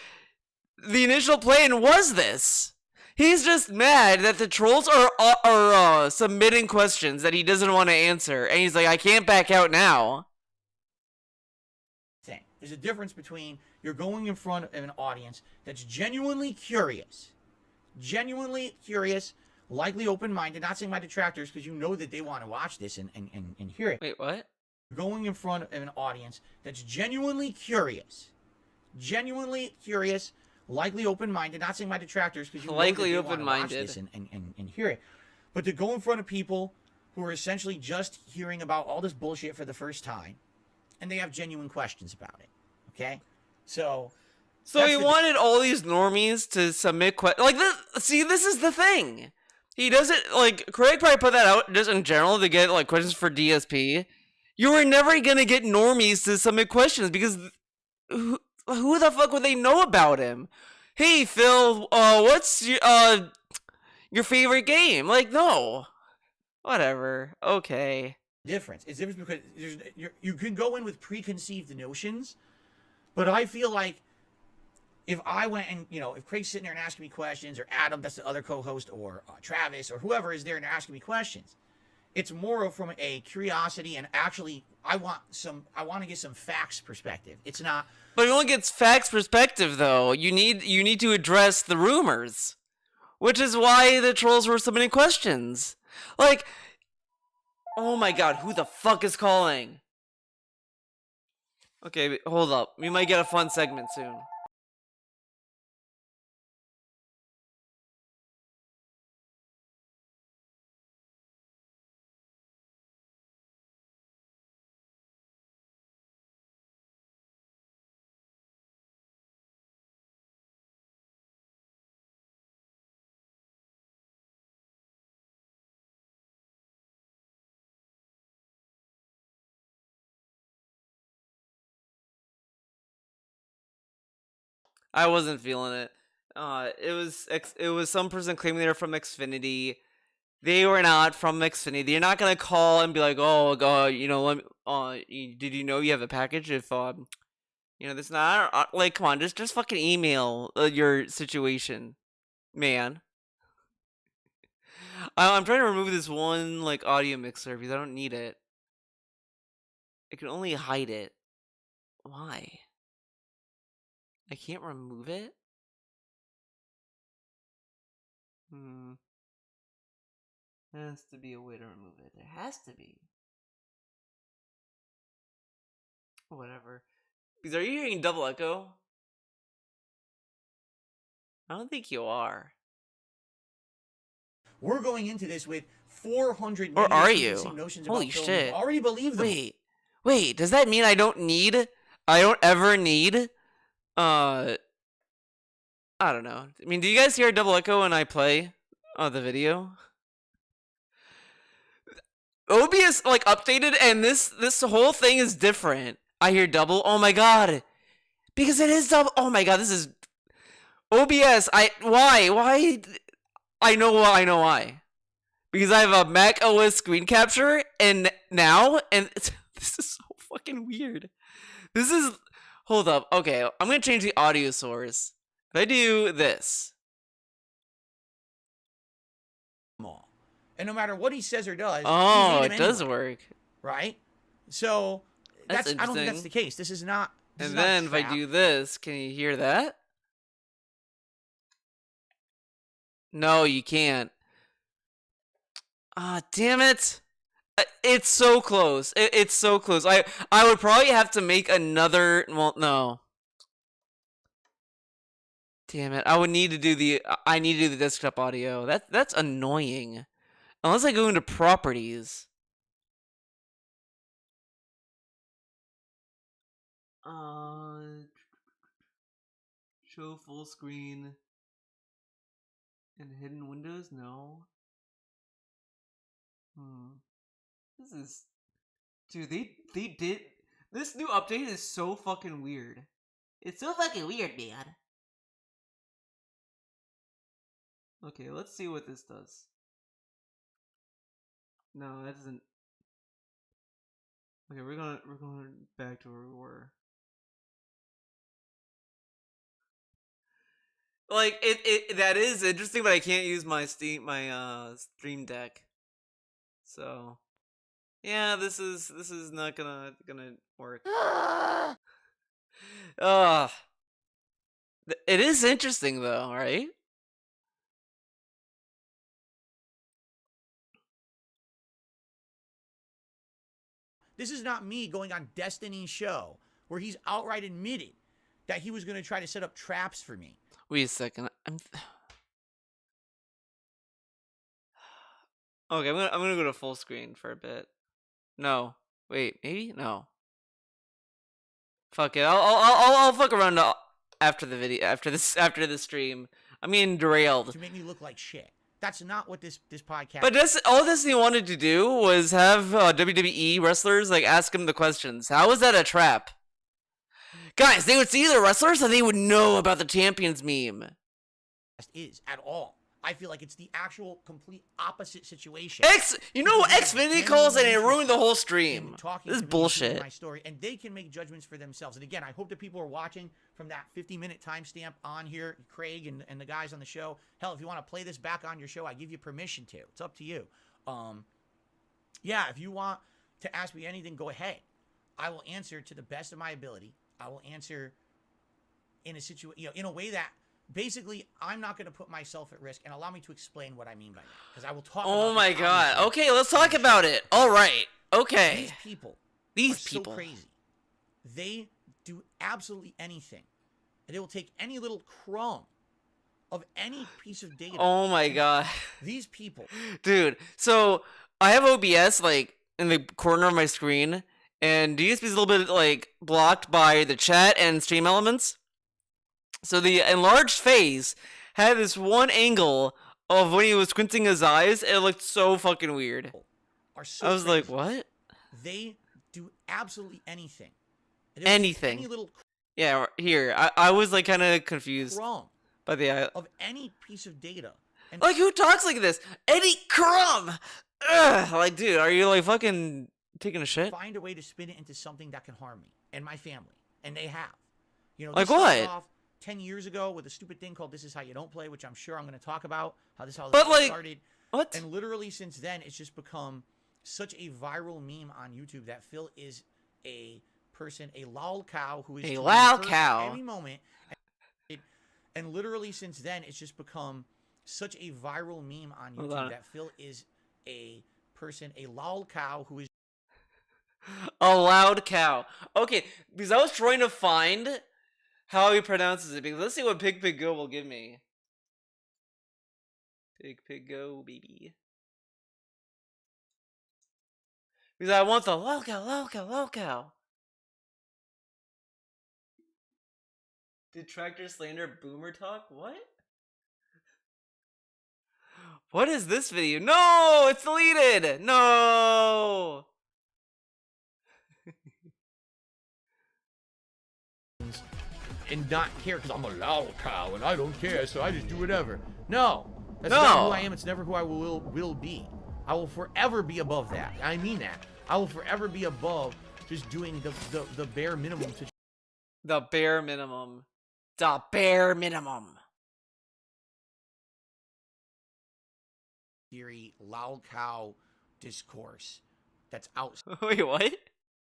the initial plan was this. He's just mad that the trolls are submitting questions that he doesn't want to answer, and he's like, "I can't back out now." There's a difference between you're going in front of an audience that's genuinely curious, likely open-minded, not saying my detractors, because you know that they want to watch this and hear it. Wait, what? Going in front of an audience that's genuinely curious, likely open-minded, not saying my detractors, because you know Likely that they want to watch open-minded. this and hear it. But to go in front of people who are essentially just hearing about all this bullshit for the first time, and they have genuine questions about it. Okay? So he wanted all these normies to submit questions. Like, this is the thing. He doesn't, like, Craig probably put that out just in general to get, like, questions for DSP. You were never gonna get normies to submit questions because who the fuck would they know about him? "Hey, Phil, what's your favorite game?" Like, no. Whatever. Okay. difference. It's different because you can go in with preconceived notions, but I feel like if I went and, if Craig's sitting there and asking me questions, or Adam, that's the other co-host, or Travis, or whoever is there and they're asking me questions, it's more from a curiosity, and actually I want to get some facts perspective. It's not. But it only gets facts perspective though. You need to address the rumors, which is why the trolls were so many questions. Like, oh my god, who the fuck is calling? Okay, hold up. We might get a fun segment soon. I wasn't feeling it. It was some person claiming they were from Xfinity. They were not from Xfinity. You're not gonna call and be like, "Oh God, let me, did you know you have a package?" If this not like, come on, just fucking email your situation, man. I'm trying to remove this one like audio mixer because I don't need it. I can only hide it. Why? I can't remove it? There has to be a way to remove it. There has to be. Whatever. Because are you hearing double echo? I don't think you are. We're going into this with 400 Or are you? notions Holy about film. shit. You already believe them. Wait, does that mean I don't ever need, I don't know. I mean, do you guys hear a double echo when I play the video? OBS like updated, and this whole thing is different. I hear double. Oh my god, because it is double. Oh my god, this is OBS. Why? I know why. Because I have a Mac OS screen capture, and this is so fucking weird. Hold up. Okay, I'm gonna change the audio source. If I do this. And no matter what he says or does, oh, it does work, right? So that's I don't think that's the case. This is not. And then if I do this, can you hear that? No, you can't. Ah, damn it! It's so close. It's so close. I would probably have to make another. Well, no. Damn it! I need to do the desktop audio. That's annoying. Unless I go into properties. Show full screen and hidden windows? No. This is, dude, they did, this new update is so fucking weird. It's so fucking weird, man. Okay, let's see what this does. No, that doesn't. Okay, we're going back to where we were. Like that is interesting, but I can't use my Stream Deck. So, yeah, this is not gonna work. It is interesting though, right? This is not me going on Destiny's show where he's outright admitted that he was going to try to set up traps for me. Wait a second. Okay, I'm gonna go to full screen for a bit. No, wait, maybe no. Fuck it. I'll fuck around after the video, after the stream. I'm getting derailed. To make me look like shit. That's not what this podcast. But all Disney wanted to do was have WWE wrestlers like ask him the questions. How is that a trap? Guys, they would see the wrestlers and they would know about the champions meme. Is at all. I feel like it's the actual complete opposite situation. You know what? Xfinity calls and it ruined the whole stream. This is bullshit. My story, and they can make judgments for themselves. And again, I hope that people are watching from that 50-minute timestamp on here, Craig and the guys on the show. Hell, if you want to play this back on your show, I give you permission to. It's up to you. Yeah, if you want to ask me anything, go ahead. I will answer to the best of my ability. I will answer in a situation, in a way that basically I'm not going to put myself at risk, and allow me to explain what I mean by that, because I will talk. Oh my god. Okay, let's talk about it. All right. Okay. These people are so crazy. They do absolutely anything. They will take any little crumb of any piece of data. Oh my god. These people. Dude, so I have OBS like in the corner of my screen, and DSP is a little bit like blocked by the chat and stream elements. So the enlarged phase had this one angle of when he was squinting his eyes. It looked so fucking weird. I was like, what? They do absolutely anything. Anything. Any little yeah, here. I was like kind of confused by the of any piece of data. And like, who talks like this? Eddie Crumb! Ugh, like, dude, are you like fucking taking a shit? Find a way to spin it into something that can harm me and my family. And they have. Like what? Off 10 years ago with a stupid thing called This Is How You Don't Play, which I'm sure I'm going to talk about, how this started. What? And literally since then, it's just become such a viral meme on YouTube that Phil is a person, a lol cow, who is a lol cow every moment. And literally since then, it's just become such a viral meme on YouTube that Phil is a person, a lol cow, who is a loud cow. Okay, because I was trying to find how he pronounces it, because let's see what Pig Pig Go will give me. Pig Pig Go, baby. Because I want the lol cow, lol cow, lol cow. Detractor slander boomer talk? What? What is this video? No! It's deleted! No! And not care because I'm a loud cow and I don't care, so I just do whatever. No, that's not who I am. It's never who I will be. I will forever be above that. I mean that. I will forever be above just doing the bare minimum. The bare minimum. The bare minimum. Theory, loud cow discourse that's out. Wait, what?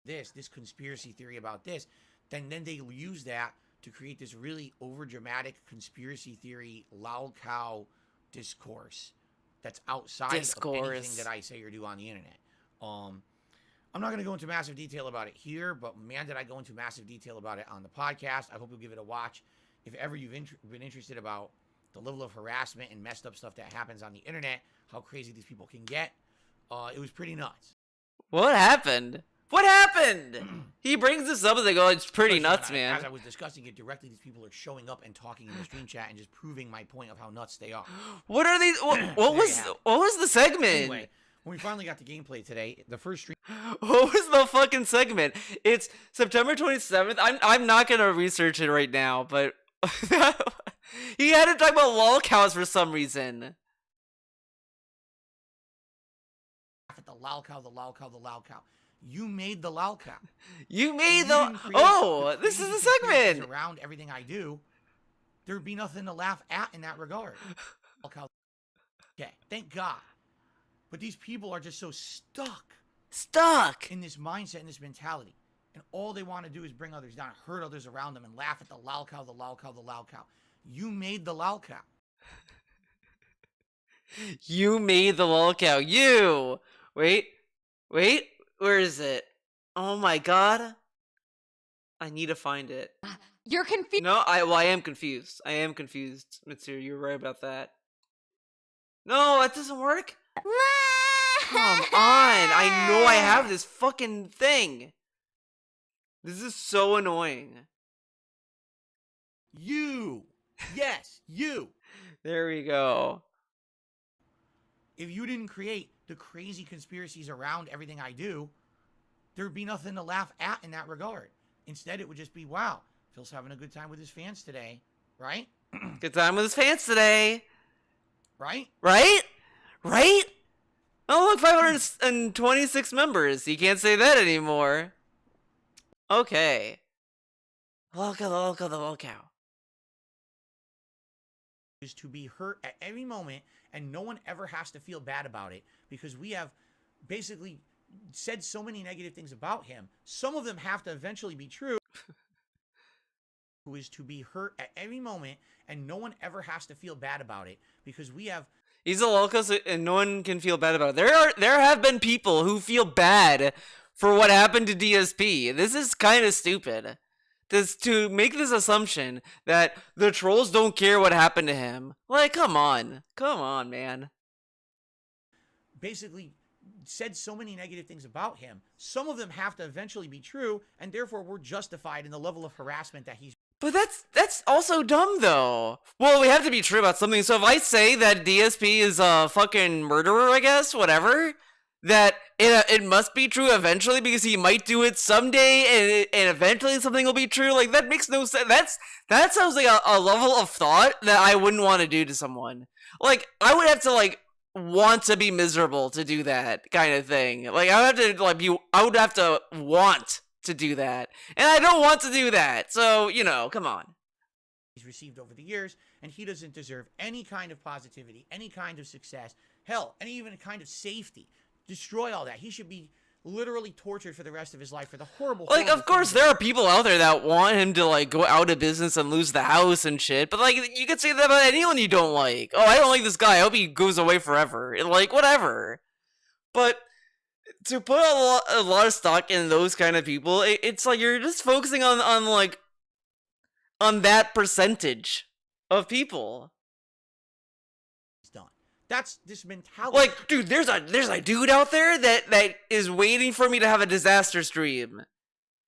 This conspiracy theory about this. Then they use that to create this really overdramatic conspiracy theory, loud cow discourse that's outside of anything that I say or do on the internet. I'm not going to go into massive detail about it here, but man, did I go into massive detail about it on the podcast. I hope you'll give it a watch. If ever you've been interested about the level of harassment and messed up stuff that happens on the internet, how crazy these people can get, it was pretty nuts. What happened? What happened? He brings this up and they go, it's pretty nuts, man. As I was discussing it directly, these people are showing up and talking in the stream chat and just proving my point of how nuts they are. What are these? What was the segment? Anyway, when we finally got the gameplay today, the first stream. What was the fucking segment? It's September 27th. I'm not gonna research it right now, but he had to talk about lol cows for some reason. The lol cow, the lol cow, the lol cow. You made the lol cow. You made the this is the segment. Around everything I do, there'd be nothing to laugh at in that regard. Okay, thank God. But these people are just so stuck in this mindset and this mentality. And all they want to do is bring others down, hurt others around them, and laugh at the lol cow, the lol cow, the lol cow. You made the lol cow. You made the lol cow. You. Wait. Where is it? Oh my god. I need to find it. You're confused. No, I am confused. I am confused. Mitsuru, you're right about that. No, that doesn't work. Come on. I know I have this fucking thing. This is so annoying. You. Yes, you. There we go. If you didn't create the crazy conspiracies around everything I do, there'd be nothing to laugh at in that regard. Instead, it would just be, wow, Phil's having a good time with his fans today, right? Good time with his fans today. right? Right? Right? Oh, look, 526 members. You can't say that anymore. Okay. Look at the locale. Is to be hurt at every moment, and no one ever has to feel bad about it because we have basically said so many negative things about him. Some of them have to eventually be true. Who is to be hurt at every moment, and no one ever has to feel bad about it because we have. He's a local, and no one can feel bad about it. There have been people who feel bad for what happened to DSP. This is kind of stupid. To make this assumption that the trolls don't care what happened to him. Like, come on, man. Basically said so many negative things about him. Some of them have to eventually be true, and therefore we're justified in the level of harassment that he's. But that's also dumb, though. Well, we have to be true about something. So if I say that DSP is a fucking murderer, I guess, whatever, that it must be true eventually because he might do it someday, and eventually something will be true. Like, that makes no sense. That sounds like a level of thought that I wouldn't want to do to someone. Like, I would have to, like, want to be miserable to do that kind of thing. Like, I would have to want to do that, and I don't want to do that. So, come on. He's received over the years, and he doesn't deserve any kind of positivity, any kind of success, hell, any even kind of safety. Destroy all that. He should be literally tortured for the rest of his life for the horrible. Like, of course, there are people out there that want him to, like, go out of business and lose the house and shit. But, like, you could say that about anyone you don't like. Oh, I don't like this guy. I hope he goes away forever. Like, whatever. But to put a lot of stock in those kind of people, it's like you're just focusing on that percentage of people. Done. That's this mentality. Like, dude, there's a dude out there that is waiting for me to have a disaster stream.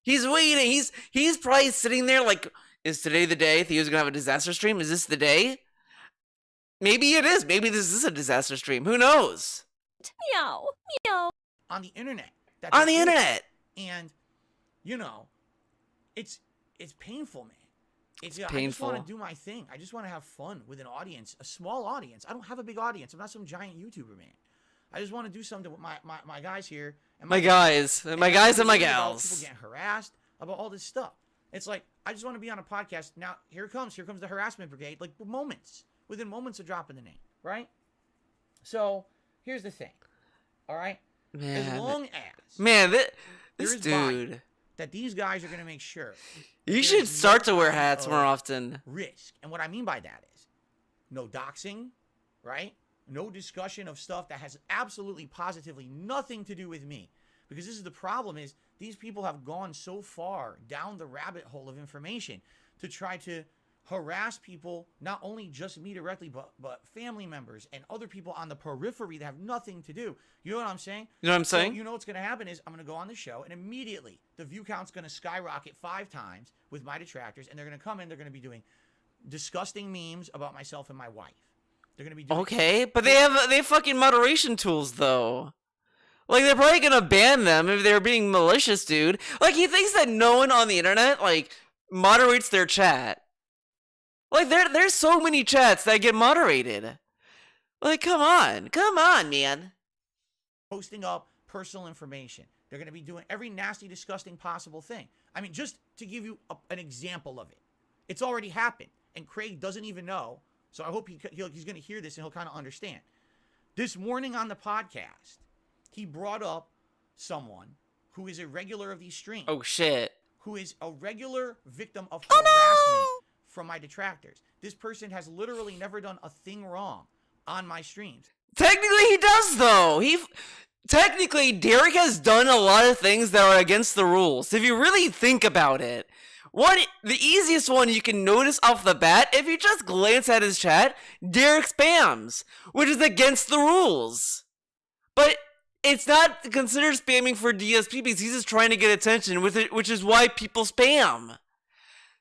He's waiting. He's probably sitting there like, is today the day Theo's gonna have a disaster stream? Is this the day? Maybe it is. Maybe this is a disaster stream. Who knows? Meow. Meow. On the internet. On the internet. And, it's painful, man. It's painful. I just want to do my thing. I just want to have fun with an audience, a small audience. I don't have a big audience. I'm not some giant YouTuber, man. I just want to do something with my guys here. And my guys and my gals. People getting harassed about all this stuff. It's like, I just want to be on a podcast. Now, here comes the harassment brigade. Like, within moments of dropping the name, right? So, here's the thing. All right? Man. As long as... Man, this there is dude... that these guys are going to make sure... You should start to wear hats more often. Risk. And what I mean by that is no doxing, right? No discussion of stuff that has absolutely positively nothing to do with me. Because this is the problem is these people have gone so far down the rabbit hole of information to try to harass people, not only just me directly, but family members and other people on the periphery that have nothing to do. You know what I'm saying? You know what I'm saying? So, you know what's going to happen is I'm going to go on the show, and immediately the view count's going to skyrocket 5 times with my detractors, and they're going to come in, they're going to be doing disgusting memes about myself and my wife. They're going to be doing... Okay, but they have fucking moderation tools, though. Like, they're probably going to ban them if they're being malicious, dude. Like, he thinks that no one on the internet, like, moderates their chat. Like, there's so many chats that get moderated. Like, come on, man. Posting up personal information. They're going to be doing every nasty, disgusting possible thing. I mean, just to give you an example of it. It's already happened, and Craig doesn't even know, so I hope he's going to hear this and he'll kind of understand. This morning on the podcast, he brought up someone who is a regular of these streams. Oh, shit. Who is a regular victim of harassment from my detractors. This person has literally never done a thing wrong on my streams. Technically, he does, though. Technically, Derek has done a lot of things that are against the rules. If you really think about it, the easiest one you can notice off the bat, if you just glance at his chat, Derek spams, which is against the rules. But it's not considered spamming for DSP because he's just trying to get attention with it, which is why people spam.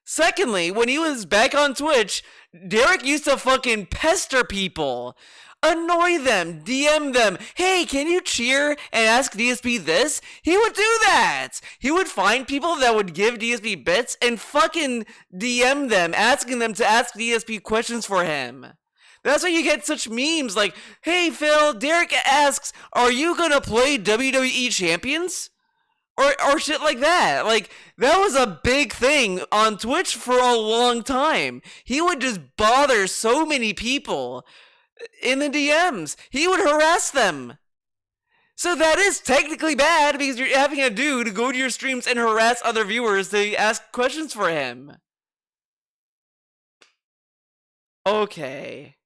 Secondly, when he was back on Twitch, Derek used to fucking pester people. Annoy them, DM them, hey, can you cheer and ask DSP this? He would do that! He would find people that would give DSP bits and fucking DM them, asking them to ask DSP questions for him. That's why you get such memes like, "Hey Phil, Derek asks, are you gonna play WWE Champions?" Or shit like that. Like, that was a big thing on Twitch for a long time. He would just bother so many people in the DMs. He would harass them. So that is technically bad because you're having a dude go to your streams and harass other viewers to ask questions for him. Okay.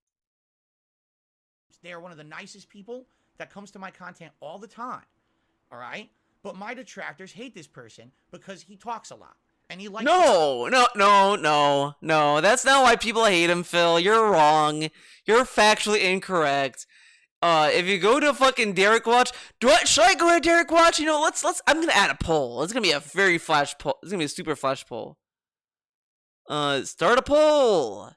They are one of the nicest people that comes to my content all the time. All right? But my detractors hate this person because he talks a lot. And he likes No. That's not why people hate him, Phil. You're wrong. You're factually incorrect. If you go to fucking Derek Watch, should I go to Derek Watch? You know, let's. I'm gonna add a poll. It's gonna be a very flash poll. It's gonna be a super flash poll. Start a poll.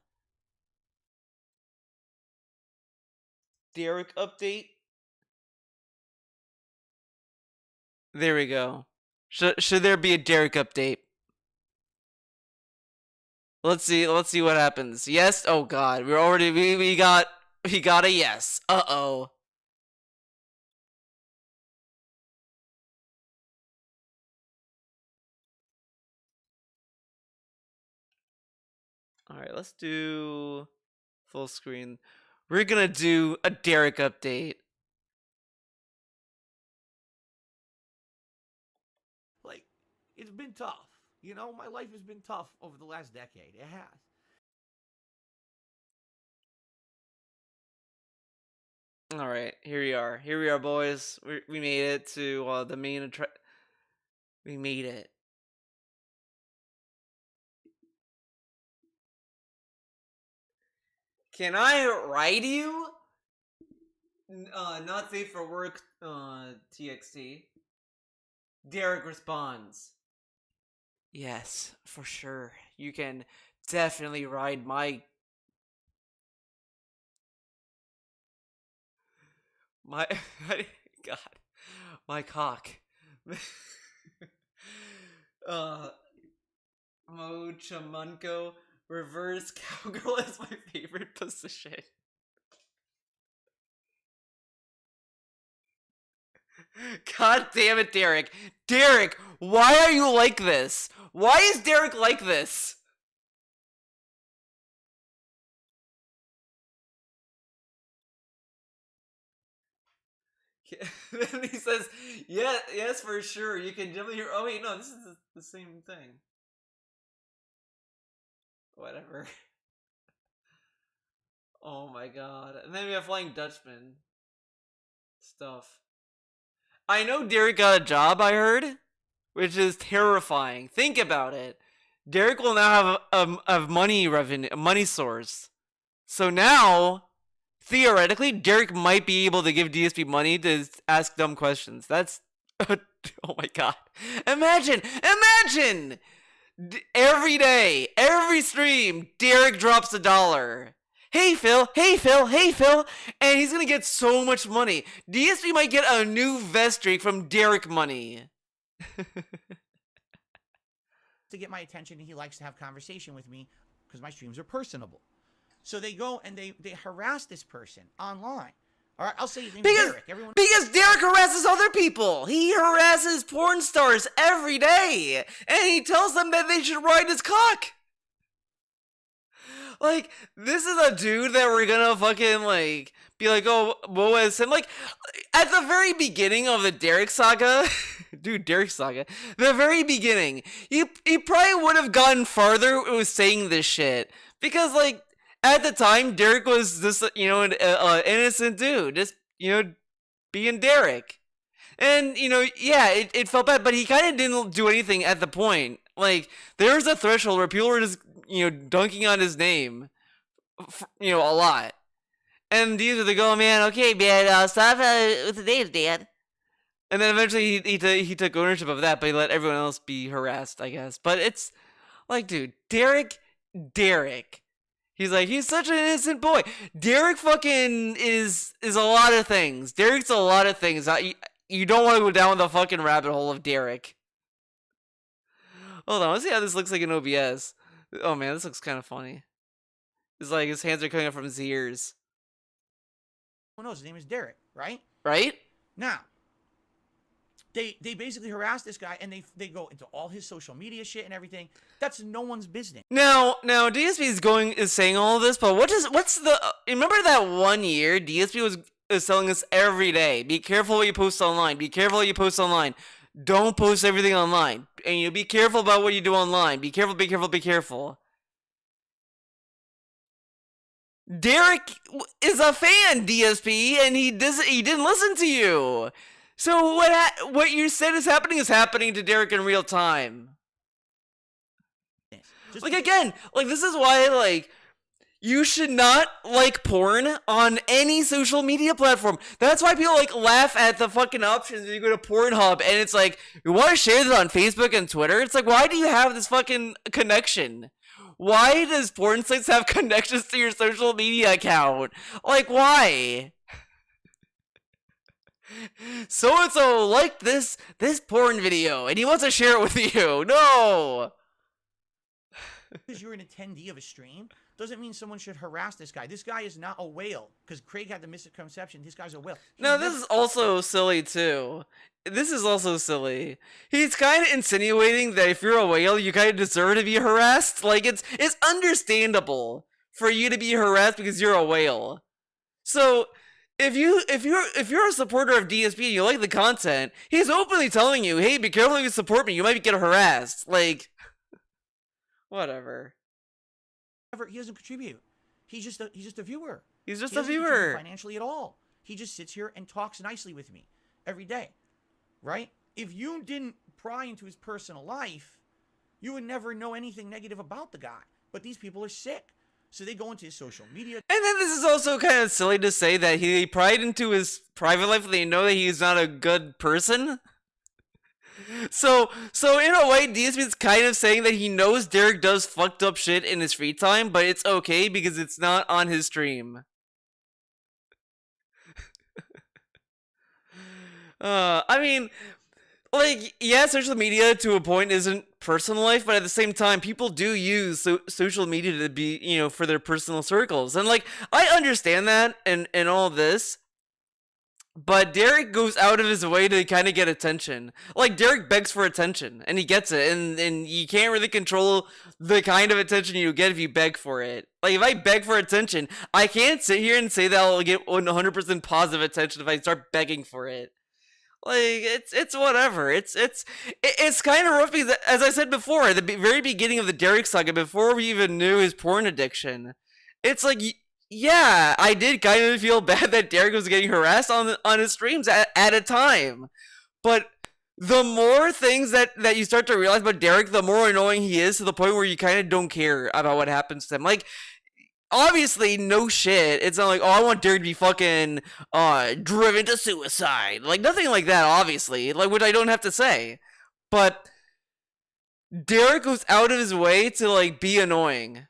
Derek update. There we go. Should there be a Derek update? Let's see what happens. Yes. Oh God, we got a yes. Uh-oh. All right, let's do full screen. We're gonna do a Derek update. Like, it's been tough. You know, my life has been tough over the last decade. It has. All right, here we are. Here we are, boys. We made it to the main We made it. Can I write you? Not safe for work. TXT. Derek responds. Yes, for sure. You can definitely ride my God, my cock. Mo Chamunko, reverse cowgirl is my favorite position. God damn it, Derek. Derek, why are you like this? Why is Derek like this? Then he says, "Yeah, yes, for sure. You can definitely hear." Oh wait, no, this is the same thing. Whatever. Oh my God! And then we have Flying Dutchman stuff. I know Derek got a job. I heard, which is terrifying. Think about it. Derek will now have a money revenue, a money source. So now, theoretically, Derek might be able to give DSP money to ask dumb questions. That's oh my God! Imagine. Every day, every stream, Derek drops $1. Hey Phil, and he's gonna get so much money. DSP might get a new vest streak from Derek money. To get my attention, he likes to have conversation with me because my streams are personable. So they go and they harass this person online. All right, I'll say his name is Derek. Because Derek harasses other people. He harasses porn stars every day, and he tells them that they should ride his cock. Like, this is a dude that we're gonna fucking, like, be like, oh, what was him? Like, at the very beginning of the Derek saga, Derek saga, the very beginning, he probably would have gotten farther with saying this shit. Because, like, at the time, Derek was this, an innocent dude. Just, being Derek. And, yeah, it felt bad, but he kind of didn't do anything at the point. Like, there was a threshold where people were just, dunking on his name, a lot. And these are the go, man, okay, man, stop with the names, Dan. And then eventually he took ownership of that, but he let everyone else be harassed, I guess. But it's like, dude, Derek. He's like, he's such an innocent boy. Derek fucking is a lot of things. Derek's a lot of things. You don't want to go down the fucking rabbit hole of Derek. Hold on, let's see how this looks like in OBS. Oh man, this looks kind of funny. It's like his hands are coming up from his ears. Who knows? His name is Derek, right? Right? Now, they basically harass this guy, and they go into all his social media shit and everything. That's no one's business. Now DSP is saying all this, but what's the remember that 1 year DSP was telling us every day, be careful what you post online, be careful what you post online, don't post everything online, and you be careful about what you do online, be careful, be careful, be careful. Derek is a fan, DSP, and he didn't listen to you. So what you said is happening to Derek in real time. Like again, like this is why like you should not like porn on any social media platform. That's why people like laugh at the fucking options when you go to Pornhub and it's like you want to share this on Facebook and Twitter. It's like, why do you have this fucking connection? Why does porn sites have connections to your social media account? Like, why? So-and-so liked this porn video, and he wants to share it with you. No! Because you're an attendee of a stream doesn't mean someone should harass this guy. This guy is not a whale. Because Craig had the misconception this guy's a whale. No, this is also silly, too. This is also silly. He's kind of insinuating that if you're a whale, you kind of deserve to be harassed. Like, it's understandable for you to be harassed because you're a whale. So, if you're a supporter of DSP and you like the content, he's openly telling you, hey, be careful if you support me, you might get harassed. Like, whatever. He doesn't contribute. He's just a viewer. He's just He a doesn't contribute viewer. financially at all. He just sits here and talks nicely with me every day, right? If you didn't pry into his personal life, you would never know anything negative about the guy. But these people are sick. So they go into his social media. And then this is also kind of silly to say that he pried into his private life and they know that he's not a good person. So in a way, DSP is kind of saying that he knows Derek does fucked up shit in his free time, but it's okay because it's not on his stream. I mean, like, yeah, social media to a point isn't personal life, but at the same time, people do use social media to be, you know, for their personal circles. And, like, I understand that and all this, but Derek goes out of his way to kind of get attention. Like, Derek begs for attention, and he gets it, and you can't really control the kind of attention you get if you beg for it. Like, if I beg for attention, I can't sit here and say that I'll get 100% positive attention if I start begging for it. Like, it's whatever. It's kind of rough because, as I said before, at the very beginning of the Derek saga, before we even knew his porn addiction, it's like, yeah, I did kind of feel bad that Derek was getting harassed on his streams at a time. But the more things that you start to realize about Derek, the more annoying he is, to the point where you kind of don't care about what happens to him. Like, obviously, no shit. It's not like, oh, I want Derek to be fucking driven to suicide. Like, nothing like that, obviously. Like, which I don't have to say. But Derek goes out of his way to, like, be annoying.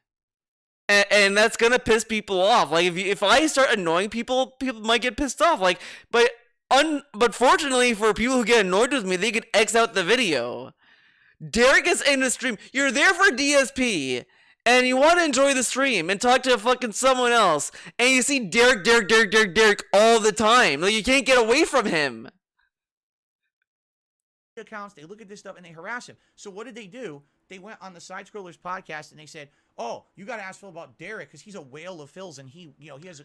And that's gonna piss people off. Like, if I start annoying people, people might get pissed off. Like, but fortunately for people who get annoyed with me, they can X out the video. Derek is in the stream. You're there for DSP, and you want to enjoy the stream and talk to fucking someone else, and you see Derek all the time. Like, you can't get away from him. Accounts, they look at this stuff and they harass him. So what did they do? They went on the Side Scrollers podcast and they said, oh, you got to ask Phil about Derek because he's a whale of Phil's and he has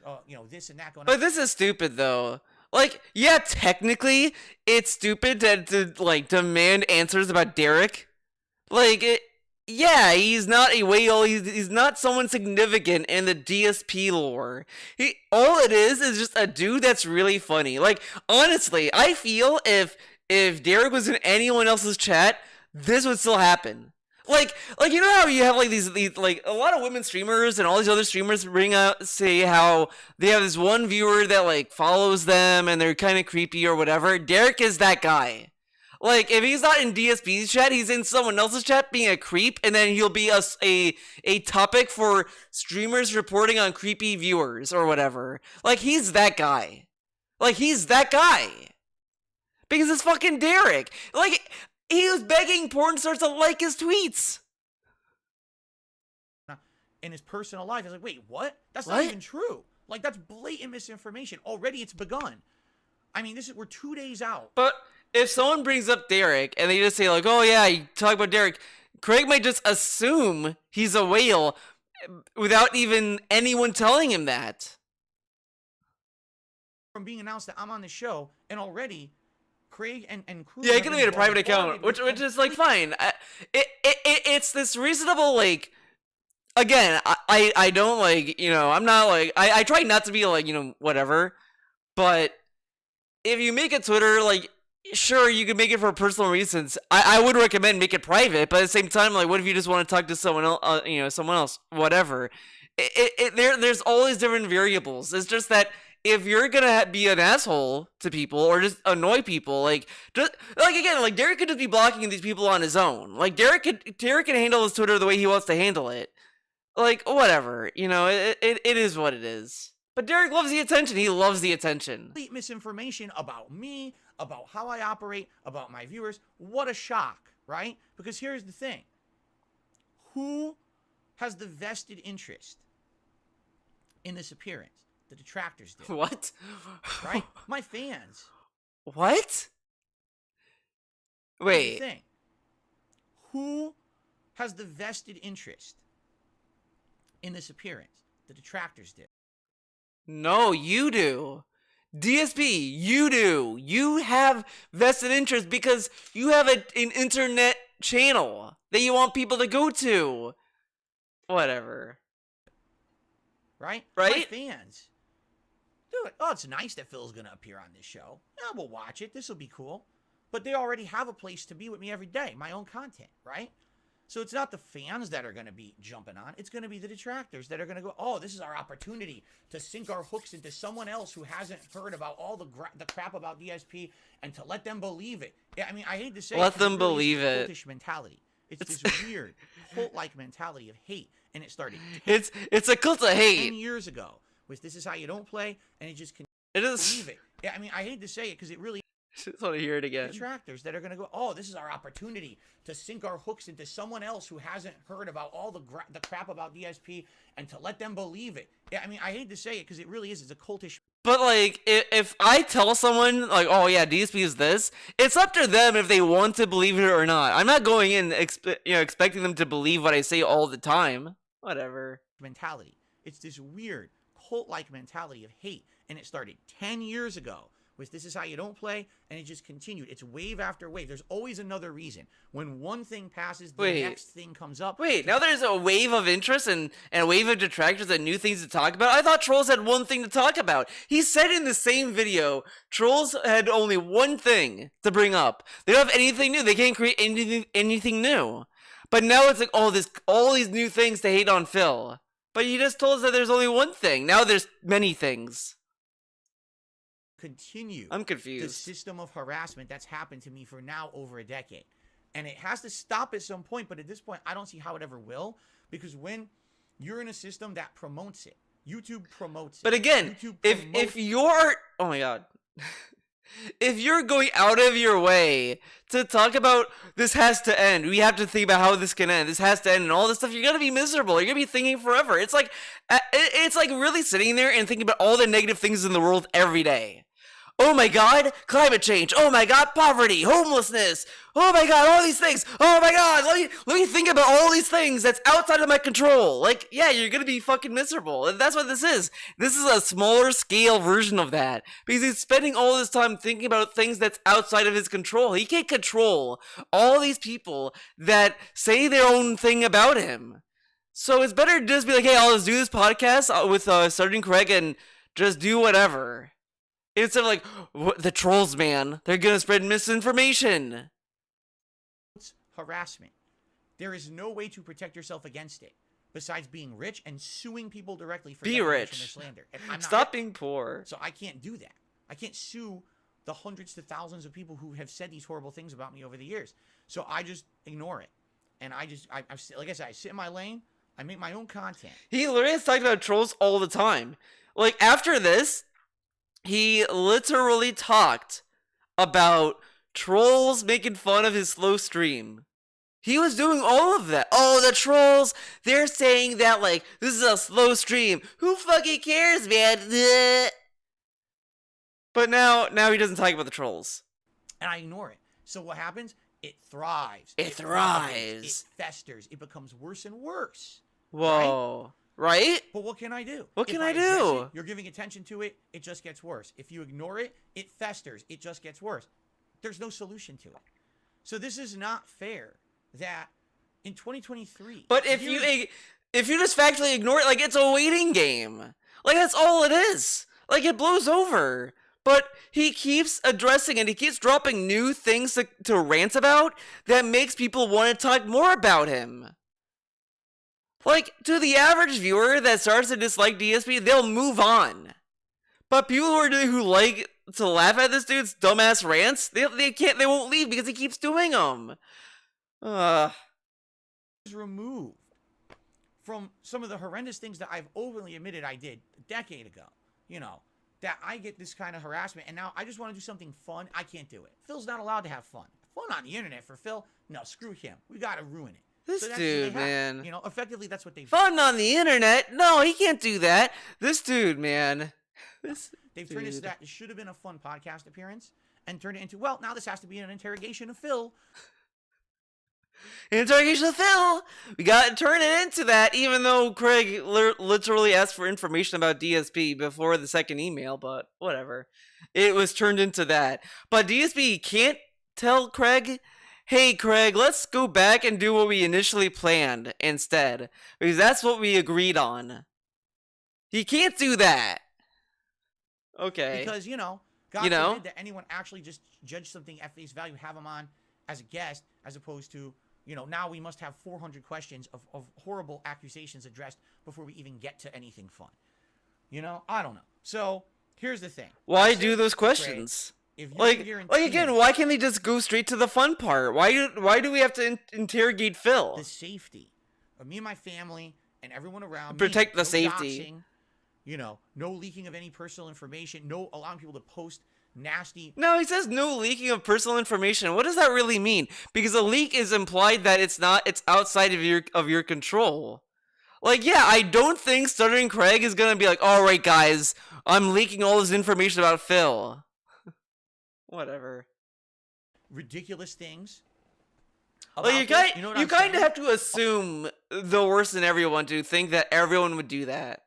this and that going on. But this is stupid though. Like, yeah, technically it's stupid to like demand answers about Derek. Like, yeah, he's not a whale. He's not someone significant in the DSP lore. All it is just a dude that's really funny. Like, honestly, I feel if Derek was in anyone else's chat, this would still happen. Like you know how you have like these like a lot of women streamers and all these other streamers say how they have this one viewer that like follows them and they're kind of creepy or whatever. Derek is that guy. Like, if he's not in DSP's chat, he's in someone else's chat being a creep, and then he'll be a topic for streamers reporting on creepy viewers or whatever. Like, he's that guy. Like, he's that guy. Because it's fucking Derek. Like, he was begging porn stars to like his tweets. in his personal life. I was like, wait, what? That's What? not even true. Like, that's blatant misinformation. Already it's begun. I mean, we're 2 days out. But if someone brings up Derek and they just say like, "Oh yeah, you talk about Derek," Craig might just assume he's a whale without even anyone telling him that. From being announced that I'm on the show, and already Craig and crew. Yeah, you have can been make a private account, bombarded which with is like fine. It's this reasonable like. Again, I don't like, I'm not like, I try not to be like, whatever, but if you make a Twitter, like, sure, you can make it for personal reasons. I would recommend make it private, but at the same time, like, what if you just want to talk to someone else, someone else, whatever. There's all these different variables. It's just that if you're gonna be an asshole to people or just annoy people, like, again, like, Derek could just be blocking these people on his own. Like, Derek can handle his Twitter the way he wants to handle it. Like, whatever, it is what it is. But Derek loves the attention. He loves the attention. complete misinformation about me, about how I operate, about my viewers. What a shock, right? Because here's the thing. Who has the vested interest in this appearance? The detractors did. What? Right? My fans. What? Here's the Wait. thing. Who has the vested interest in this appearance? The detractors did. No, you do. DSP, you do. You have vested interest because you have an internet channel that you want people to go to. Whatever. Right? Right? My fans. Dude, oh, it's nice that Phil's going to appear on this show. Yeah, we'll watch it. This will be cool. But they already have a place to be with me every day. My own content, right? So it's not the fans that are going to be jumping on. It's going to be the detractors that are going to go, oh, this is our opportunity to sink our hooks into someone else who hasn't heard about all the crap about DSP and to let them believe it. Yeah, I mean, I hate to say Let it, them it really believe is a it. cultish mentality. It's this weird cult-like mentality of hate. And it started It's a cult of 10 hate. years ago. Was this is how you don't play, and it just It is. believe it. Yeah, I mean, I hate to say it because it really Just want to hear it again. detractors that are going to go, oh, this is our opportunity to sink our hooks into someone else who hasn't heard about all the crap about DSP and to let them believe it. Yeah, I mean, I hate to say it because it really is. It's a cultish. But like, if I tell someone like, "Oh yeah, DSP is this," it's up to them if they want to believe it or not. I'm not going in, expecting them to believe what I say all the time. Whatever. mentality. It's this weird cult-like mentality of hate, and it started 10 years ago. Was this is how you don't play, and it just continued. It's wave after wave. There's always another reason. When one thing passes, the Wait. next thing comes up. Wait, now there's a wave of interest and a wave of detractors and new things to talk about? I thought Trolls had one thing to talk about. He said in the same video, Trolls had only one thing to bring up. They don't have anything new. They can't create anything new. But now it's like, all these new things to hate on Phil. But you just told us that there's only one thing. Now there's many things. Continue I'm the confused. system of harassment that's happened to me for now over a decade. And it has to stop at some point, but at this point, I don't see how it ever will, because when you're in a system that promotes it, YouTube promotes it. But again, YouTube if promotes you're, oh my god, if you're going out of your way to talk about this has to end, we have to think about how this can end, this has to end, and all this stuff, you're gonna be miserable. You're gonna be thinking forever. It's like really sitting there and thinking about all the negative things in the world every day. Oh my god, climate change. Oh my god, poverty, homelessness. Oh my god, all these things. Oh my god, let me think about all these things that's outside of my control. Like, yeah, you're gonna be fucking miserable. And that's what this is. This is a smaller scale version of that. Because he's spending all this time thinking about things that's outside of his control. He can't control all these people that say their own thing about him. So it's better to just be like, hey, I'll just do this podcast with Sergeant Craig and just do whatever. Instead of like, the trolls, man, they're gonna spread misinformation. harassment. There is no way to protect yourself against it besides being rich and suing people directly for Be defamation rich. or slander. And I'm not Stop rich, being poor. so I can't do that. I can't sue the hundreds to thousands of people who have said these horrible things about me over the years. So I just ignore it. And I like I said, I sit in my lane. I make my own content. He literally has talked about trolls all the time. Like, after this, he literally talked about trolls making fun of his slow stream. He was doing all of that. Oh, the trolls, they're saying that, like, this is a slow stream. Who fucking cares, man? Bleh. But now he doesn't talk about the trolls. And I ignore it. So what happens? It thrives. It thrives. It festers. It becomes worse and worse. Whoa. Right? But what can I do? What can If I address do? it, you're giving attention to it, it just gets worse. If you ignore it, it festers. It just gets worse. There's no solution to it. So this is not fair that in 2023. But if you just factually ignore it, like, it's a waiting game. Like, that's all it is. Like, it blows over. But he keeps addressing it. He keeps dropping new things to rant about that makes people want to talk more about him. Like, to the average viewer that starts to dislike DSP, they'll move on. But people who like to laugh at this dude's dumbass rants, they won't leave because he keeps doing them. Removed from some of the horrendous things that I've openly admitted I did a decade ago. You know, that I get this kind of harassment, and now I just want to do something fun. I can't do it. Phil's not allowed to have fun. Fun on the internet for Phil? No, screw him. We got to ruin it. This dude, man. You know, effectively, that's what they've Fun on the internet? No, he can't do that. This dude, man. They've turned this that it should have been a fun podcast appearance and turned it into, well, now this has to be an interrogation of Phil. Interrogation of Phil! We gotta turn it into that, even though Craig literally asked for information about DSP before the second email, but whatever. It was turned into that. But DSP can't tell Craig, hey Craig, let's go back and do what we initially planned instead, because that's what we agreed on. He can't do that. Okay. Because, you know, God forbid that anyone actually just judge something at face value, have him on as a guest, as opposed to, you know, now we must have 400 questions of horrible accusations addressed before we even get to anything fun. You know, I don't know. So, here's the thing. Why do those questions? If like again, why can't they just go straight to the fun part? Why do we have to interrogate Phil? The safety of me and my family and everyone around Protect me, the no safety. Doxing, you know, no leaking of any personal information, no allowing people to post nasty. No, he says no leaking of personal information. What does that really mean? Because a leak is implied that it's outside of your control. Like, yeah, I don't think Stuttering Craig is gonna be like, all right, guys, I'm leaking all this information about Phil. Whatever. Ridiculous things. Like, you kind of have to assume the worst in everyone to think that everyone would do that.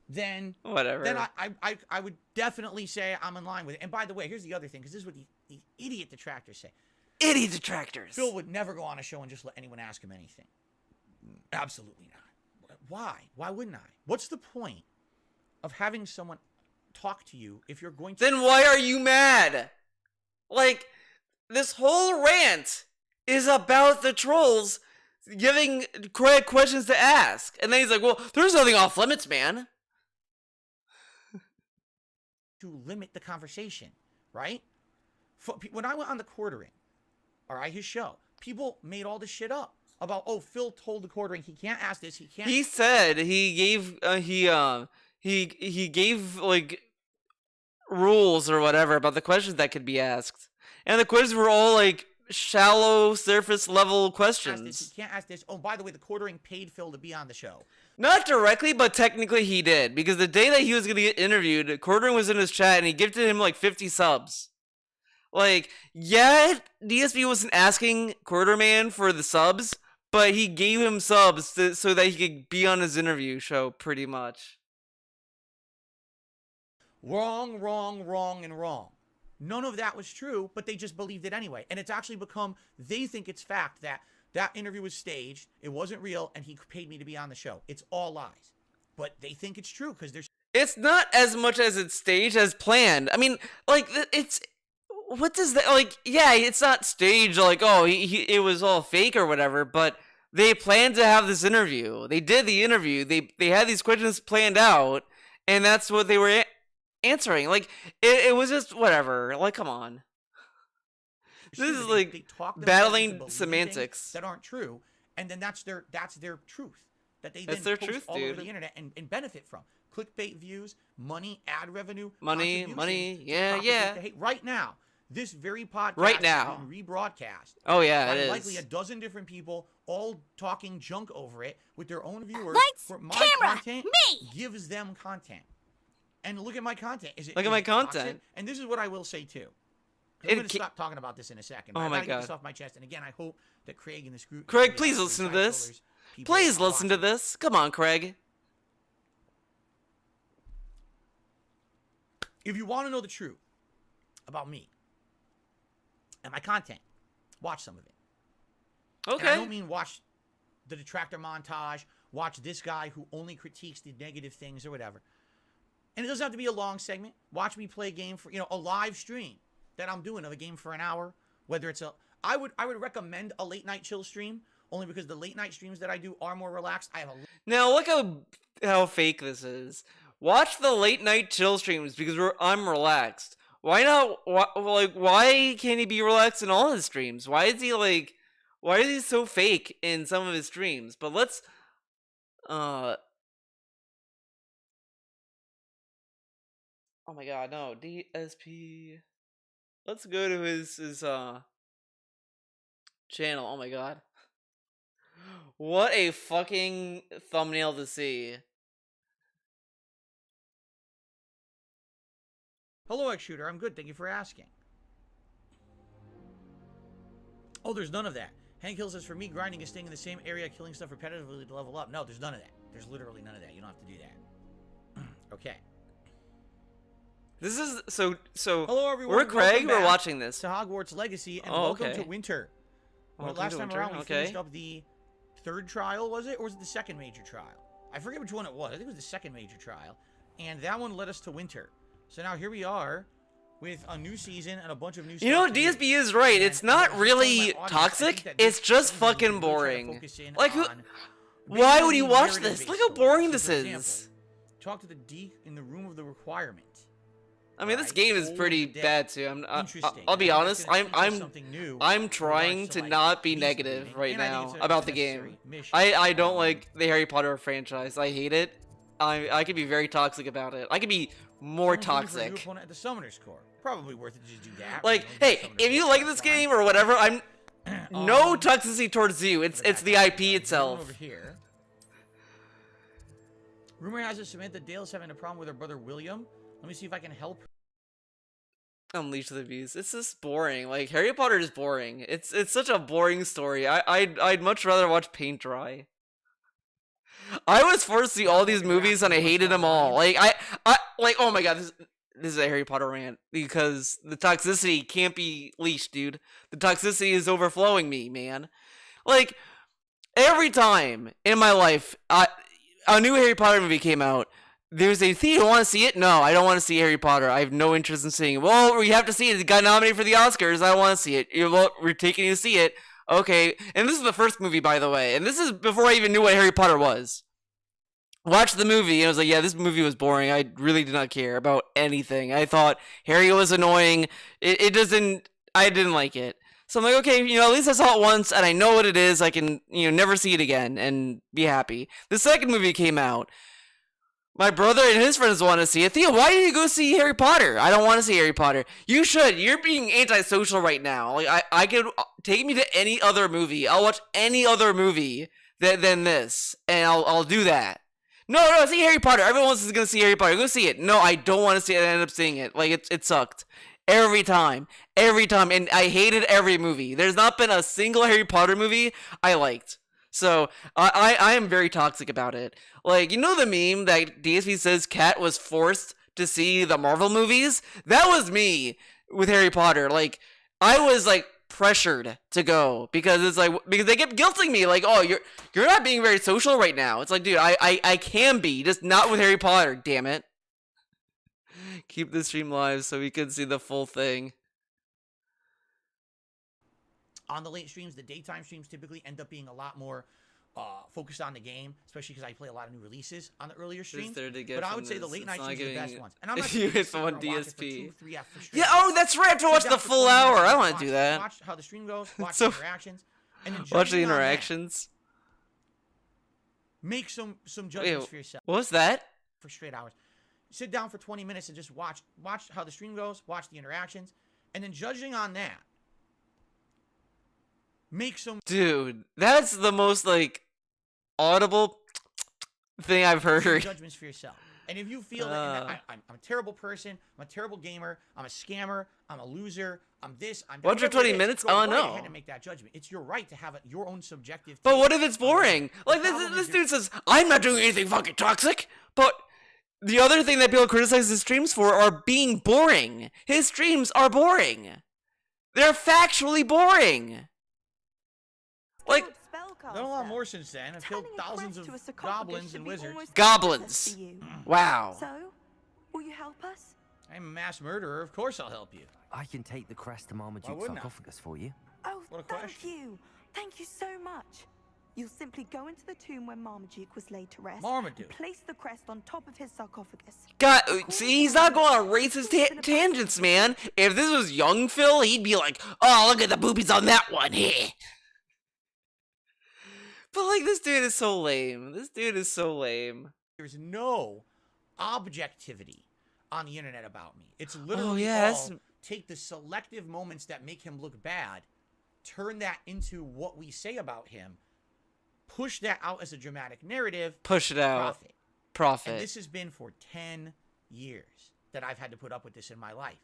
Then whatever. Then I would definitely say I'm in line with it. And by the way, here's the other thing, because this is what the idiot detractors say. Idiot detractors. Phil would never go on a show and just let anyone ask him anything. Absolutely not. Why? Why wouldn't I? What's the point of having someone talk to you if you're going to... Then why are you mad? Like, this whole rant is about the trolls giving Craig questions to ask. And then he's like, well, there's nothing off limits, man. To limit the conversation, right? When I went on the Quartering, all right, his show, people made all this shit up about, oh, Phil told the Quartering he can't ask this, he can't... He said he gave, like, rules or whatever about the questions that could be asked. And the questions were all, like, shallow, surface level questions. He can't ask this. Oh, by the way, the Quartering paid Phil to be on the show. Not directly, but technically he did. Because the day that he was going to get interviewed, Quartering was in his chat and he gifted him, like, 50 subs. Like, yeah, DSP wasn't asking Quarterman for the subs, but he gave him subs so that he could be on his interview show, pretty much. Wrong, wrong, wrong, and wrong. None of that was true, but they just believed it anyway. And it's actually become, they think it's fact that that interview was staged, it wasn't real, and he paid me to be on the show. It's all lies. But they think it's true because there's... It's not as much as it's staged as planned. I mean, like, it's... What does that... Like, yeah, it's not staged, like, oh, it was all fake or whatever, but they planned to have this interview. They did the interview. They had these questions planned out, and that's what they were answering. Like, it was just whatever. Like, come on. This is like they battling semantics that aren't true, and then that's their truth that they that's then their post truth, all dude. over the internet and benefit from. Clickbait views, money, ad revenue, money, yeah. yeah. Right now, this very podcast Right is now. being rebroadcast Oh yeah, by it likely is. a dozen different people, all talking junk over it with their own viewers. Lights, where my camera, content me! gives them content. And look at my content. Is it Look at is my it toxic? content. And this is what I will say too. 'Cause It I'm going to ca- stop talking about this in a second. Oh but I my gotta get this God. off my chest. And again, I hope that Craig and the screw. Craig, please listen to this. Side people Please are listen to watching. this. Come on, Craig. If you want to know the truth about me and my content, watch some of it. And I Okay. don't mean watch the detractor montage, watch this guy who only critiques the negative things or whatever. And it doesn't have to be a long segment. Watch me play a game for, a live stream that I'm doing of a game for an hour. Whether it's I would recommend a late night chill stream only because the late night streams that I do are more relaxed. I have a Now look how fake this is. Watch the late night chill streams because I'm relaxed. Why not? Why can't he be relaxed in all his streams? Why is he like? Why is he so fake in some of his streams? But let's. Oh my God, no DSP. Let's go to his channel. Oh my God. What a fucking thumbnail to see. Hello, X-Shooter. I'm good. Thank you for asking. Oh, there's none of that. Hank Hill says, for me, grinding is staying in the same area, killing stuff repetitively to level up. No, there's none of that. There's literally none of that. You don't have to do that. Okay. This is so. Hello, everyone. We're Craig. Welcome We're back watching this. to Hogwarts Legacy, and Oh, welcome okay. to Winter. Well, Welcome last to time Winter, around, we okay. finished up the third trial, was it? Or was it the second major trial? I forget which one it was. I think it was the second major trial. And that one led us to Winter. So now here we are with a new season and a bunch of new stuff. You know, to do. DSP is right. And It's I not was just telling really my audience, I toxic. think that It's this just season we fucking really try to boring. focus in Like, who? on Why would basically you watch this? narrative-based Look how stories. boring So, this for example, is. talk to the D in the room of the requirement. I mean, this Right? game is Old pretty dead. bad too. Interesting. I'll be I think honest. it's gonna teach us I'm something new I'm in regards trying to like, not be beast negative breeding, right and I think now it's about it's the a game. necessary mission. I don't Um, like the Harry Potter franchise. I hate it. I could be very toxic about it. I could be more someone's looking for a new toxic. opponent at the Summoner's Core. Probably worth it to just do that. Like, you know, hey, do Summoner's if you Core, like that's this fine. game or whatever, I'm no Um, toxicity towards you. It's the IP itself. Over here. Rumor has it Samantha Dale's having a problem with her brother William. Let me see if I can help. Unleash the Beast. It's just boring. Like Harry Potter is boring. It's such a boring story. I'd much rather watch paint dry. I was forced to see all these movies and I hated them all. Like I like, oh my God, this is a Harry Potter rant because the toxicity can't be leashed, dude. The toxicity is overflowing me, man. Like every time in my life a new Harry Potter movie came out, there's a thing, you want to see it? No, I don't want to see Harry Potter. I have no interest in seeing it. Well, we have to see it. It got nominated for the Oscars. I want to see it. Well, we're taking you to see it. Okay. And this is the first movie, by the way. And this is before I even knew what Harry Potter was. Watched the movie and I was like, yeah, this movie was boring. I really did not care about anything. I thought Harry was annoying. I didn't like it. So I'm like, okay, at least I saw it once and I know what it is. I can, never see it again and be happy. The second movie came out. My brother and his friends want to see it. Theo, why did you go see Harry Potter? I don't want to see Harry Potter. You should. You're being antisocial right now. Like I could take me to any other movie. I'll watch any other movie than this, and I'll do that. No, see Harry Potter. Everyone else is gonna see Harry Potter. Go see it. No, I don't want to see it. I end up seeing it. Like it sucked every time, and I hated every movie. There's not been a single Harry Potter movie I liked. So I am very toxic about it. Like, the meme that DSP says Kat was forced to see the Marvel movies? That was me with Harry Potter. Like, I was like pressured to go because they kept guilting me. Like, oh, you're not being very social right now. It's like, dude, I can be, just not with Harry Potter. Damn it. Keep the stream live so we can see the full thing. On the late streams, the daytime streams typically end up being a lot more focused on the game, especially because I play a lot of new releases on the earlier streams. There to get But I from would say the this. late It's night not streams are the best giving- ones. And I'm not You gonna hit sit there on and watch it for DSP. 2, 3 hours straight. Yeah, oh, that's right. I have to Sit watch down the for full 20 hour. minutes I and want to do that. Watch how the stream goes, watch So- the interactions, and then Watch judge the me on that. interactions. Make some judgments Wait, for yourself what was that? for straight hours. Sit down for 20 minutes and just watch how the stream goes, watch the interactions, And then judging on that makes them Dude, that's the most like audible thing I've heard. judgments for yourself. And if you feel that I'm a terrible person, I'm a terrible gamer, I'm a scammer, I'm a loser, I'm this, I'm that. 120 minutes? Go right no. ahead and make that judgment. It's your right to have your own subjective. But take what if it's on it. boring? Like The problem this is dude says, I'm not doing anything fucking toxic. But the other thing that people criticize his streams for are being boring. His streams are boring. They're factually boring. Like Done a lot more since then. I've killed thousands of goblins and wizards. goblins. Wow. So, will you help us? I'm a mass murderer. Of course I'll help you. I can take the crest to Marmaduke's wouldn't I? sarcophagus for you. Oh, What a thank question. you. Thank you so much. You'll simply go into the tomb where Marmaduke was laid to rest. Marmaduke. And place the crest on top of his sarcophagus. God, see, he's not going on racist tangents, man. If this was young Phil, he'd be like, oh, look at the boobies on that one. But, like, this dude is so lame. This dude is so lame. There's no objectivity on the internet about me. It's literally yeah, all take the selective moments that make him look bad, turn that into what we say about him, push that out as a dramatic narrative, Push it out. profit. Profit. And this has been for 10 years that I've had to put up with this in my life.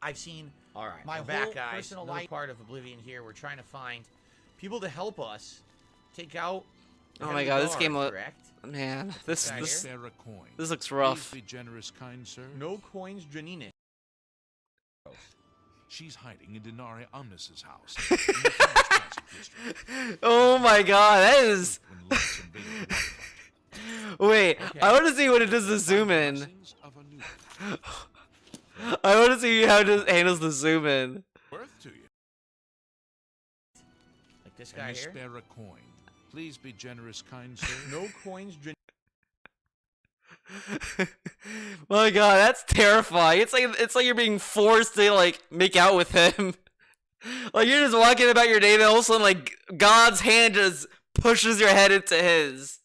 I've seen my whole personal life part of Oblivion here. We're trying to find people to help us take out. Oh my god, this game correct? Man, this Guy this here? Spare a coin. this looks rough. Please be generous, kind sir. No coins, Janine. She's hiding in Denari Omnis's house. In the Thomas Classic District. Oh my god, that is. When lights invaded the front. Wait, Okay. I want to see when it does the zoom in. Blessings of a new I want to see how it handles the zoom in. birth to you. Like this Can guy you here. spare a coin? Please be generous, kind sir. No coins, Janine. My god, that's terrifying. It's like you're being forced to like make out with him. Like you're just walking about your day, and all of a sudden, like God's hand just pushes your head into his.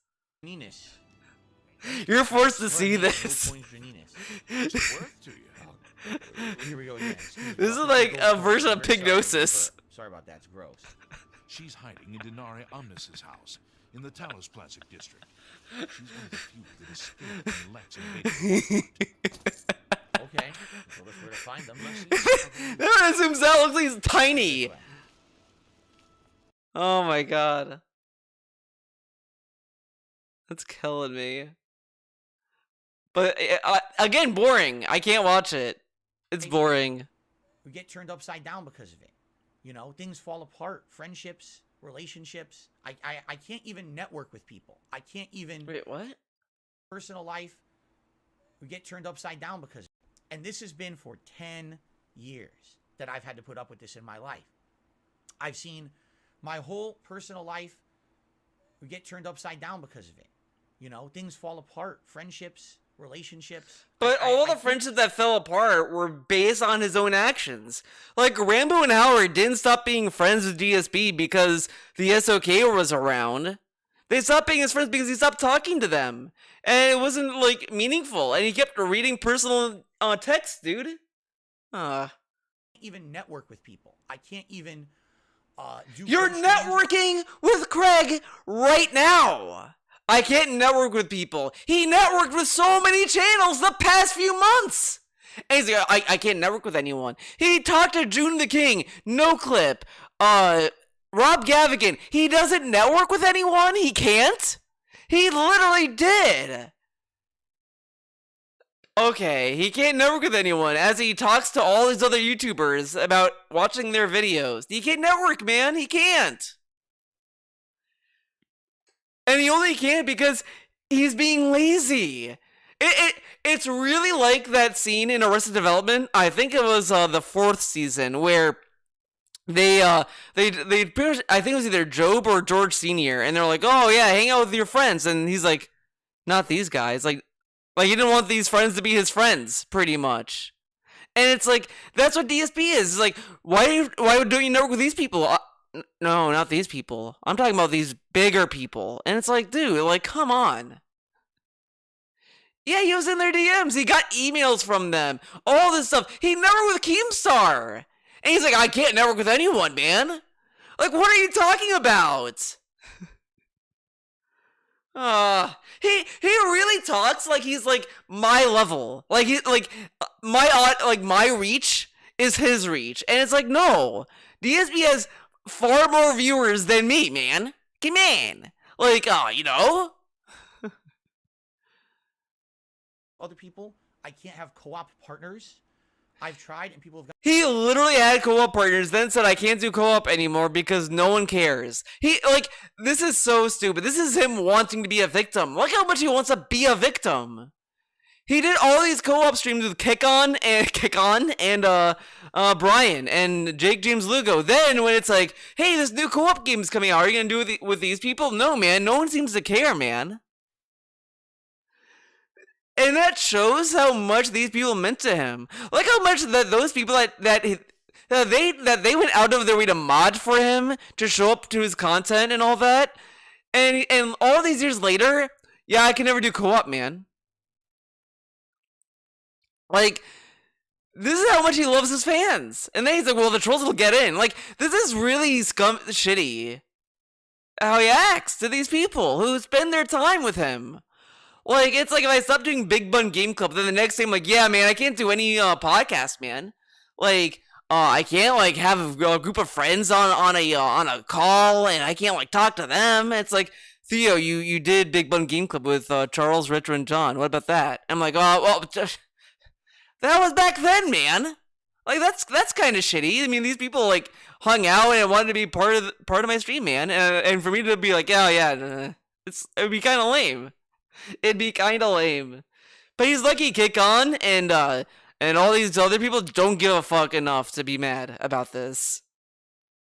You're forced to see this. No coins, Janine. Is it worth to you? Here we go again. Excuse me. This is I'll like go a version of very sorry. Pygnosis. Sorry about that. It's gross. She's hiding in Denari Omnis's house in the Talos Classic District. She's one of the few that escaped when lights invaded the front. Okay. So that's where to find them. That zooms out. Looks like he's tiny. Oh my god. That's killing me. But again, boring. I can't watch it. It's boring. We get turned upside down because of it. You know, things fall apart. Friendships, relationships. I can't even network with people. I can't even Wait, what? personal life. We get turned upside down because of it. And this has been for 10 years that I've had to put up with this in my life. I've seen my whole personal life. We get turned upside down because of it. You know, things fall apart. Friendships, relationships. But all the friendships that fell apart were based on his own actions. Like, Rambo and Howard didn't stop being friends with DSP because the SOK was around. They stopped being his friends because he stopped talking to them. And it wasn't, like, meaningful. And he kept reading personal texts, dude. Even network with people. I can't even do. You're post games. networking with Craig right now. I can't network with people. He networked with so many channels the past few months. And he's like, I can't network with anyone. He talked to June the King, No Clip, Rob Gavigan. He doesn't network with anyone? He can't? He literally did. Okay, he can't network with anyone as he talks to all these other YouTubers about watching their videos. He can't network, man. He can't. And he only can't because he's being lazy. It's really like that scene in Arrested Development. I think it was the 4th season where they I think it was either Job or George Sr. And they're like, oh yeah, hang out with your friends. And he's like, not these guys. Like he didn't want these friends to be his friends, pretty much. And it's like, that's what DSP is. It's like, why don't you network with these people? No, not these people. I'm talking about these bigger people. And it's like, dude, like, come on. Yeah, he was in their DMs. He got emails from them. All this stuff. He networked with Keemstar. And he's like, I can't network with anyone, man. Like, what are you talking about? He really talks like he's like my level. Like my reach is his reach. And it's like, no. DSP has far more viewers than me, man. Come on. Like, you know? Other people, I can't have co-op partners. I've tried and people have got He literally had co-op partners, then said I can't do co-op anymore because no one cares. This is so stupid. This is him wanting to be a victim. Look how much he wants to be a victim. He did all these co-op streams with Kick-On and Brian and Jake James Lugo. Then when it's like, hey, this new co-op game's coming out, are you gonna do it with these people? No, man. No one seems to care, man. And that shows how much these people meant to him. Like how much that those people that they went out of their way to mod for him to show up to his content and all that. And all these years later, yeah, I can never do co-op, man. Like, this is how much he loves his fans. And then he's like, well, the trolls will get in. Like, this is really shitty how he acts to these people who spend their time with him. Like, it's like if I stop doing Big Bun Game Club, then the next day I'm like, yeah, man, I can't do any podcast, man. Like, I can't like have a group of friends on a call, and I can't like talk to them. It's like, Theo, you did Big Bun Game Club with Charles, Richard, and John. What about that? I'm like, oh, well, that was back then, man. Like that's kind of shitty. I mean, these people like hung out and wanted to be part of my stream, man, and for me to be like, oh yeah, it'd be kind of lame. It'd be kind of lame. But he's lucky Kick-On and all these other people don't give a fuck enough to be mad about this.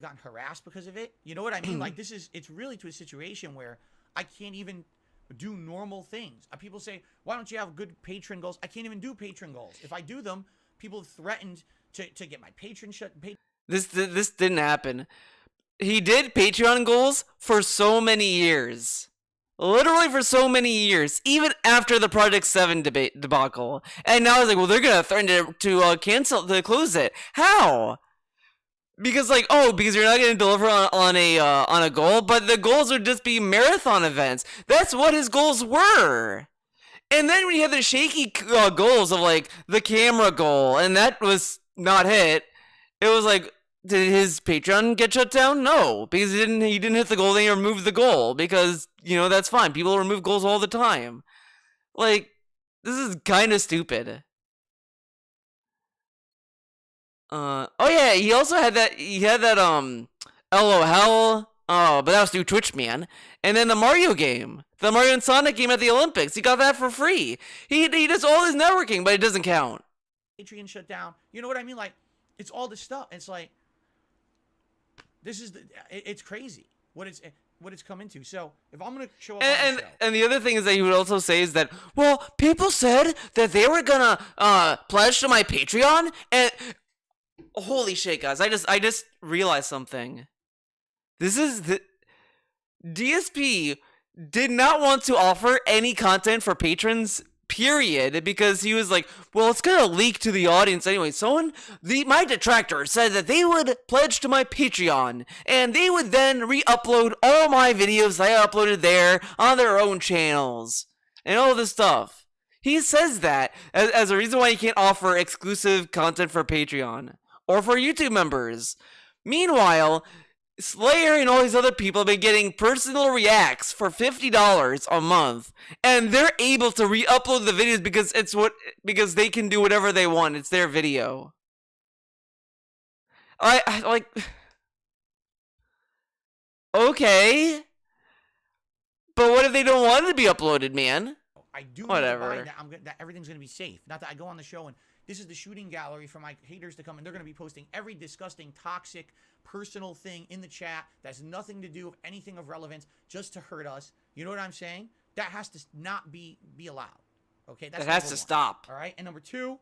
gotten harassed because of it. You know what I mean? Like it's really to a situation where I can't even do normal things. People say, why don't you have good patron goals? I can't even do patron goals. If I do them, people have threatened to get my patron shut. This didn't happen. He did Patreon goals for so many years. Literally for so many years, even after the Project 7 debacle. And now it's like, well, they're gonna threaten to close it. How? Because because you're not gonna deliver on a goal, but the goals would just be marathon events. That's what his goals were. And then when you have the shaky goals of like the camera goal, and that was not hit, it was like, did his Patreon get shut down? No, because he didn't hit the goal. Then he removed the goal because that's fine. People remove goals all the time. Like, this is kind of stupid. Oh yeah, he also had that. He had that LOL. Oh, but that was through Twitch, man. And then the Mario game, the Mario and Sonic game at the Olympics. He got that for free. He does all his networking, but it doesn't count. Patreon shut down. You know what I mean? Like, it's all this stuff. It's like, it's crazy what it's come into. So if I'm gonna show up on the show, and the other thing is that he would also say is that, well, people said that they were gonna pledge to my Patreon, and holy shit, guys, I just realized something. This is the DSP did not want to offer any content for patrons, period, because he was like, well, it's gonna leak to the audience anyway. My detractor said that they would pledge to my Patreon, and they would then re-upload all my videos that I uploaded there on their own channels, and all this stuff. He says that as a reason why he can't offer exclusive content for Patreon, or for YouTube members. Meanwhile, Slayer and all these other people have been getting personal reacts for $50 a month, and they're able to re-upload the videos because they can do whatever they want. It's their video. I like, okay, but what if they don't want it to be uploaded, man? I do Whatever. that everything's gonna be safe. Not that I go on the show and this is the shooting gallery for my haters to come, and they're gonna be posting every disgusting, toxic, personal thing in the chat that has nothing to do with anything of relevance, just to hurt us. You know what I'm saying? That has to not be allowed. Okay, that has to stop. All right, and number two,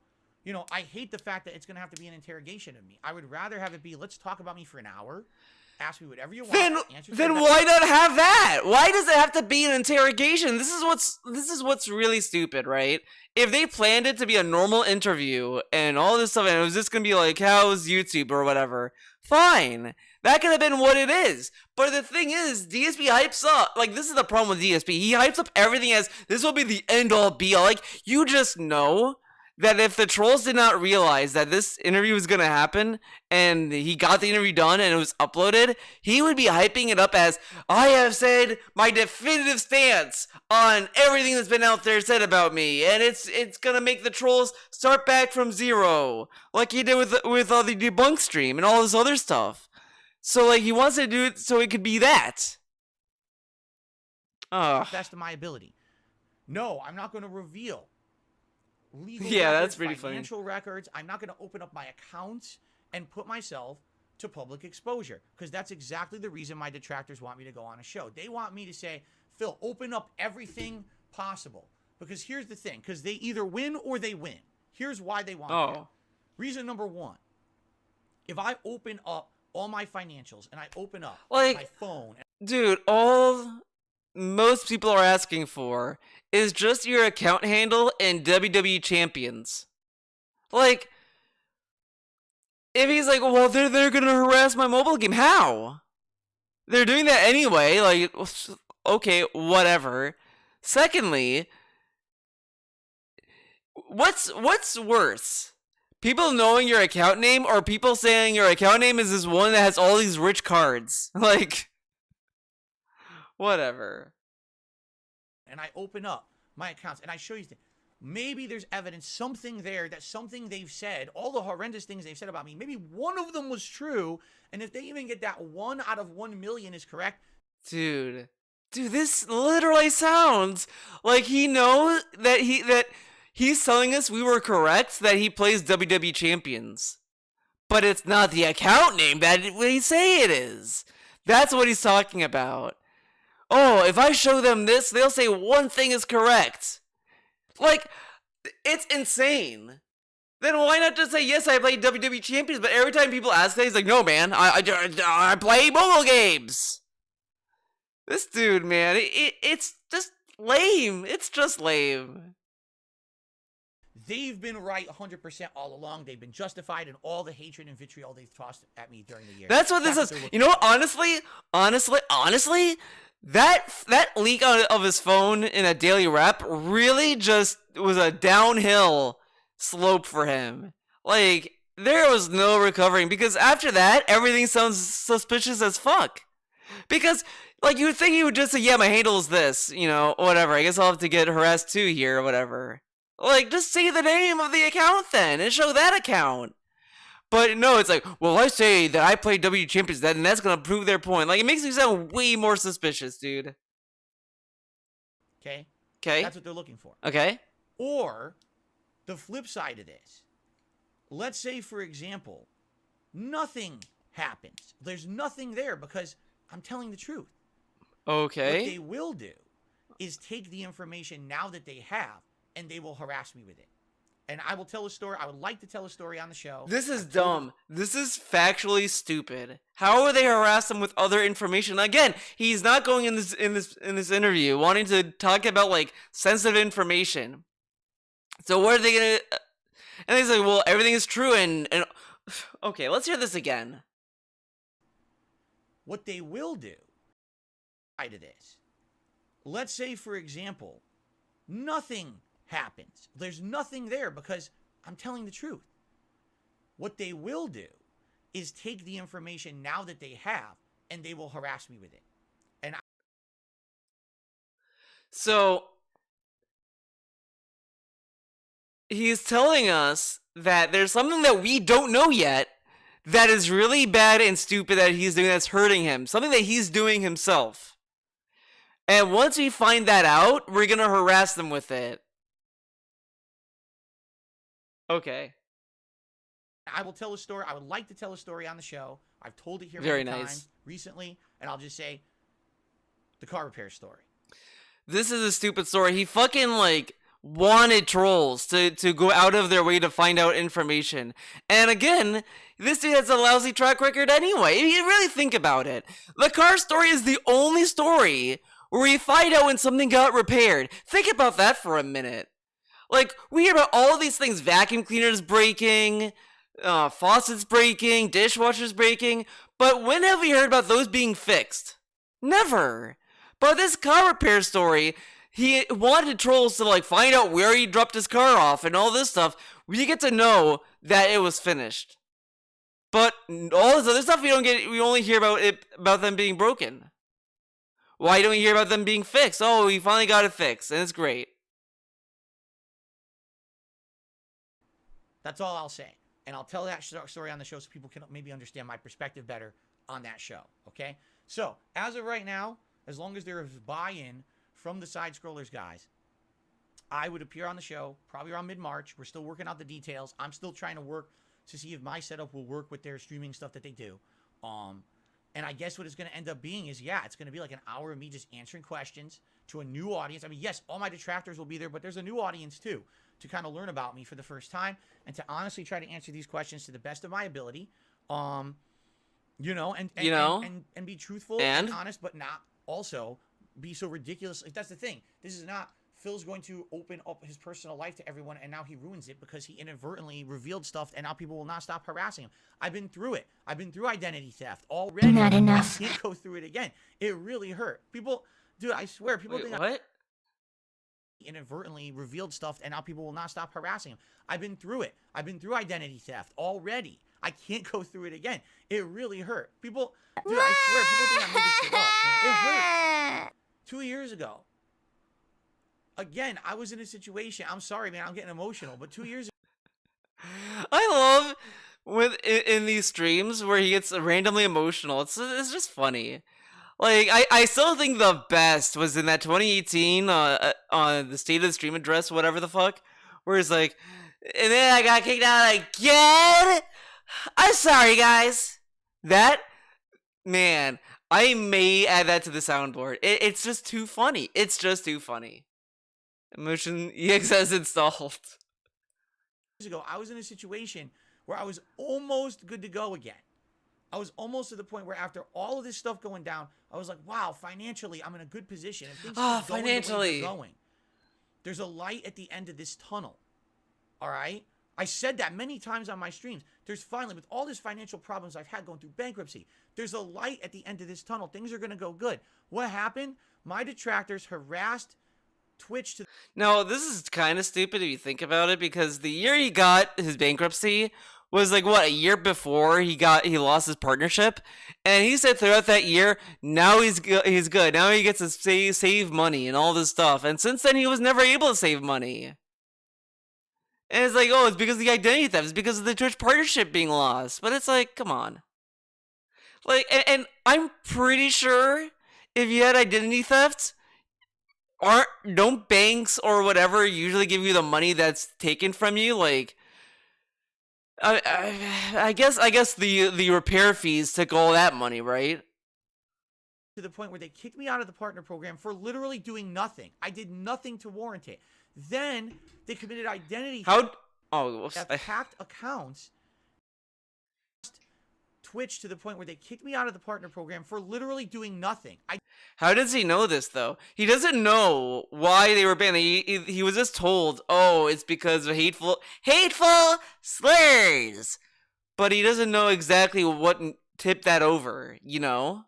I hate the fact that it's gonna have to be an interrogation of me. I would rather have it be, let's talk about me for an hour. Ask me whatever you want. Then why not have that? Why does it have to be an interrogation? This is what's really stupid, right? If they planned it to be a normal interview and all this stuff, and it was just gonna be like, how's YouTube or whatever, fine. That could have been what it is. But the thing is, DSP hypes up, like, this is the problem with DSP. He hypes up everything as, this will be the end-all be-all. Like, you just know that if the trolls did not realize that this interview was going to happen and he got the interview done and it was uploaded, he would be hyping it up as, I have said my definitive stance on everything that's been out there said about me, and it's going to make the trolls start back from zero, like he did with the debunk stream and all this other stuff. So, like, he wants to do it so it could be that. Best of my ability. No, I'm not going to reveal legal that's pretty financial funny. records. I'm not going to open up my accounts and put myself to public exposure, because that's exactly the reason my detractors want me to go on a show. They want me to say, Phil, open up everything possible, because here's the thing, because they either win or they win. Here's why they want that. Reason number one, if I open up all my financials and I open up my phone, dude, all most people are asking for is just your account handle and WWE Champions. Like, if he's like, well, they're gonna harass my mobile game, how? They're doing that anyway, like, okay, whatever. Secondly, what's worse? People knowing your account name, or people saying your account name is this one that has all these rich cards? Like, whatever. And I open up my accounts and I show you things. Maybe there's evidence, something there, that something they've said, all the horrendous things they've said about me, maybe one of them was true, and if they even get that 1 out of 1 million is correct. Dude, this literally sounds like he knows that he's telling us we were correct, that he plays WWE Champions. But it's not the account name that we say it is. That's what he's talking about. Oh, if I show them this, they'll say one thing is correct. Like, it's insane. Then why not just say, yes, I play WWE Champions, but every time people ask that, he's like, no, man, I play mobile games. This dude, man, it's just lame. It's just lame. They've been right 100% all along. They've been justified in all the hatred and vitriol they've tossed at me during the year. That's what this is. You know what? Honestly, that leak of his phone in a daily rep really just was a downhill slope for him. Like, there was no recovering, because after that, everything sounds suspicious as fuck. Because, like, you would think he would just say, yeah, my handle is this, you know, whatever. I guess I'll have to get harassed too here or whatever. Like, just say the name of the account then and show that account. But no, it's like, well, I say that I play W Champions, then that's gonna prove their point. Like, it makes me sound way more suspicious, dude. Okay? Okay. That's what they're looking for. Okay. Or, the flip side of this. Let's say, for example, nothing happens. There's nothing there because I'm telling the truth. Okay. What they will do is take the information now that they have, and they will harass me with it. And I will tell a story. I would like to tell a story on the show. This is dumb. This is factually stupid. How would they harass him with other information? Again, he's not going in this interview wanting to talk about, like, sensitive information. So what are they gonna? And they say, well, everything is true. And okay, let's hear this again. What they will do side of this. Let's say, for example, nothing happens. There's nothing there because I'm telling the truth. What they will do is take the information now that they have, and they will harass me with it. And so he's telling us that there's something that we don't know yet that is really bad and stupid that he's doing that's hurting him. Something that he's doing himself. And once we find that out, we're gonna harass them with it. Okay. I will tell a story. I would like to tell a story on the show. I've told it here Very many nice. times recently, and I'll just say the car repair story. This is a stupid story. He fucking, like, wanted trolls to go out of their way to find out information. And again, This dude has a lousy track record anyway. If you really think about it, the car story is the only story where we find out when something got repaired. Think about that for a minute. Like, we hear about all these things, vacuum cleaners breaking, faucets breaking, dishwashers breaking, but when have we heard about those being fixed? Never. But this car repair story, he wanted trolls to like find out where he dropped his car off and all this stuff. We get to know that it was finished. But all this other stuff we only hear about them being broken. Why don't we hear about them being fixed? Oh, we finally got it fixed, and it's great. That's all I'll say. And I'll tell that story on the show so people can maybe understand my perspective better on that show, okay? So, as of right now, as long as there is buy-in from the Side Scrollers guys, I would appear on the show probably around mid-March. We're still working out the details. I'm still trying to work to see if my setup will work with their streaming stuff that they do. And I guess what it's going to end up being is, yeah, it's going to be like an hour of me just answering questions to a new audience. I mean, yes, all my detractors will be there, but there's a new audience too to kind of learn about me for the first time and to honestly try to answer these questions to the best of my ability. And be truthful and honest, but not also be so ridiculous. Like, that's the thing. This is not Phil's going to open up his personal life to everyone, and now he ruins it because he inadvertently revealed stuff, and now people will not stop harassing him. I've been through it. I've been through identity theft already. Not enough. I can't go through it again. It really hurt. People, dude, I swear, people think what? I inadvertently revealed stuff, and now people will not stop harassing him. I've been through it. I've been through identity theft already. I can't go through it again. It really hurt. People, dude, I swear, people think I'm making shit up. Man. It hurt. 2 years ago. Again, I was in a situation. I'm sorry, man. I'm getting emotional. But 2 years ago. I love in these streams where he gets randomly emotional. It's just funny. Like, I still think the best was in that 2018 on the State of the Stream address, whatever the fuck, where he's like, and then I got kicked out again. I'm sorry, guys. That, man, I may add that to the soundboard. It's just too funny. It's just too funny. Emotion EX has installed. Years ago, I was in a situation where I was almost good to go again. I was almost to the point where after all of this stuff going down, I was like, wow, financially, I'm in a good position. And things keep going the way they're going. There's a light at the end of this tunnel. All right? I said that many times on my streams. There's finally, with all these financial problems I've had going through bankruptcy, there's a light at the end of this tunnel. Things are going to go good. What happened? My detractors harassed Twitch to... No, this is kind of stupid if you think about it, because the year he got his bankruptcy was like, what, a year before he lost his partnership, and he said throughout that year, now he's good. Now he gets to save money and all this stuff, and since then he was never able to save money. And it's like, oh, it's because of the identity theft. It's because of the Twitch partnership being lost. But it's like, come on. Like, and I'm pretty sure if you had identity theft, don't banks or whatever usually give you the money that's taken from you? Like, I guess the repair fees took all that money, right? To the point where they kicked me out of the partner program for literally doing nothing. I did nothing to warrant it. Then they committed identity theft. Hacked accounts. Twitch to the point where they kicked me out of the partner program for literally doing nothing. How does he know this though? He doesn't know why they were banned. He was just told, oh, it's because of hateful slurs. But he doesn't know exactly what tipped that over, you know?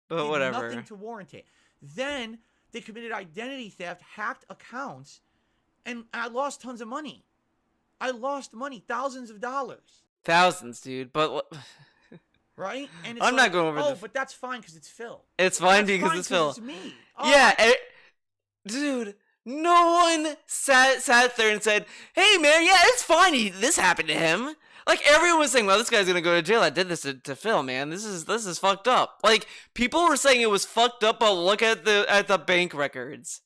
But whatever. Nothing to warrant it. Then they committed identity theft, hacked accounts, and I lost tons of money. I lost money, thousands of dollars. Thousands, dude. But right? And I'm not going over this. Oh, but that's fine because it's Phil. It's fine because it's Phil. It's me. Oh, yeah, dude. No one sat there and said, "Hey, man, yeah, it's fine. This happened to him." Like, everyone was saying, "Well, this guy's gonna go to jail. I did this to Phil, man. This is fucked up." Like, people were saying it was fucked up, but look at the bank records.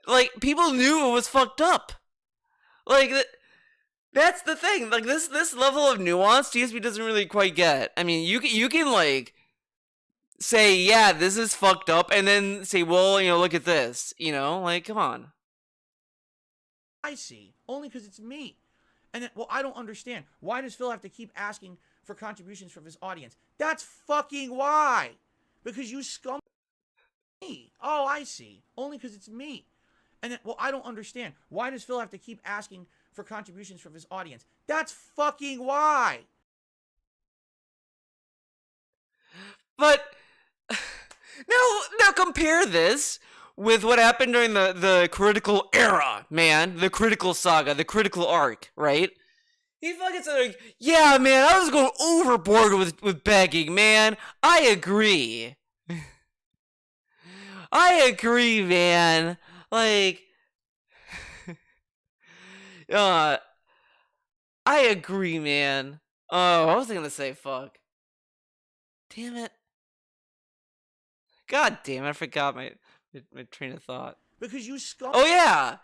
Like, people knew it was fucked up. Like, that's the thing. Like, this level of nuance, TSP doesn't really quite get. I mean, you can like say, yeah, this is fucked up, and then say, well, look at this. Like, come on. I see. Only because it's me. And then, well, I don't understand. Why does Phil have to keep asking for contributions from his audience. That's fucking why. Because you scum me. Oh, I see. Only because it's me. And then, well, I don't understand. Why does Phil have to keep asking for contributions from his audience? That's fucking why. But now compare this with what happened during the critical era, man. The critical saga, the critical arc, right? He fucking said, like, yeah, man, I was going overboard with begging, man. I agree. I agree, man. Like, I agree, man. Oh, I was gonna say fuck. Damn it. God damn it, I forgot my train of thought. Because you scum. Oh yeah,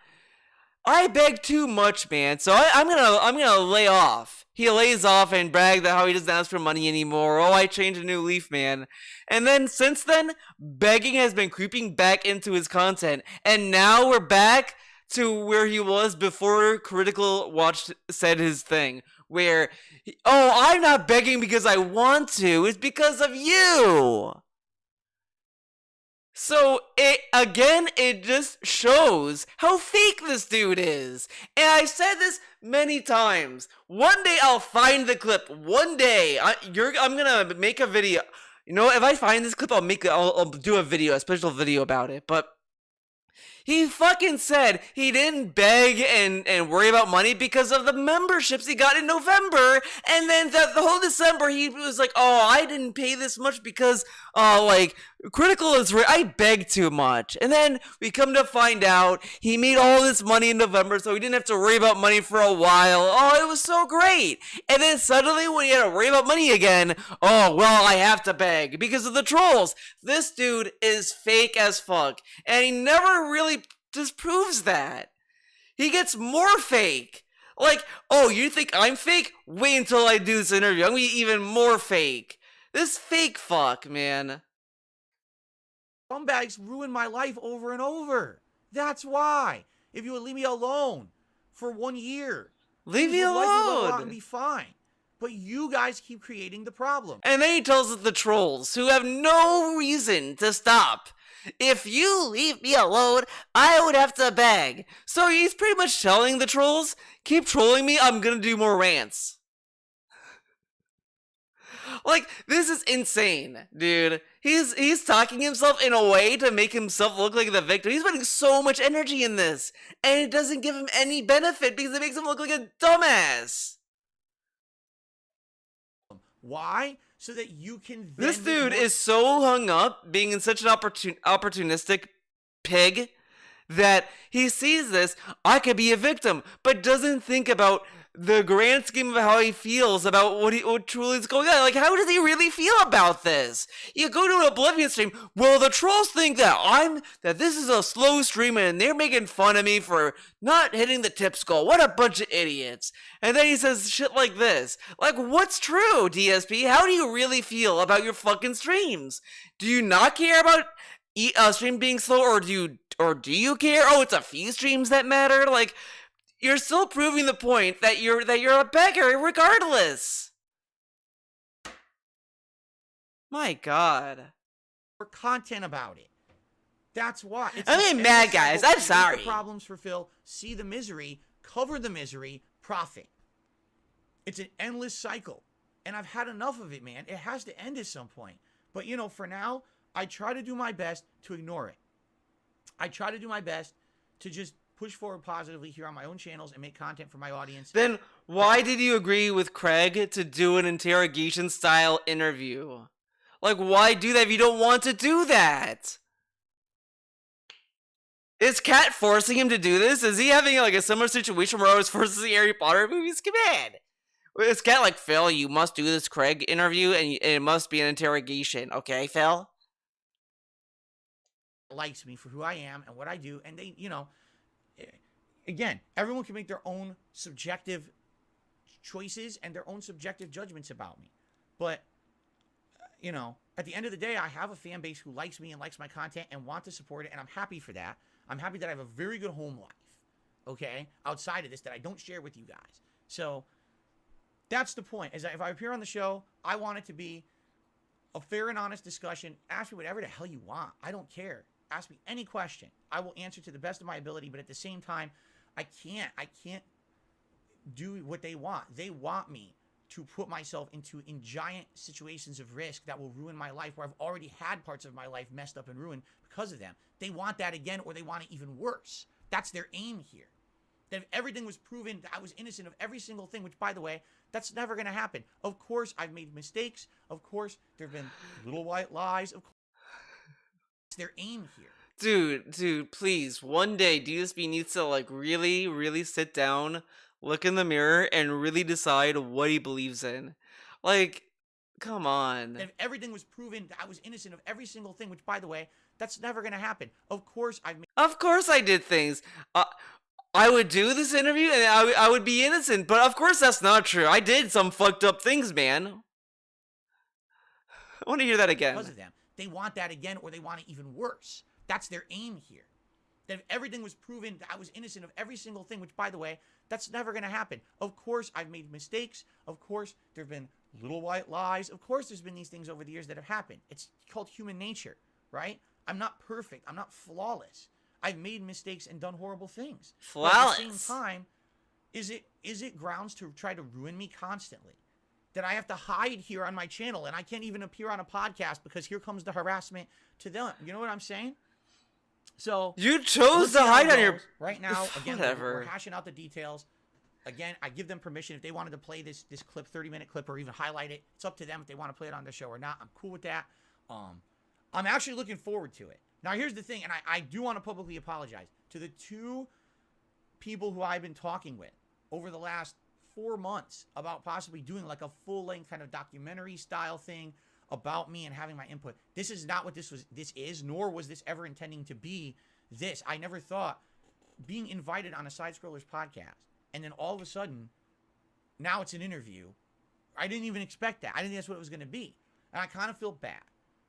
I beg too much, man. So I'm gonna lay off. He lays off and brags about how he doesn't ask for money anymore. Oh, I changed a new leaf, man. And then since then, begging has been creeping back into his content, and now we're back to where he was before Critical Watch said his thing, where, oh, I'm not begging because I want to. It's because of you. So, it just shows how fake this dude is. And I've said this many times. One day I'll find the clip. One day, I'm gonna make a video. You know, if I find this clip, I'll do a video, a special video about it. But he fucking said he didn't beg and worry about money because of the memberships he got in November. And then the whole December, he was like, oh, I didn't pay this much because, Critical is I begged too much. And then we come to find out he made all this money in November, so he didn't have to worry about money for a while. Oh, it was so great. And then suddenly when he had to worry about money again, oh, well, I have to beg because of the trolls. This dude is fake as fuck. And he never really disproves that. He gets more fake. Like, oh, you think I'm fake? Wait until I do this interview. I'm gonna be even more fake. This fake fuck, man. Scumbags ruin my life over and over. That's why. If you would leave me alone for 1 year, leave me things would likely level out alone and be fine. But you guys keep creating the problem. And then he tells us the trolls, who have no reason to stop. If you leave me alone, I would have to beg. So he's pretty much telling the trolls, keep trolling me, I'm gonna do more rants. Like, this is insane, dude. He's talking himself in a way to make himself look like the victim. He's putting so much energy in this, and it doesn't give him any benefit because it makes him look like a dumbass. Why? So that you can then This dude is so hung up being in such an opportunistic pig that he sees this, I could be a victim, but doesn't think about the grand scheme of how he feels about what truly is going on. Like, how does he really feel about this? You go to an Oblivion stream, well, the trolls think that this is a slow stream and they're making fun of me for not hitting the tip skull. What a bunch of idiots. And then he says shit like this. Like, what's true, DSP? How do you really feel about your fucking streams? Do you not care about stream being slow, or do you care? Oh, it's a few streams that matter? Like, you're still proving the point that you're a beggar regardless. My God. Or content about it. That's why. I mean, mad guys. I'm sorry. The problems for Phil. See the misery. Cover the misery. Profit. It's an endless cycle, and I've had enough of it, man. It has to end at some point. But you know, for now, I try to do my best to ignore it. I try to do my best to just push forward positively here on my own channels and make content for my audience. Then why did you agree with Craig to do an interrogation style interview? Like, why do that if you don't want to do that? Is Cat forcing him to do this? Is he having like a similar situation where I was forced to see Harry Potter movies? Come on. Is Cat like, Phil, you must do this Craig interview and it must be an interrogation. Okay, Phil? Likes me for who I am and what I do, and they, you know, again, everyone can make their own subjective choices and their own subjective judgments about me. But, you know, at the end of the day, I have a fan base who likes me and likes my content and want to support it, and I'm happy for that. I'm happy that I have a very good home life, okay, outside of this that I don't share with you guys. So, That's the point. Is that if I appear on the show, I want it to be a fair and honest discussion. Ask me whatever the hell you want. I don't care. Ask me any question. I will answer to the best of my ability, but at the same time, I can't do what they want. They want me to put myself in giant situations of risk that will ruin my life, where I've already had parts of my life messed up and ruined because of them. They want that again, or they want it even worse. That's their aim here. That if everything was proven that I was innocent of every single thing, which, by the way, that's never going to happen. Of course, I've made mistakes. Of course, there have been little white lies. Of course, it's their aim here. Dude, please. One day, DSB needs to, like, really, really sit down, look in the mirror, and really decide what he believes in. Like, come on. That if everything was proven that I was innocent of every single thing, which, by the way, that's never going to happen. Of course, Of course I did things. I would do this interview, and I would be innocent, but of course that's not true. I did some fucked up things, man. I want to hear that again. Because of them. They want that again, or they want it even worse. That's their aim here. That if everything was proven that I was innocent of every single thing, which, by the way, that's never going to happen. Of course, I've made mistakes. Of course, there have been little white lies. Of course, there's been these things over the years that have happened. It's called human nature, right? I'm not perfect. I'm not flawless. I've made mistakes and done horrible things. Flawless. But at the same time, is it grounds to try to ruin me constantly? That I have to hide here on my channel, and I can't even appear on a podcast because here comes the harassment to them. You know what I'm saying? So you chose to hide on your right now. Again, whatever. We're hashing out the details. Again, I give them permission if they wanted to play this clip, 30-minute clip, or even highlight it. It's up to them if they want to play it on the show or not. I'm cool with that. I'm actually looking forward to it. Now, here's the thing, and I do want to publicly apologize to the two people who I've been talking with over the last 4 months about possibly doing like a full-length kind of documentary style thing about me and having my input. This is not what this is, nor was this ever intending to be this. I never thought being invited on a Side Scrollers podcast, and then all of a sudden, now it's an interview. I didn't even expect that. I didn't think that's what it was going to be. And I kind of feel bad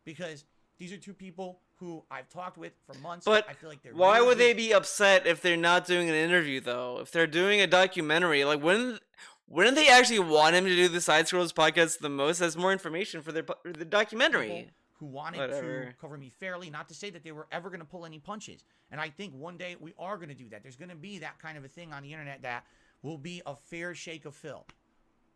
because these are two people who I've talked with for months. But I feel like they're why really would they be upset if they're not doing an interview, though? If they're doing a documentary, like, wouldn't they actually want him to do the Side Scrolls podcast the most? As more information for the documentary. people who wanted to cover me fairly, not to say that they were ever going to pull any punches. And I think one day we are going to do that. There's going to be that kind of a thing on the internet that will be a fair shake of Phil.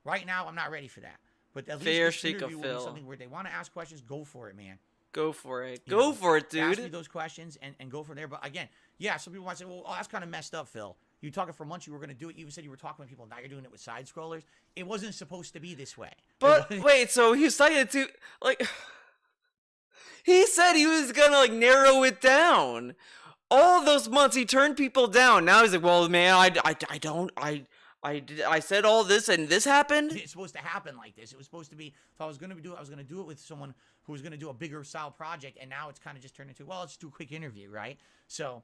Right now, I'm not ready for that. But at least this interview will be something where they want to ask questions. Go for it, man. Go for it. Go for it, dude. Ask me those questions and go from there. But again, yeah, some people might say, well, that's kind of messed up, Phil. You talking for months, you were going to do it. You even said you were talking with people. Now you're doing it with Side Scrollers. It wasn't supposed to be this way. But wait, so he decided to, like, he said he was going to, like, narrow it down. All those months he turned people down. Now he's like, well, man, I said all this and this happened. It's supposed to happen like this. It was supposed to be, if I was going to do it, I was going to do it with someone who was going to do a bigger style project. And now it's kind of just turned into, well, let's do a quick interview, right? So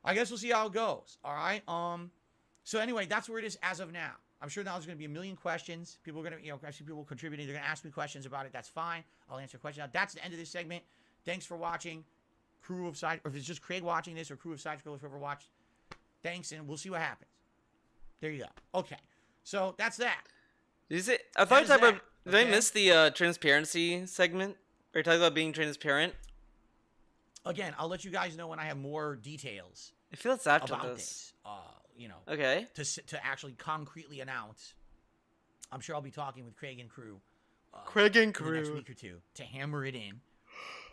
I guess we'll see how it goes. All right. So anyway, that's where it is as of now. I'm sure now there's going to be a million questions. People are going to, I see people contributing. They're going to ask me questions about it. That's fine. I'll answer questions. Now, that's the end of this segment. Thanks for watching. Crew of Side, or if it's just Craig watching this, or Crew of Side Scrollers, whoever watched. Thanks, and we'll see what happens. There you go. Okay. So that's that. Is it? I thought you talked about. Did I miss the transparency segment? Are you talking about being transparent? Again, I'll let you guys know when I have more details. I feel it's after about this. Okay. To actually concretely announce. I'm sure I'll be talking with Craig and Crew. In the next week or two to hammer it in.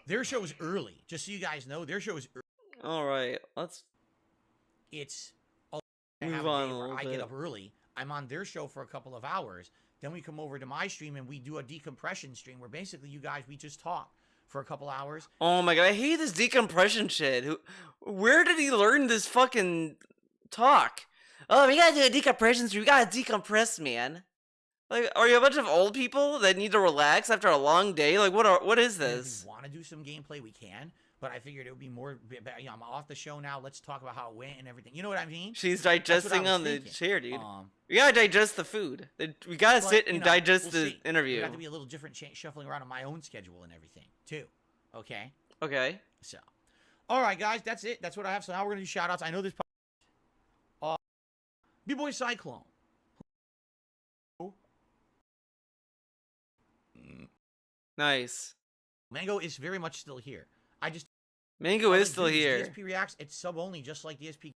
Their show is early. Just so you guys know, their show is early. All right, let's. It's move on a little bit. I get up early. I'm on their show for a couple of hours. Then we come over to my stream and we do a decompression stream where basically you guys, we just talk for a couple hours. Oh my god, I hate this decompression shit. Where did he learn this fucking talk? Oh, we gotta do a decompression stream. We gotta decompress, man. Like, are you a bunch of old people that need to relax after a long day? Like, what is this? If we want to do some gameplay, we can. But I figured it would be more. I'm off the show now. Let's talk about how it went and everything. You know what I mean? She's digesting on the chair, dude. We gotta digest the food. We gotta sit and digest the interview. We have to be a little different, shuffling around on my own schedule and everything too. Okay. Okay. So, all right, guys, that's it. That's what I have. So now we're gonna do shout outs. I know this. B-Boy Cyclone. Nice. Mango is very much still here. Mango is still here. DSP Reacts, it's sub only, just like DSP.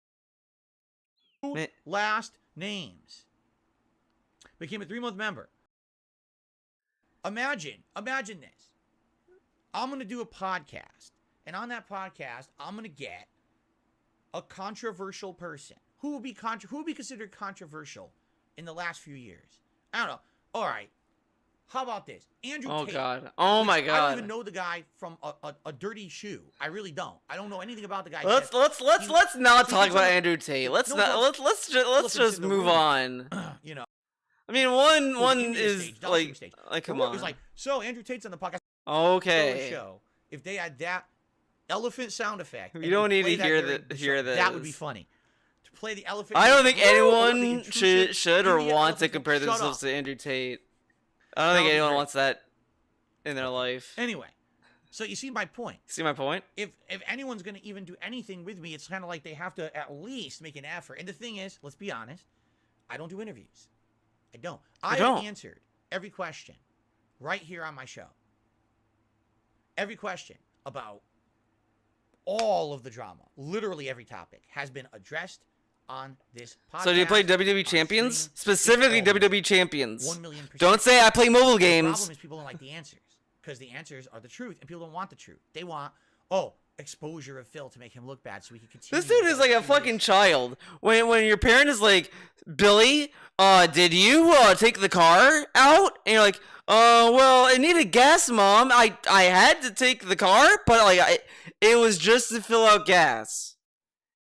Ma- Last names. Became a 3-month member. Imagine this. I'm going to do a podcast, and on that podcast, I'm going to get a controversial person. Who will be considered controversial in the last few years? I don't know. All right. How about this? Andrew Oh Tate. God. Oh my I don't God. even know the guy from a dirty shoe. I really don't. I don't know anything about the guy. Let's not talk about Andrew Tate. Let's just move on. You know. I mean, one India is stage, Dallas stage. come It on. was like, so Andrew Tate's on the podcast. Okay. Show. If they had that elephant sound effect, We don't need to hear show, this. That would be funny. To play the elephant. I don't think anyone intrusive should or India wants to elephant. compare Shut themselves up. to Andrew Tate. I don't think That would be anyone great. wants that in their life. Anyway, so you see my point. See my point? If anyone's going to even do anything with me, it's kind of like they have to at least make an effort. And the thing is, let's be honest, I don't do interviews. I don't. I don't. have answered every question right here on my show. Every question about all of the drama, literally every topic, has been addressed on this podcast. So do you play WWE on Champions? stream. Specifically It's all WWE Champions. 1,000,000%. Don't say I play mobile The games. problem is people don't like the answers because the answers are the truth, and people don't want the truth. They want, exposure of Phil to make him look bad so he can continue. This dude is like a fucking child. When your parent is like, Billy, did you take the car out? And you're like, well, it needed gas, Mom. I had to take the car, but like it was just to fill out gas.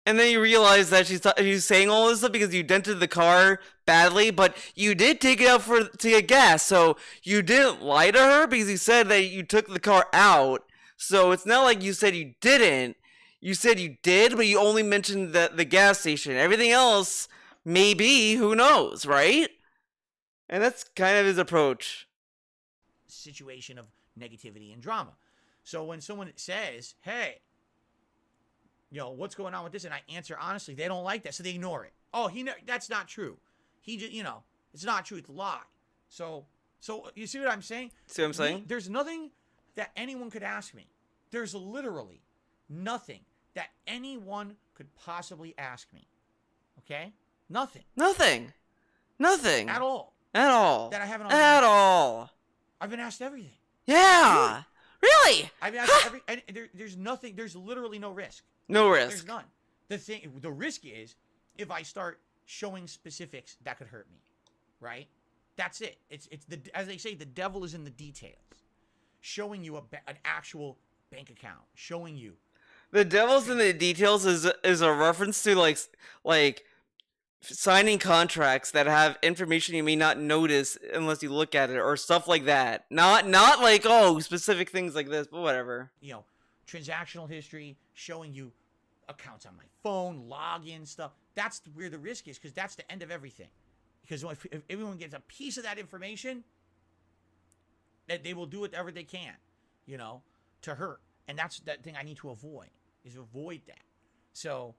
And then you realize that she's saying all this stuff because you dented the car badly, but you did take it out to get gas. So you didn't lie to her because you said that you took the car out. So it's not like you said you didn't. You said you did, but you only mentioned the gas station. Everything else, maybe, who knows, right? And that's kind of his approach. Situation of negativity and drama. So when someone says, hey, what's going on with this? And I answer honestly, they don't like that, so they ignore it. Oh, that's not true. He just, it's not true. It's a lie. So you see what I'm saying? See what I'm saying? There's nothing that anyone could ask me. There's literally nothing that anyone could possibly ask me. Okay? Nothing. Nothing. At all. At all. That I haven't At all. I've been asked everything. Yeah. Really? I've been asked and there's nothing. There's literally no risk. No There's risk. none. The risk is if I start showing specifics that could hurt me, right? That's it. It's as they say, the devil is in the details. Showing you an actual bank account, showing you. The devil's in the details is a reference to like signing contracts that have information you may not notice unless you look at it or stuff like that. Not like specific things like this, but whatever. Transactional history, showing you accounts on my phone, login stuff. That's where the risk is, because that's the end of everything. Because if everyone gets a piece of that information, that they will do whatever they can, to hurt. And that's that thing I need to avoid that. So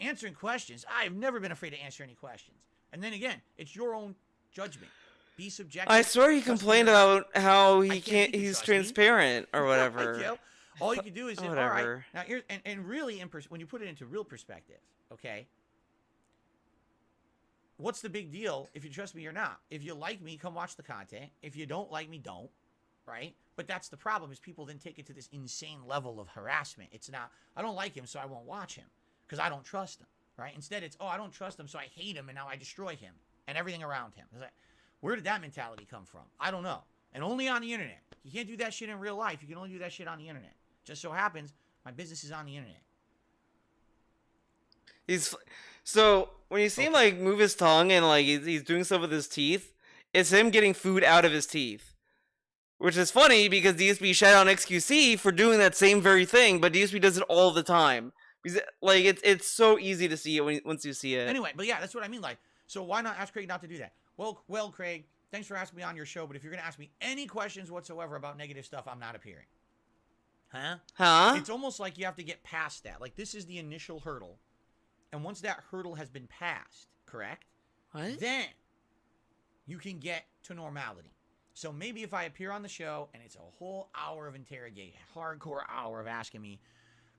answering questions, I've never been afraid to answer any questions. And then again, it's your own judgment. Be subjective. I swear he Trust complained me. about how I can't make you he's trust me. transparent or whatever. Thank you. All you can do is say, all right. Whatever. Now, here's, and really, when you put it into real perspective, okay, what's the big deal if you trust me or not? If you like me, come watch the content. If you don't like me, don't, right? But that's the problem, is people then take it to this insane level of harassment. It's not, I don't like him, so I won't watch him because I don't trust him, right? Instead, it's, I don't trust him, so I hate him, and now I destroy him and everything around him. It's like, where did that mentality come from? I don't know. And only on the internet. You can't do that shit in real life. You can only do that shit on the internet. Just so happens, my business is on the internet. So when you see him like move his tongue and like he's doing stuff with his teeth, it's him getting food out of his teeth. Which is funny because DSP shout out XQC for doing that same very thing, but DSP does it all the time. Because like it's so easy to see it once you see it. Anyway, but yeah, that's what I mean. Like, so why not ask Craig not to do that? Well, Craig, thanks for asking me on your show, but if you're gonna ask me any questions whatsoever about negative stuff, I'm not appearing. Huh? It's almost like you have to get past that. Like, this is the initial hurdle. And once that hurdle has been passed, correct? What? Then you can get to normality. So maybe if I appear on the show and it's a whole hour of interrogation, hardcore hour of asking me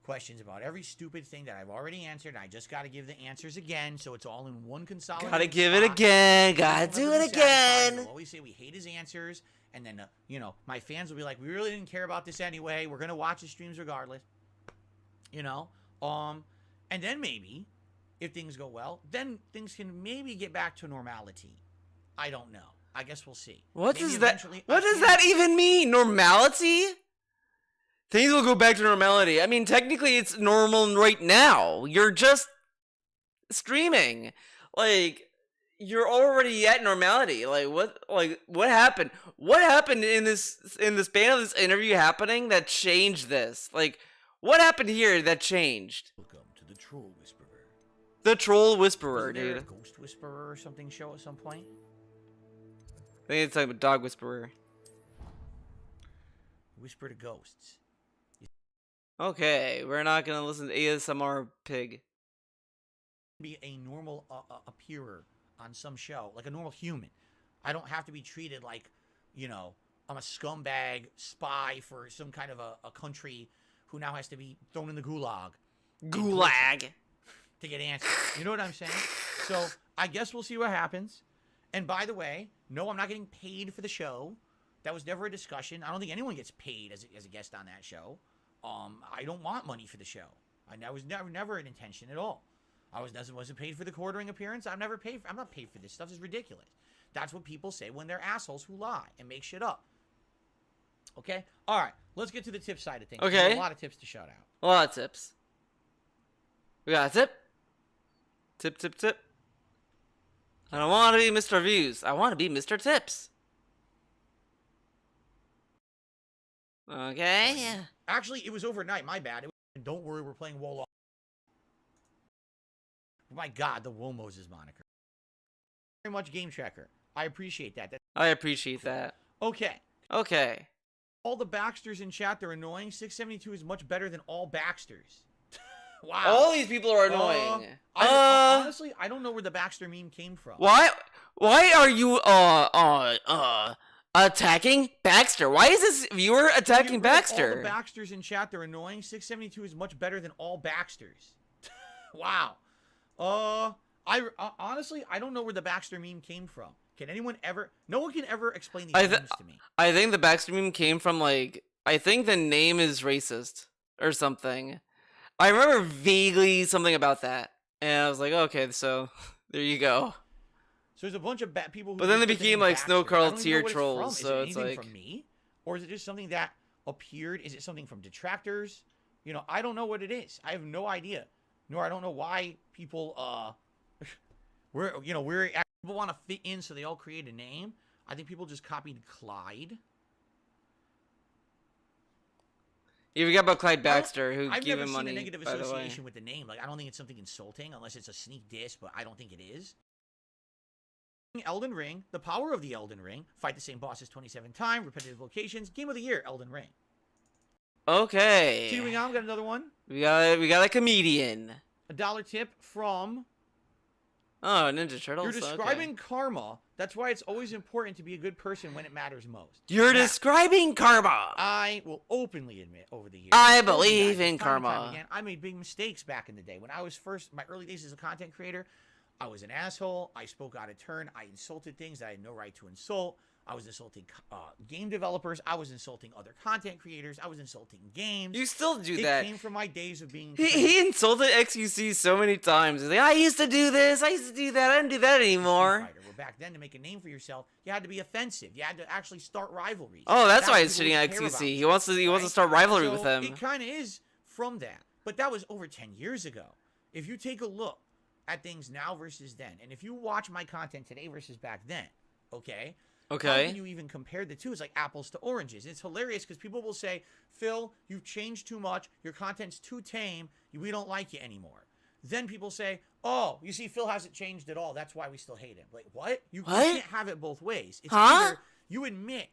questions about every stupid thing that I've already answered, I just got to give the answers again, so it's all in one consolidated Gotta give it spot. again. People Gotta will do never it be satisfied. again. We'll always say we hate his answers, and then my fans will be like, we really didn't care about this anyway. We're gonna watch his streams regardless. And then maybe if things go well, then things can maybe get back to normality. I don't know. I guess we'll see. What Maybe does that? eventually What I does can- that even mean? Normality? Things will go back to normality. I mean, technically, it's normal right now. You're just streaming. Like, you're already at normality. Like, what happened? What happened in the span of this interview happening that changed this? Like, what happened here that changed? Welcome to the Troll Whisperer. The Troll Whisperer, Wasn't there a dude. Ghost Whisperer or something show at some point? I think it's like a Dog Whisperer. Whisper to ghosts. Okay, we're not gonna listen to ASMR Pig. Be a normal appearer on some show, like a normal human. I don't have to be treated like, I'm a scumbag spy for some kind of a country who now has to be thrown in the gulag. Gulag. To get answers. You know what I'm saying? So I guess we'll see what happens. And by the way, no, I'm not getting paid for the show. That was never a discussion. I don't think anyone gets paid as a guest on that show. I don't want money for the show. That was never an intention at all. I wasn't paid for the quartering appearance. I'm not paid for this stuff. This is ridiculous. That's what people say when they're assholes who lie and make shit up. Okay? All right. Let's get to the tip side of things. Okay. There's a lot of tips to shout out. A lot of tips. We got a tip. Tip. I don't want to be Mr. Views. I want to be Mr. Tips. Okay. Actually, it was overnight. My bad. Don't worry, we're playing Wolo. My God, the Womos' moniker. Very much Game Tracker. I appreciate that. I appreciate that. Okay. Okay. All the Baxters in chat, they're annoying. 672 is much better than all Baxters. Wow. All these people are annoying. Honestly, I don't know where the Baxter meme came from. Why are you attacking Baxter? Why is this viewer attacking All Baxter? the Baxters in chat, they're annoying. 672 is much better than all Baxters. Wow. Honestly, I don't know where the Baxter meme came from. No one can ever explain these memes to me. I think the Baxter meme came from, like, I think the name is racist or something. I remember vaguely something about that. And I was like, okay, so there you go. So there's a bunch of people who... But then they just put the became, name like, Baxter. Snow I Carl don't even tier know what trolls, from. so Is it's it anything like... from me? Or is it just something that appeared? Is it something from detractors? I don't know what it is. I have no idea. Nor I don't know why people, people want to fit in, so they all create a name. I think people just copied Clyde. You forgot about Clyde Baxter, who I've gave never him seen money, a negative by the way. association with the name. Like, I don't think it's something insulting unless it's a sneak diss, but I don't think it is. Elden Ring, the power of the Elden Ring. Fight the same bosses 27 times, repetitive locations. Game of the year, Elden Ring. Okay. Continuing on, we got another one. We got a comedian. $1 tip from... Oh, Ninja Turtles. You're describing karma. That's why it's always important to be a good person when it matters most. You're Now, describing karma. I will openly admit over the years. I I've told you believe guys in this time and time karma. again, I made big mistakes back in the day. When I was my early days as a content creator, I was an asshole. I spoke out of turn. I insulted things that I had no right to insult. I was insulting game developers. I was insulting other content creators. I was insulting games. You still do it that. came from my days of being... He insulted XQC so many times. He's like, I used to do this. I used to do that. I don't do that anymore. Well, back then, to make a name for yourself, you had to be offensive. You had to actually start rivalries. Oh, that's why he's people shitting would at care about XQC. you, He wants to right? start rivalry So with them. It kind of is from that. But that was over 10 years ago. If you take a look at things now versus then, and if you watch my content today versus back then, okay? How can you even compare the two? It's like apples to oranges. It's hilarious because people will say, Phil, you've changed too much. Your content's too tame. We don't like you anymore. Then people say, oh, you see, Phil hasn't changed at all. That's why we still hate him. Like, what? You can't have it both ways. It's either you admit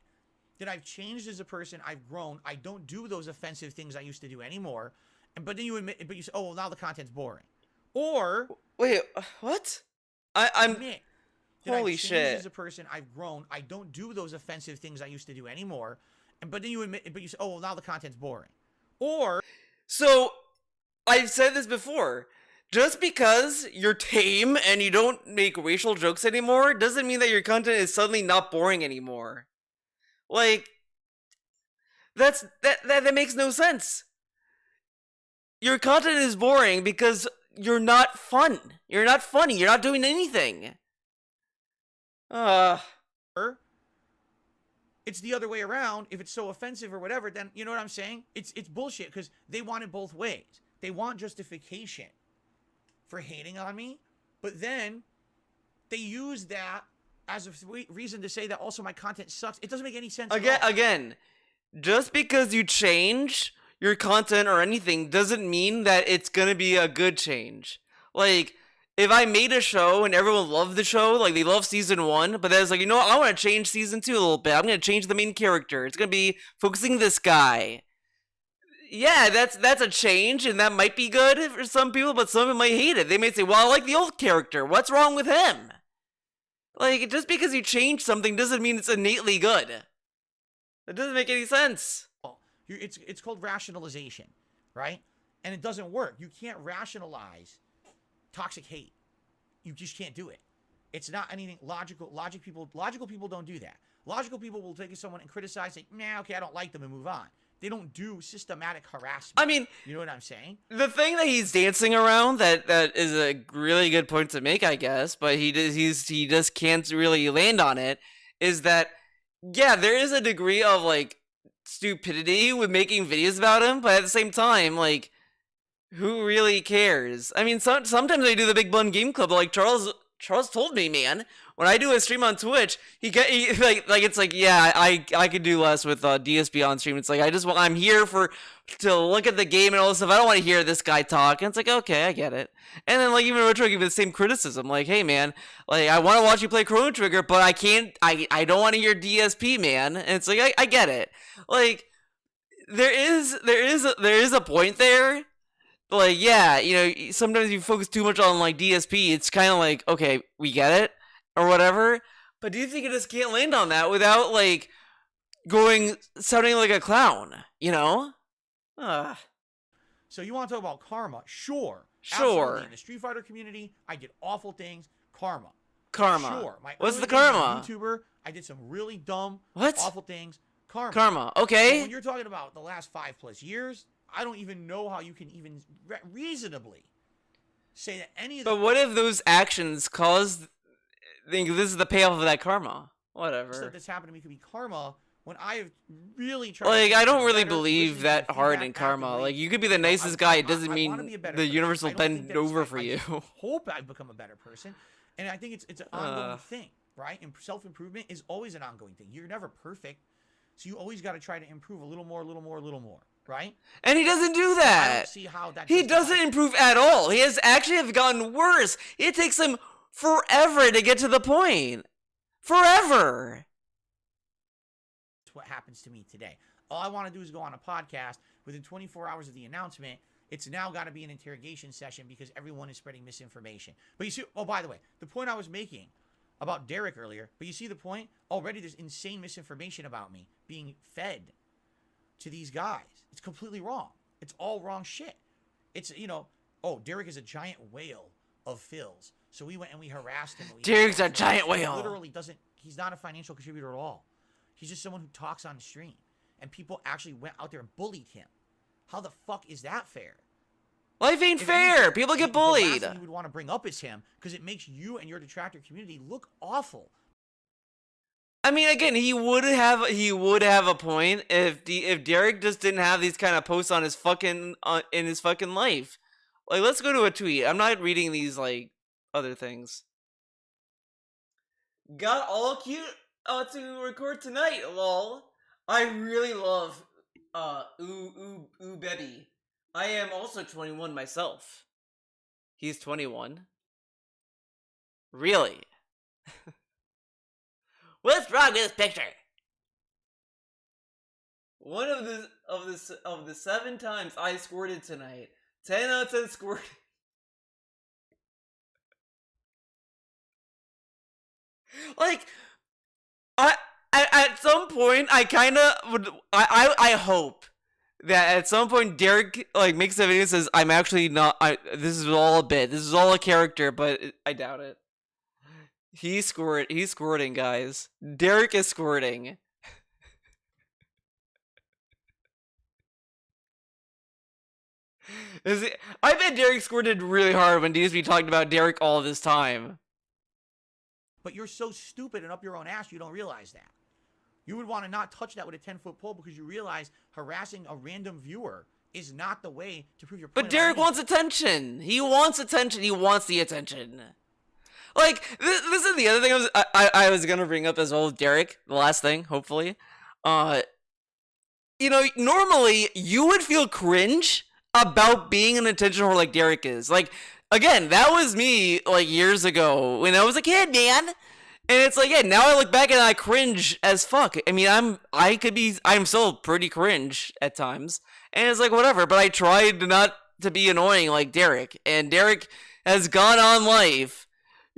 that I've changed as a person. I've grown. I don't do those offensive things I used to do anymore. But then you admit, but you say, oh, well, now the content's boring. Or... Wait, what? I'm... admit that I've Holy changed shit. as a person. I've grown. I don't do those offensive things I used to do anymore. But then you admit, but you say, oh, well, now the content's boring. Or So, I've said this before. Just because you're tame and you don't make racial jokes anymore doesn't mean that your content is suddenly not boring anymore. Like, that makes no sense. Your content is boring because you're not fun. You're not funny. You're not doing anything. it's the other way around. If it's so offensive or whatever, then you know what I'm saying? It's bullshit because they want it both ways. They want justification for hating on me, but then they use that as a reason to say that also my content sucks. It doesn't make any sense. Again, just because you change your content or anything doesn't mean that it's gonna be a good change. Like, if I made a show and everyone loved the show, like they love season 1, but then it's like, you know what, I want to change season 2 a little bit. I'm gonna change the main character. It's gonna be focusing this guy. Yeah, that's a change, and that might be good for some people, but some people might hate it. They may say, well, I like the old character. What's wrong with him? Like, just because you change something doesn't mean it's innately good. That doesn't make any sense. It's called rationalization, right? And it doesn't work. You can't rationalize toxic hate. You just can't do it. It's not anything logical. Logical people don't do that. Logical people will take someone and criticize, say, nah, okay, I don't like them, and move on. They don't do systematic harassment. I mean, you know what I'm saying? The thing that he's dancing around that is a really good point to make, I guess, but he just can't really land on it, is that, yeah, there is a degree of, like, stupidity with making videos about him, but at the same time, like, who really cares? I mean, sometimes I do the Big Bun Game Club, but, like, Charles told me, man, when I do a stream on Twitch, he it's like, yeah, I could do less with DSP on stream. It's like, I'm here to look at the game and all this stuff. I don't want to hear this guy talk. And it's like, okay, I get it. And then, like, even Retro gave me the same criticism. Like, hey, man, like, I want to watch you play Chrono Trigger, but I don't want to hear DSP, man. And it's like, I get it. Like, there is a point there. Like, yeah, you know, sometimes you focus too much on, like, DSP. It's kind of like, okay, we get it, or whatever. But do you think you just can't land on that without, like, sounding like a clown, you know? So you want to talk about karma? Sure. Sure. In the Street Fighter community, I did awful things. Karma. Sure. What's the days as a karma? YouTuber, I did some really dumb, What? awful things. Karma. But Okay. when you're talking about the last 5+ years, I don't even know how you can even reasonably say that any of the But what if those actions caused? Think this is the payoff of that karma. Whatever. stuff that's happened to me could be karma when I have really tried. Like, to I don't be really better, believe listening that to hard feedback in karma. actively. Like, you could be the nicest guy. It doesn't mean the universe will bend over for you. I hope I become a better person, and I think it's an ongoing thing, right? And self-improvement is always an ongoing thing. You're never perfect, so you always got to try to improve a little more, right? And he doesn't do I that. don't see how that. He doesn't justifies- improve at all. He has actually have gotten worse. It takes him forever to get to the point. Forever. It's what happens to me today. All I want to do is go on a podcast. Within 24 hours of the announcement, it's now got to be an interrogation session because everyone is spreading misinformation. But you see, oh, by the way, the point I was making about Derek earlier, but you see the point? Already there's insane misinformation about me being fed to these guys. It's completely wrong. It's all wrong shit. It's, you know, oh, Derek is a giant whale of Phil's. So we went and we harassed him. Derek's a giant whale. He literally doesn't, he's not a financial contributor at all. He's just someone who talks on stream. And people actually went out there and bullied him. How the fuck is that fair? Life ain't If fair. anything, People get the last bullied. thing you would want to bring up is him because it makes you and your detractor community look awful. I mean, again, he would have a point if Derek just didn't have these kind of posts on his fucking in his fucking life. Like, let's go to a tweet. I'm not reading these like other things. Got all cute to record tonight, lol. I really love ooh baby. I am also 21 myself. He's 21. Really? What's wrong with this picture? One of the 7 times I squirted tonight, 10 out of 10 squirted. Like, at some point, I kind of would. I hope that at some point Derek like makes a video and says, "I'm actually not. This is all a bit. This is all a character," but I doubt it. He's squirting, guys. Derek is squirting. I bet Derek squirted really hard when DSP talked about Derek all this time. But you're so stupid and up your own ass, you don't realize that. You would want to not touch that with a 10-foot pole because you realize harassing a random viewer is not the way to prove your point. But Derek wants attention. He wants attention. He wants the attention. Like, this is the other thing I was going to bring up as well with Derek. The last thing, hopefully. You know, normally you would feel cringe about being an attention whore like Derek is. Like, again, that was me, like, years ago when I was a kid, man. And it's like, yeah, now I look back and I cringe as fuck. I mean, I'm still pretty cringe at times. And it's like, whatever, but I tried not to be annoying like Derek. And Derek has gone on life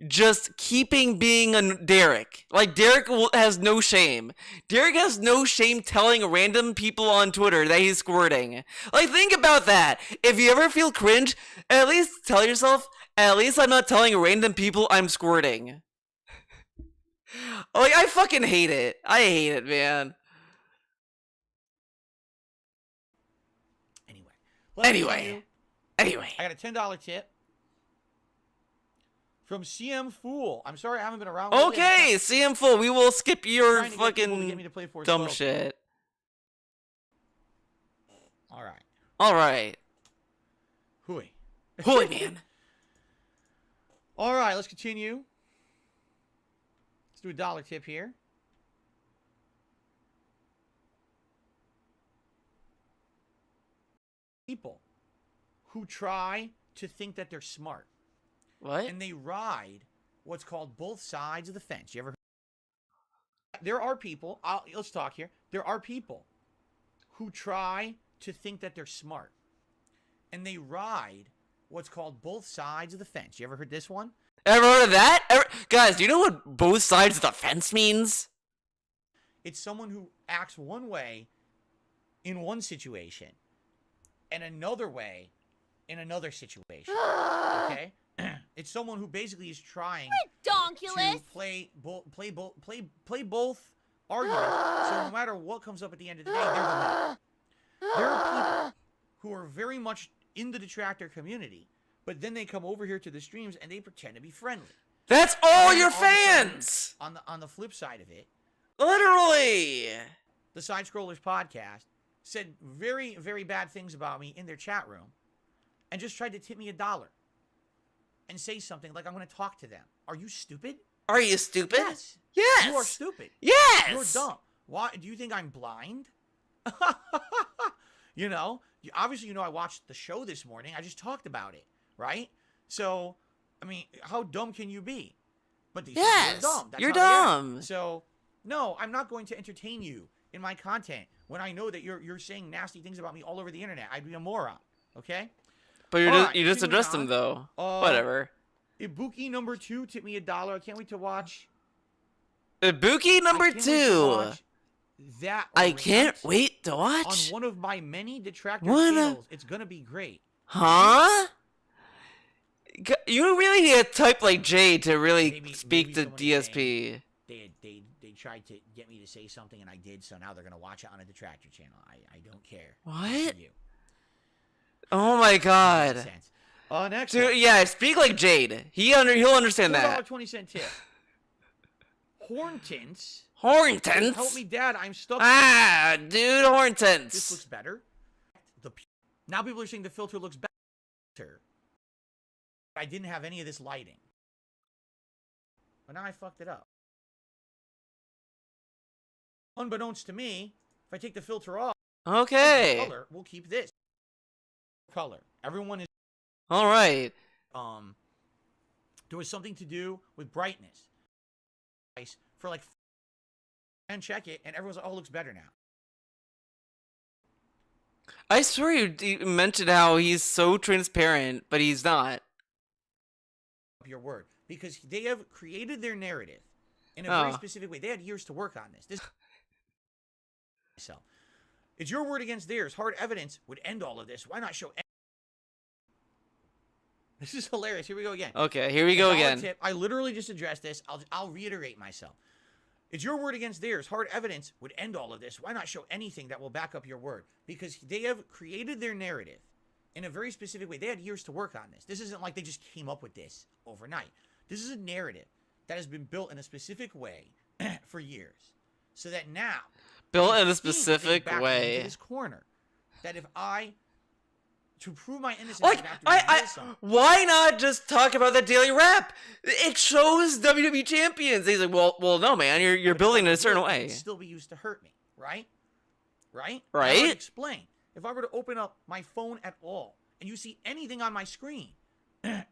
just keeping being a Derek. Like, Derek has no shame. Derek has no shame telling random people on Twitter that he's squirting. Like, think about that. If you ever feel cringe, at least tell yourself, at least I'm not telling random people I'm squirting. Like, I fucking hate it. I hate it, man. Anyway. I got a $10 tip from CM Fool. I'm sorry I haven't been around. Okay, CM Fool, we will skip your Get fucking me to play dumb shit. All right. Hooey. Hooey, man. All right, let's continue. Let's do a dollar tip here. People who try to think that they're smart. What? And they ride what's called both sides of the fence. You ever heard? There are people, let's talk here. There are people who try to think that they're smart. And they ride what's called both sides of the fence. You ever heard this one? Ever heard of that? Guys, do you know what both sides of the fence means? It's someone who acts one way in one situation and another way in another situation. Okay? It's someone who basically is trying to play both arguments. So no matter what comes up at the end of the day, they're the winner. There are people who are very much in the detractor community, but then they come over here to the streams and they pretend to be friendly. That's all your fans! On the flip side of it, literally, the Side Scrollers podcast said very, very bad things about me in their chat room and just tried to tip me $1 and say something like I'm going to talk to them. Are you stupid? Are you stupid? Yes. Yes. You are stupid. Yes. You're dumb. Why do you think I'm blind? You know, obviously, I watched the show this morning. I just talked about it, right? So, I mean, how dumb can you be? But these people are dumb. That's you're how they are. dumb. So, no, I'm not going to entertain you in my content when I know that you're saying nasty things about me all over the internet. I'd be a moron, okay? But you just addressed them though. Whatever. Ibuki number 2 tipped me $1. I can't wait to watch. Ibuki number 2. That I can't wait to watch on one of my many detractor channels. It's gonna be great. Huh? You really need a type like Jay to really speak to DSP. They tried to get me to say something and I did, so now they're gonna watch it on a detractor channel. I don't care. What? Oh my god. Next dude, one. yeah, speak like Jade. He'll understand that. $4.20 tip. Horn tints. Horn tints? Help me, Dad. I'm stuck. Dude, horn tints. This looks better. Now people are saying the filter looks better. I didn't have any of this lighting. But now I fucked it up. Unbeknownst to me, if I take the filter off, okay, the color, we'll keep this color. Everyone is all right. There was something to do with brightness. For like, and check it, and everyone's like, "Oh, it looks better now." I swear you mentioned how he's so transparent, but he's not. Your word, because they have created their narrative in a very specific way. They had years to work on this. So, it's your word against theirs. Hard evidence would end all of this. Why not show? This is hilarious. Here we go again. Okay, here we go again. Tip. I literally just addressed this. I'll reiterate myself. It's your word against theirs. Hard evidence would end all of this. Why not show anything that will back up your word? Because they have created their narrative in a very specific way. They had years to work on this. This isn't like they just came up with this overnight. This is a narrative that has been built in a specific way for years. So that now... Built in a specific way. Into this corner. That if I... To prove my innocence, like, why not just talk about that daily rap? It shows WWE champions. He's like, well, no, man, you're building it a certain way. It would still be used to hurt me, right? Right? Right. Explain. If I were to open up my phone at all and you see anything on my screen,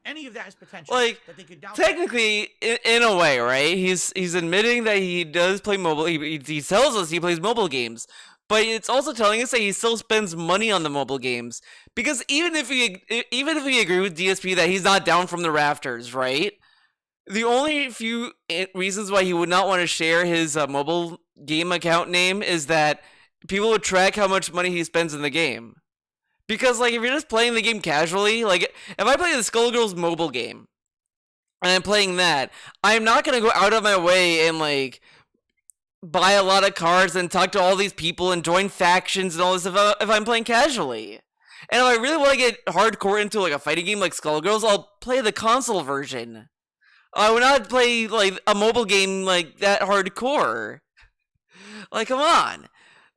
any of that is potential. Like, that they could download. Technically, in a way, right? He's admitting that he does play mobile. He tells us he plays mobile games. But it's also telling us that he still spends money on the mobile games. Because even if we agree with DSP that he's not down from the rafters, right? The only few reasons why he would not want to share his mobile game account name is that people would track how much money he spends in the game. Because, like, if you're just playing the game casually, like, if I play the Skullgirls mobile game, and I'm playing that, I'm not going to go out of my way and, like... buy a lot of cards and talk to all these people and join factions and all this if I'm playing casually. And if I really want to get hardcore into like a fighting game like Skullgirls, I'll play the console version. I would not play like a mobile game like that hardcore. Like, come on.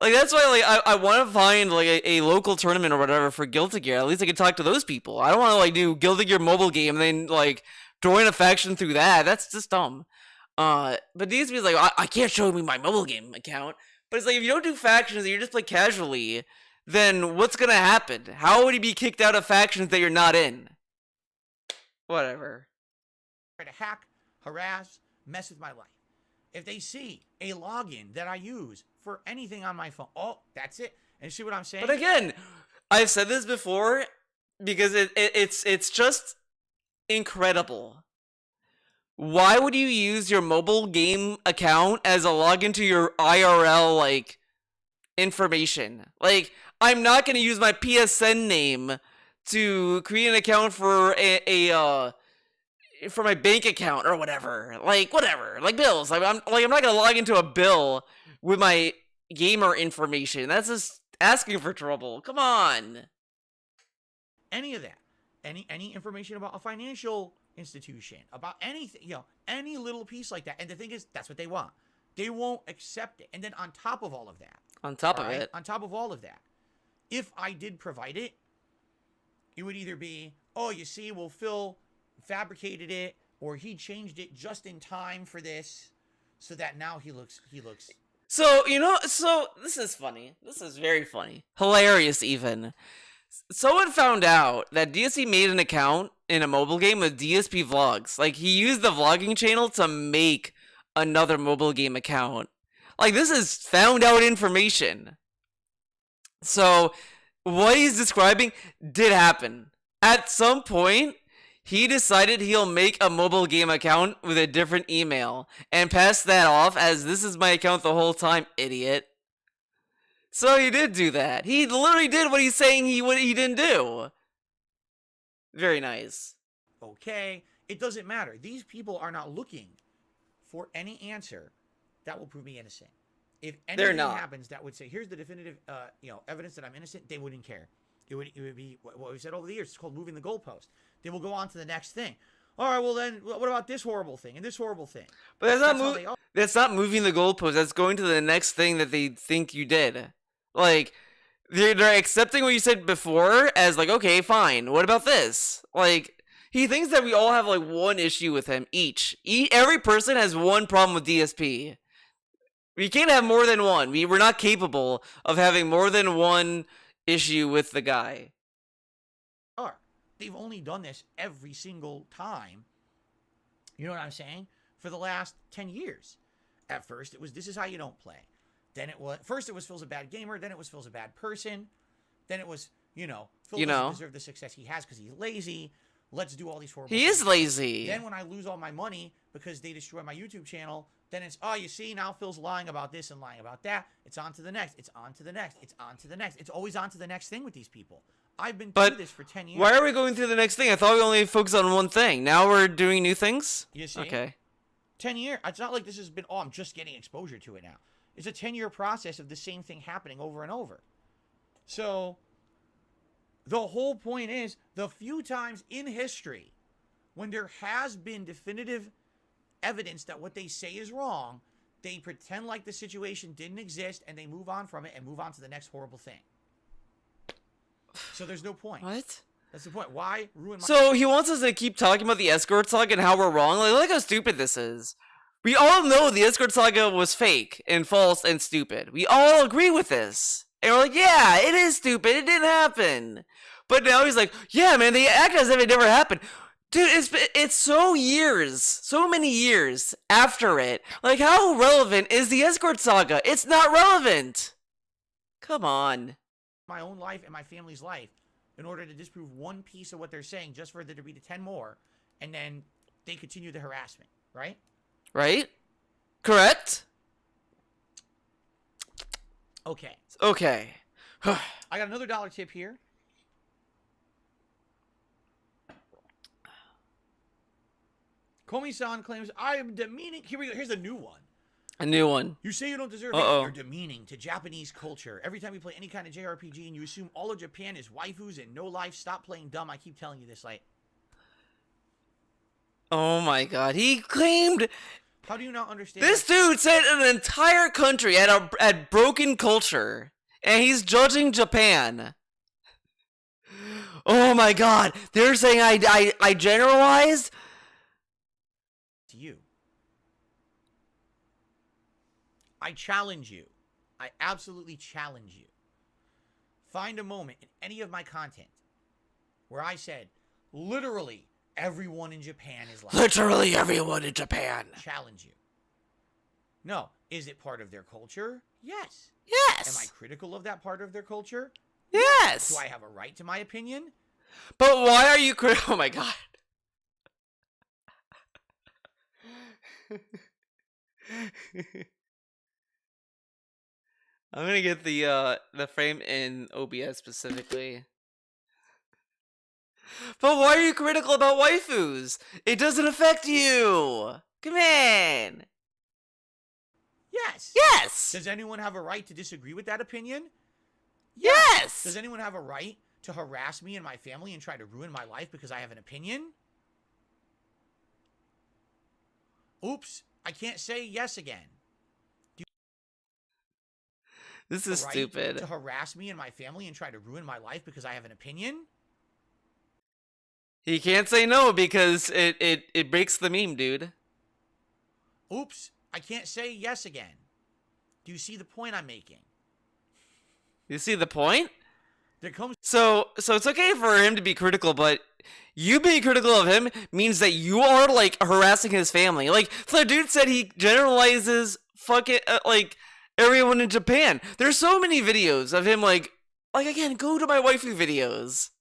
Like, that's why like I want to find like a local tournament or whatever for Guilty Gear. At least I can talk to those people. I don't want to like do Guilty Gear mobile game and then like join a faction through that. That's just dumb. But DSP is like, I can't show me my mobile game account. But it's like, if you don't do factions and you just play casually, then what's gonna happen? How would he be kicked out of factions that you're not in? Whatever. Try to hack, harass, mess with my life. If they see a login that I use for anything on my phone, oh, that's it. And see what I'm saying? But again, I've said this before because it's just incredible. Why would you use your mobile game account as a login to your IRL, like, information? Like, I'm not going to use my PSN name to create an account for for my bank account or whatever. Like, whatever. Like, bills. Like, I'm not going to log into a bill with my gamer information. That's just asking for trouble. Come on. Any of that. Any information about a financial institution, about anything, any little piece like that. And the thing is, that's what they want. They won't accept it. And then on top of all of that, on top of all of that, if I did provide it, it would either be, oh, you see, well, Phil fabricated it, or he changed it just in time for this, so that now he looks. So, so this is funny. This is very funny. Hilarious, even. Someone found out that DSP made an account in a mobile game with DSP Vlogs. Like, he used the vlogging channel to make another mobile game account. Like, this is found out information. So, what he's describing did happen. At some point, he decided he'll make a mobile game account with a different email and pass that off as, this is my account the whole time, idiot. So he did do that. He literally did what he's saying he didn't do. Very nice. Okay, it doesn't matter. These people are not looking for any answer that will prove me innocent. If anything happens that would say, here's the definitive, evidence that I'm innocent, they wouldn't care. It would be what we've said over the years. It's called moving the goalpost. They will go on to the next thing. All right, well then, what about this horrible thing and this horrible thing? But that's not moving the goalpost. That's going to the next thing that they think you did. Like, they're accepting what you said before as, like, okay, fine. What about this? Like, he thinks that we all have, like, one issue with him each. Every person has one problem with DSP. We can't have more than one. We're not capable of having more than one issue with the guy. They've only done this every single time. You know what I'm saying? For the last 10 years. At first, it was, this is how you don't play. Then it was, first it was Phil's a bad gamer, then it was Phil's a bad person, then it was, Phil doesn't deserve the success he has because he's lazy, let's do all these horrible things. He is lazy. Then when I lose all my money because they destroy my YouTube channel, then it's, oh, you see, now Phil's lying about this and lying about that. It's on to the next. It's on to the next. It's on to the next. It's always on to the next thing with these people. I've been through this for 10 years. Why are we going through the next thing? I thought we only focused on one thing. Now we're doing new things? You see? Okay. 10 years. It's not like this has been, oh, I'm just getting exposure to it now. It's a 10-year process of the same thing happening over and over. So, the whole point is, the few times in history when there has been definitive evidence that what they say is wrong, they pretend like the situation didn't exist and they move on from it and move on to the next horrible thing. So there's no point. What? That's the point. Why ruin my... So he wants us to keep talking about the escort saga and how we're wrong? Like, look how stupid this is. We all know the escort saga was fake and false and stupid. We all agree with this. And we're like, yeah, it is stupid. It didn't happen. But now he's like, yeah, man, they act as if it never happened. Dude, it's so many years after it. Like, how relevant is the escort saga? It's not relevant. Come on. My own life and my family's life in order to disprove one piece of what they're saying just for there to be 10 more, and then they continue the harassment, right? Right? Correct? Okay. Okay. I got another dollar tip here. Komi-san claims, I am demeaning. Here we go. Here's a new one. A new one. You say you don't deserve it. You're demeaning to Japanese culture. Every time you play any kind of JRPG and you assume all of Japan is waifus and no life, stop playing dumb. I keep telling you this, like. Oh my god. He claimed... How do you not understand? This dude said an entire country had broken culture. And he's judging Japan. Oh my god. They're saying I generalized? To you. I challenge you. I absolutely challenge you. Find a moment in any of my content where I said, literally, everyone in Japan is like... Literally everyone in Japan. Challenge you. No. Is it part of their culture? Yes. Yes. Am I critical of that part of their culture? Yes. Do I have a right to my opinion? But why are you critical? Oh my god. I'm gonna get the frame in OBS specifically. But why are you critical about waifus? It doesn't affect you. Come on. Yes. Yes. Does anyone have a right to disagree with that opinion? Yes. Does anyone have a right to harass me and my family and try to ruin my life because I have an opinion? Oops, I can't say yes again. This is right stupid. To harass me and my family and try to ruin my life because I have an opinion? He can't say no because it breaks the meme, dude. Oops, I can't say yes again. Do you see the point I'm making? You see the point? There comes... So it's okay for him to be critical, but you being critical of him means that you are, like, harassing his family. Like, the dude said he generalizes fucking, like, everyone in Japan. There's so many videos of him, like, again, go to my waifu videos.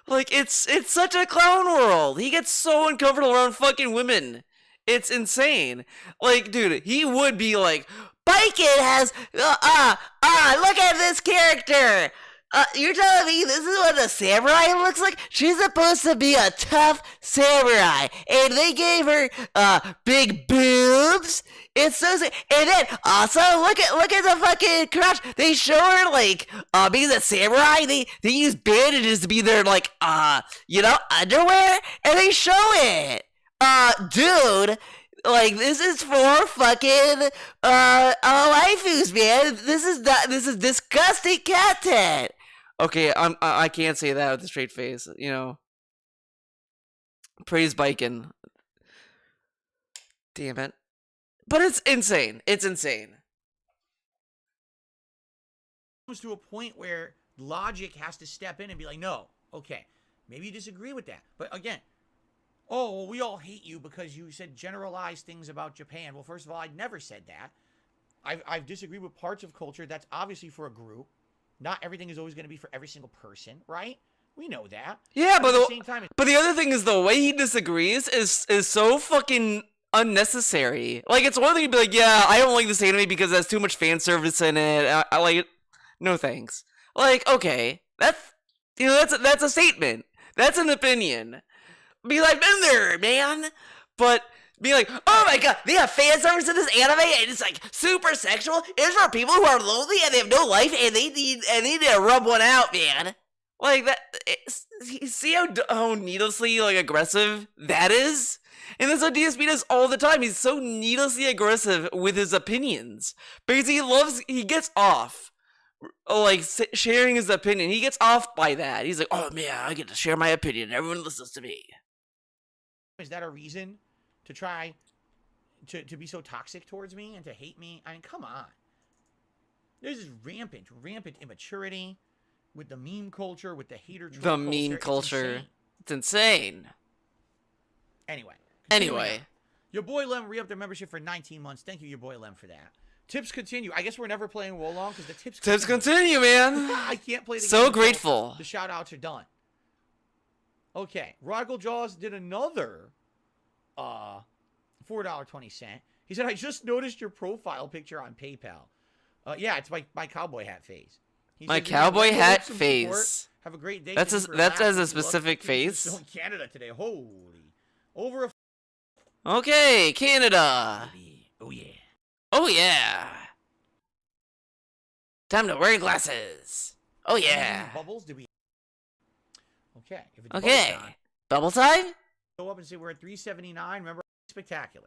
Like, it's such a clown world. He gets so uncomfortable around fucking women. It's insane. Like, dude, he would be like, Baiken has, look at this character. You're telling me this is what a samurai looks like? She's supposed to be a tough samurai, and they gave her, big boobs? It's so sick. And then, also, look at the fucking crotch. They show her, like, being a samurai, they use bandages to be their, like, underwear, and they show it. Dude, like, this is for fucking, waifus, man. This is disgusting content. Okay, I can't say that with a straight face, you know. Praise Baiken. Damn it. But it's insane. It's insane. Comes to a point where logic has to step in and be like, no, okay, maybe you disagree with that. But again, oh, well, we all hate you because you said generalized things about Japan. Well, first of all, I never said that. I've disagreed with parts of culture. That's obviously for a group. Not everything is always going to be for every single person, right? We know that. Yeah, but at the same time, the other thing is the way he disagrees is so fucking unnecessary. Like, it's one thing to be like, yeah, I don't like this anime because there's too much fan service in it. I like it. No thanks. Like, okay, that's a statement. That's an opinion. Be like, been there, man. But be like, oh my god, they have fan service in this anime and it's like super sexual. It's for people who are lonely and they have no life and they need to rub one out, man. Like that. See how needlessly like aggressive that is? And that's what DSP does all the time. He's so needlessly aggressive with his opinions because he gets off like sharing his opinion. He gets off by that. He's like, oh man, I get to share my opinion. Everyone listens to me. Is that a reason to try to be so toxic towards me and to hate me? I mean, come on. There's this rampant immaturity with the meme culture, with the hater troll culture. The meme culture. It's insane. Anyway. Your boy Lem re-upped their membership for 19 months. Thank you, your boy Lem, for that. Tips continue. I guess we're never playing Wolong because the tips continue, man. I can't play the game. So grateful. The shout outs are done. Okay. Rodical Jaws did another $4.20. He said, I just noticed your profile picture on PayPal. Yeah, it's my cowboy hat phase. My cowboy hat face. Have a great day. That's as a specific face. Still in Canada today. Holy. Over a. Okay, Canada. Oh yeah. Oh yeah. Time to wear glasses. Oh yeah. Bubbles? Did we? Okay. If it's okay. Bubble time? Go up and say we're at 379. Remember, spectacular.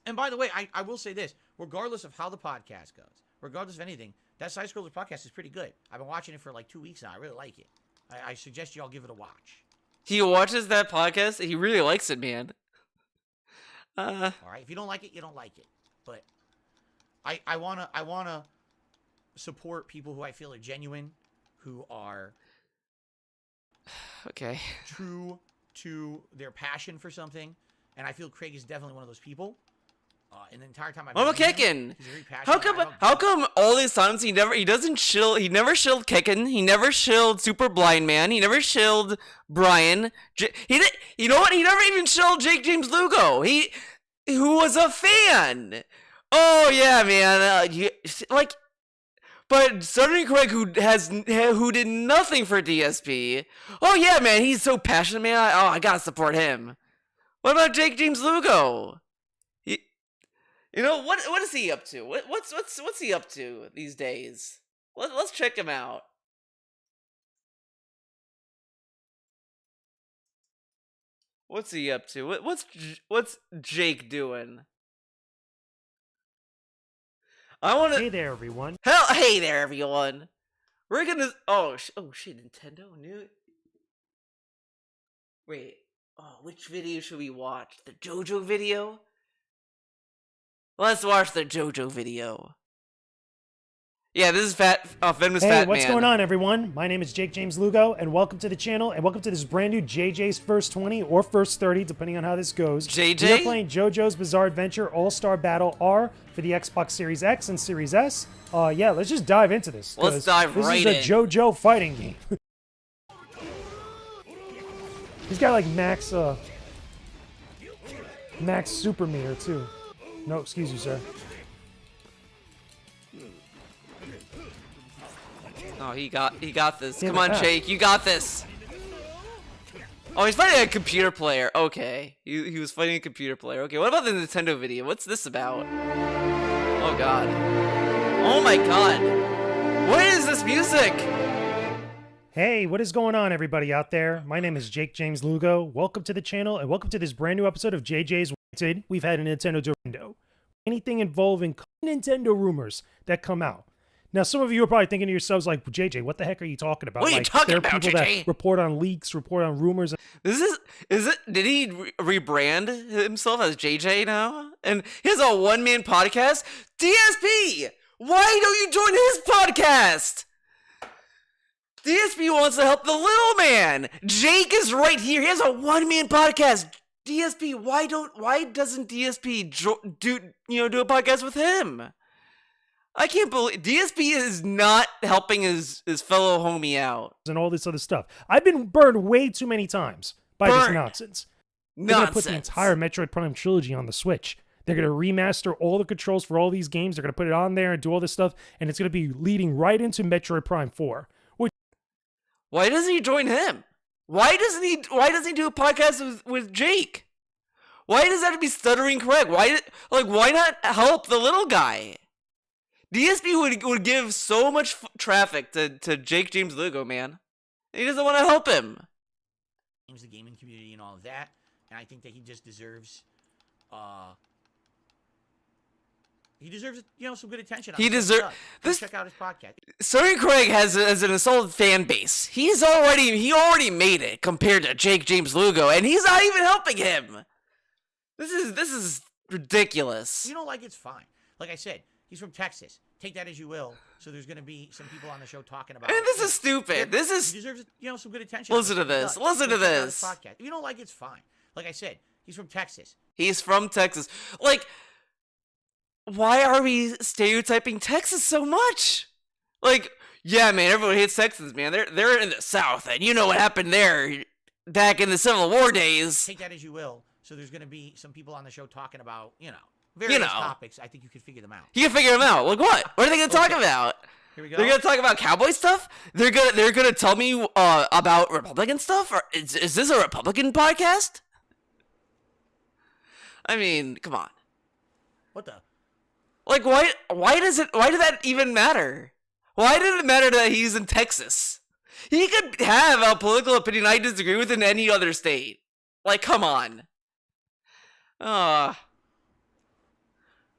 And by the way, I will say this: regardless of how the podcast goes, regardless of anything, that Side Scrollers podcast is pretty good. I've been watching it for like 2 weeks now. I really like it. I suggest you all give it a watch. He watches that podcast. He really likes it, man. All right. If you don't like it, you don't like it. But I wanna support people who I feel are genuine, who are okay, true to their passion for something, and I feel Craig is definitely one of those people. And the entire time I've been Kekken. How come all these times he never shilled Kekken, he never shilled Super Blind Man, he never shilled Brian. You know what? He never even shilled Jake James Lugo. Who was a fan. Oh yeah, man. But Southern Craig, who did nothing for DSP. Oh yeah, man. He's so passionate, man. I gotta support him. What about Jake James Lugo? You know what is he up to? What's he up to these days? Let's check him out. What's he up to? What's Jake doing? Hey there, everyone. Hey there, everyone. We're gonna. Oh shit! Nintendo new. Wait. Oh, which video should we watch? The JoJo video. Let's watch the JoJo video. Yeah, this is Famous Fat Man. Hey, what's going on, everyone? My name is Jake James Lugo, and welcome to the channel, and welcome to this brand new JJ's First 20 or First 30, depending on how this goes. JJ? We are playing JoJo's Bizarre Adventure All-Star Battle R for the Xbox Series X and Series S. Yeah, let's just dive into this. Let's dive right in. This is a JoJo fighting game. He's got like max super meter, too. No, excuse you, sir. Oh, he got this. Come on, Jake, you got this. Oh, he's fighting a computer player. Okay, he was fighting a computer player. Okay, what about the Nintendo video? What's this about? Oh god. Oh my god. What is this music? Hey, what is going on, everybody out there? My name is Jake James Lugo. Welcome to the channel, and welcome to this brand new episode of JJ's Wanted. We've had a Nintendo window. Anything involving Nintendo rumors that come out. Now, some of you are probably thinking to yourselves, like, JJ, what the heck are you talking about? What are you talking about, people JJ? that report on leaks, report on rumors. Is it? Did he rebrand himself as JJ now? And he has a one-man podcast? DSP! Why don't you join his podcast? DSP wants to help the little man. Jake is right here. He has a one-man podcast. DSP, why doesn't DSP do a podcast with him? I can't believe DSP is not helping his fellow homie out. And all this other stuff. I've been burned way too many times by this nonsense. They're going to put the Nonsense. entire Metroid Prime trilogy on the Switch. They're going to remaster all the controls for all these games. They're going to put it on there and do all this stuff, and it's going to be leading right into Metroid Prime 4. Which Why doesn't he join him? Why doesn't he do a podcast with Jake? Why does that have to be stuttering correct? Why not help the little guy? DSP would give so much traffic to Jake James Lugo, man. He doesn't want to help him. The gaming community and all of that, and I think that he just deserves, some good attention. He deserves this. Check out his podcast. Stuttering Craig has an assaulted fan base. He already made it compared to Jake James Lugo, and he's not even helping him. This is ridiculous. You know, like, it's fine. Like I said, he's from Texas. Take that as you will. So there's going to be some people on the show talking about. And this is stupid. This is. He deserves, some good attention. Listen to this. Listen to this. Podcast. You know, like, it's fine. Like I said, he's from Texas. He's from Texas. Like, why are we stereotyping Texas so much? Like, yeah, man, everyone hates Texans, man. They're in the South, and you know what happened there back in the Civil War days. Take that as you will. So there's going to be some people on the show talking about, various topics. I think you can figure them out. You can figure them out. Like what? What are they going to talk about? Here we go. They're going to talk about cowboy stuff? They're gonna tell me about Republican stuff? Or is this a Republican podcast? I mean, come on. What the? Like, why did that even matter? Why did it matter that he's in Texas? He could have a political opinion I disagree with in any other state. Like, come on. It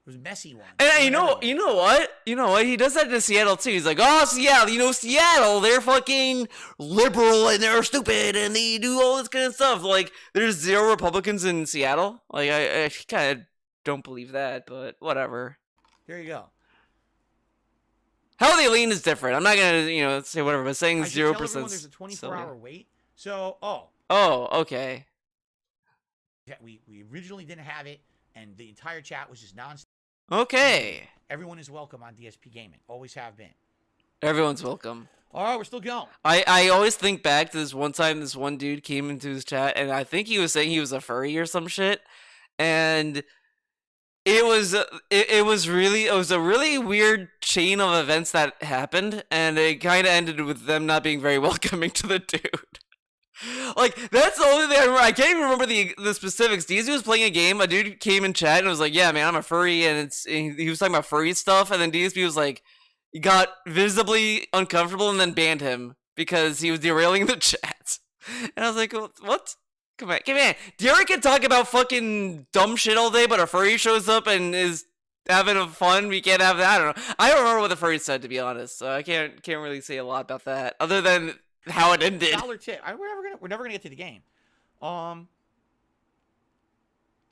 was a messy one. And you know what? He does that in Seattle too. He's like, oh, Seattle, Seattle, they're fucking liberal and they're stupid and they do all this kind of stuff. Like, there's 0 Republicans in Seattle. Like, I kind of don't believe that, but whatever. There you go. How they lean is different. I'm not gonna, say whatever, but saying 0%. Tell everyone there's a 24-hour wait. So, Oh, okay. We originally didn't have it, and the entire chat was just non-stop. Okay. Everyone is welcome on DSP Gaming. Always have been. Everyone's welcome. All right, we're still going. I always think back to this one time this one dude came into his chat, and I think he was saying he was a furry or some shit, and it was a really weird chain of events that happened, and it kind of ended with them not being very welcoming to the dude. Like, that's the only thing I remember. I can't even remember the specifics. DZ was playing a game. A dude came in chat and was like, yeah, man, I'm a furry. And he was talking about furry stuff. And then DSP was like, he got visibly uncomfortable and then banned him because he was derailing the chat. And I was like, what? Come on. Derek can talk about fucking dumb shit all day, but a furry shows up and is having fun. We can't have that. I don't know. I don't remember what the furry said, to be honest. So I can't really say a lot about that other than how it ended. $1 tip. We're never gonna get to the game.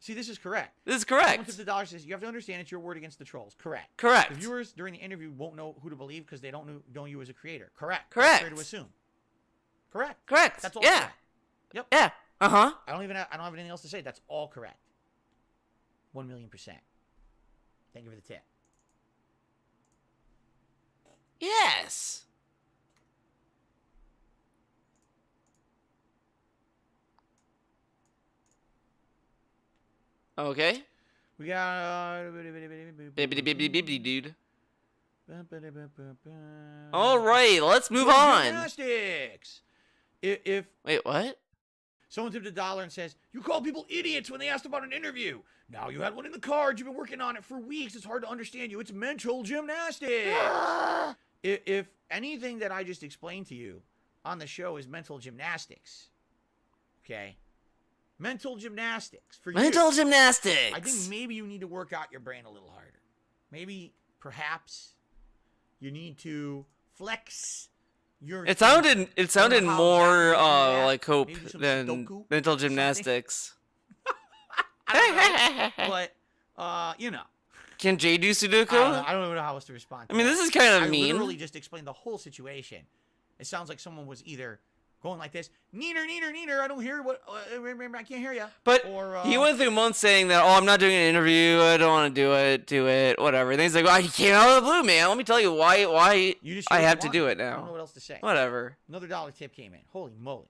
See, this is correct. This is correct. Someone tips $1 says you have to understand it's your word against the trolls. Correct. Correct. The viewers during the interview won't know who to believe because they don't know you as a creator. Correct. Correct. That's fair to assume. Correct. Correct. That's all. Yeah. Correct. Yep. Yeah. Uh huh. I don't have anything else to say. That's all correct. 1,000,000%. Thank you for the tip. Yes. Okay. We got Bibbidi dude. All right, let's move on. Gymnastics. If Wait, what? someone tipped $1 and says you call people idiots when they asked about an interview. Now you had one in the cards. You've been working on it for weeks. It's hard to understand you. It's mental gymnastics. If anything that I just explained to you on the show is mental gymnastics, okay? Mental gymnastics for Mental you. gymnastics. I think maybe you need to work out your brain a little harder. Maybe, perhaps, you need to flex your. It sounded how more exactly you do that. like hope Maybe some than Sudoku mental or something. gymnastics. I don't know, but you know. Can Jay do Sudoku? I don't even know how else to respond. To I mean, that. this is kind of I mean. literally just explained the whole situation. It sounds like someone was either going like this, neener, neener, neener. I don't hear what. I can't hear you. But or, he went through months saying that, oh, I'm not doing an interview. I don't want to do it, whatever. And he's like, well, he came out of the blue, man. Let me tell you why you just I hear have what to you do want. it now. I don't know what else to say. Whatever. Another $1 tip came in. Holy moly.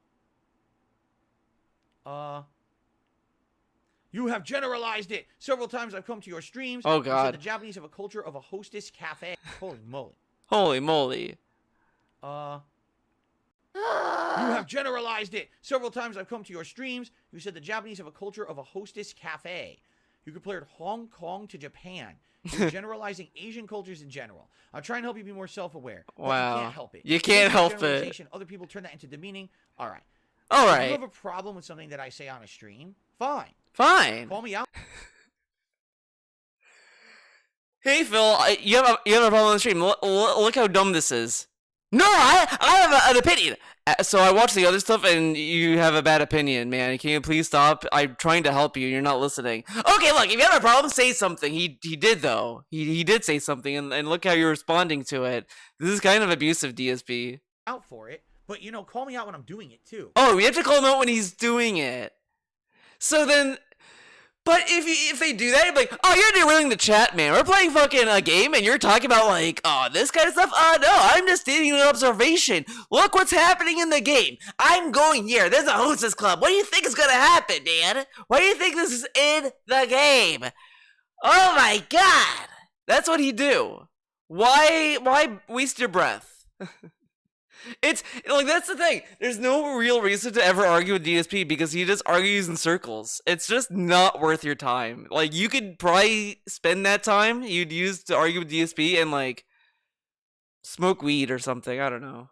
You have generalized it. Several times I've come to your streams. Oh, You said God. the Japanese have a culture of a hostess cafe. Holy moly. Holy moly. You have generalized it. Several times I've come to your streams. You said the Japanese have a culture of a hostess cafe. You compared Hong Kong to Japan. You're generalizing Asian cultures in general. I'm trying to help you be more self-aware. But Wow. you can't help it. You can't help it. Generalization, other people turn that into demeaning. All right. All If you right. have a problem with something that I say on a stream, fine. Fine. Call me out. Hey Phil, you have a problem on the stream. Look how dumb this is. No, I have an opinion. So I watched the other stuff, and you have a bad opinion, man. Can you please stop? I'm trying to help you. You're not listening. Okay, look, if you have a problem, say something. He did though. He did say something, and look how you're responding to it. This is kind of abusive, DSP. Out for it, but call me out when I'm doing it too. Oh, we have to call him out when he's doing it. So then. But if they do that, you're like, oh, you're derailing the chat, man. We're playing fucking a game, and you're talking about, like, oh, this kind of stuff? Oh, no, I'm just stating an observation. Look what's happening in the game. I'm going here. There's a hostess club. What do you think is going to happen, man? Why do you think this is in the game? Oh, my God. That's what he'd do. Why waste your breath? It's like, that's the thing. There's no real reason to ever argue with DSP because he just argues in circles. It's just not worth your time. Like, you could probably spend that time you'd use to argue with DSP and, like, smoke weed or something. I don't know.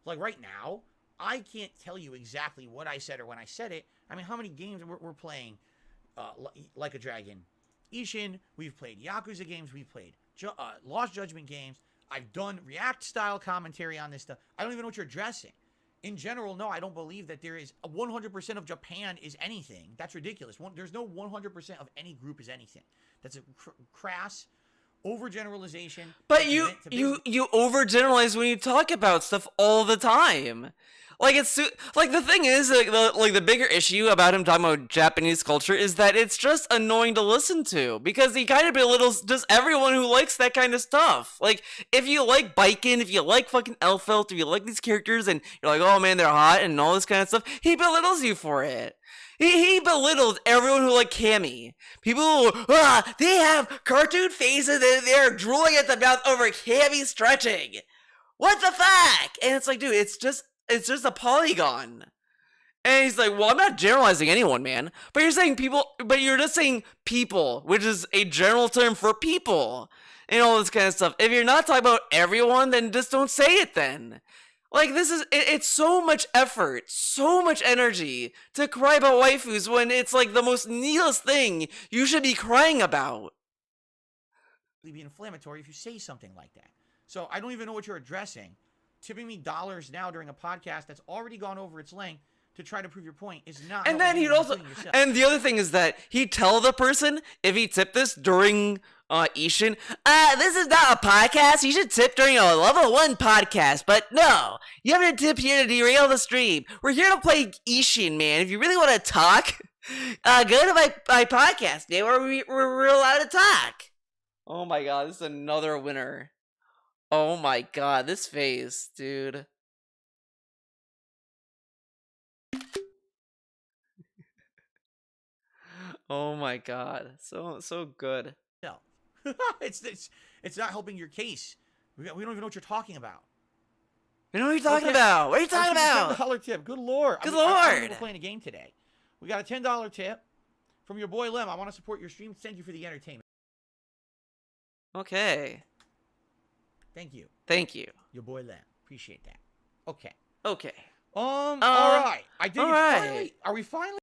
Like right now, I can't tell you exactly what I said or when I said it. I mean, how many games we're playing? Like a Dragon, Ishin. We've played Yakuza games. We've played Lost Judgment games. I've done React-style commentary on this stuff. I don't even know what you're addressing. In general, no, I don't believe that there is 100% of Japan is anything. That's ridiculous. There's no 100% of any group is anything. That's a crass overgeneralization. But you overgeneralize when you talk about stuff all the time. Like, it's like, the thing is, like the bigger issue about him talking about Japanese culture is that it's just annoying to listen to because he kind of belittles just everyone who likes that kind of stuff. Like, if you like biking, if you like fucking Elfelt, if you like these characters and you're like, oh man, they're hot and all this kind of stuff, he belittles you for it. He belittled everyone who liked Cammy. People who, they have cartoon faces and they're drooling at the mouth over Cammy stretching. What the fuck? And it's like, dude, it's just a polygon. And he's like, well, I'm not generalizing anyone, man. But you're saying people, but you're just saying people, which is a general term for people. And all this kind of stuff. If you're not talking about everyone, then just don't say it then. Like, it's so much effort, so much energy to cry about waifus when it's like the most needless thing you should be crying about. Be inflammatory if you say something like that. So I don't even know what you're addressing. Tipping me dollars now during a podcast that's already gone over its length to try to prove your point is not. And then he'd also, and the other thing is that he'd tell the person if he tipped this during Ishin, this is not a podcast. You should tip during a level 1 podcast. But no, you have to tip here to derail the stream. We're here to play Ishin, man. If you really want to talk, go to my podcast, man, where we're allowed to talk. Oh my god, this is another winner. Oh my god, this face, dude. Oh my god, so good. No, it's not helping your case. We don't even know what you're talking about. You know what you're talking about? What are you talking about? $10 tip. Good lord. Good Lord. lord. We're playing a game today. We got a $10 tip from your boy Lem. I want to support your stream. Thank you for the entertainment. Okay. Thank you. Thank you. Your boy Lem. Appreciate that. Okay. Okay. All right. I did. All right. Finally, are we finally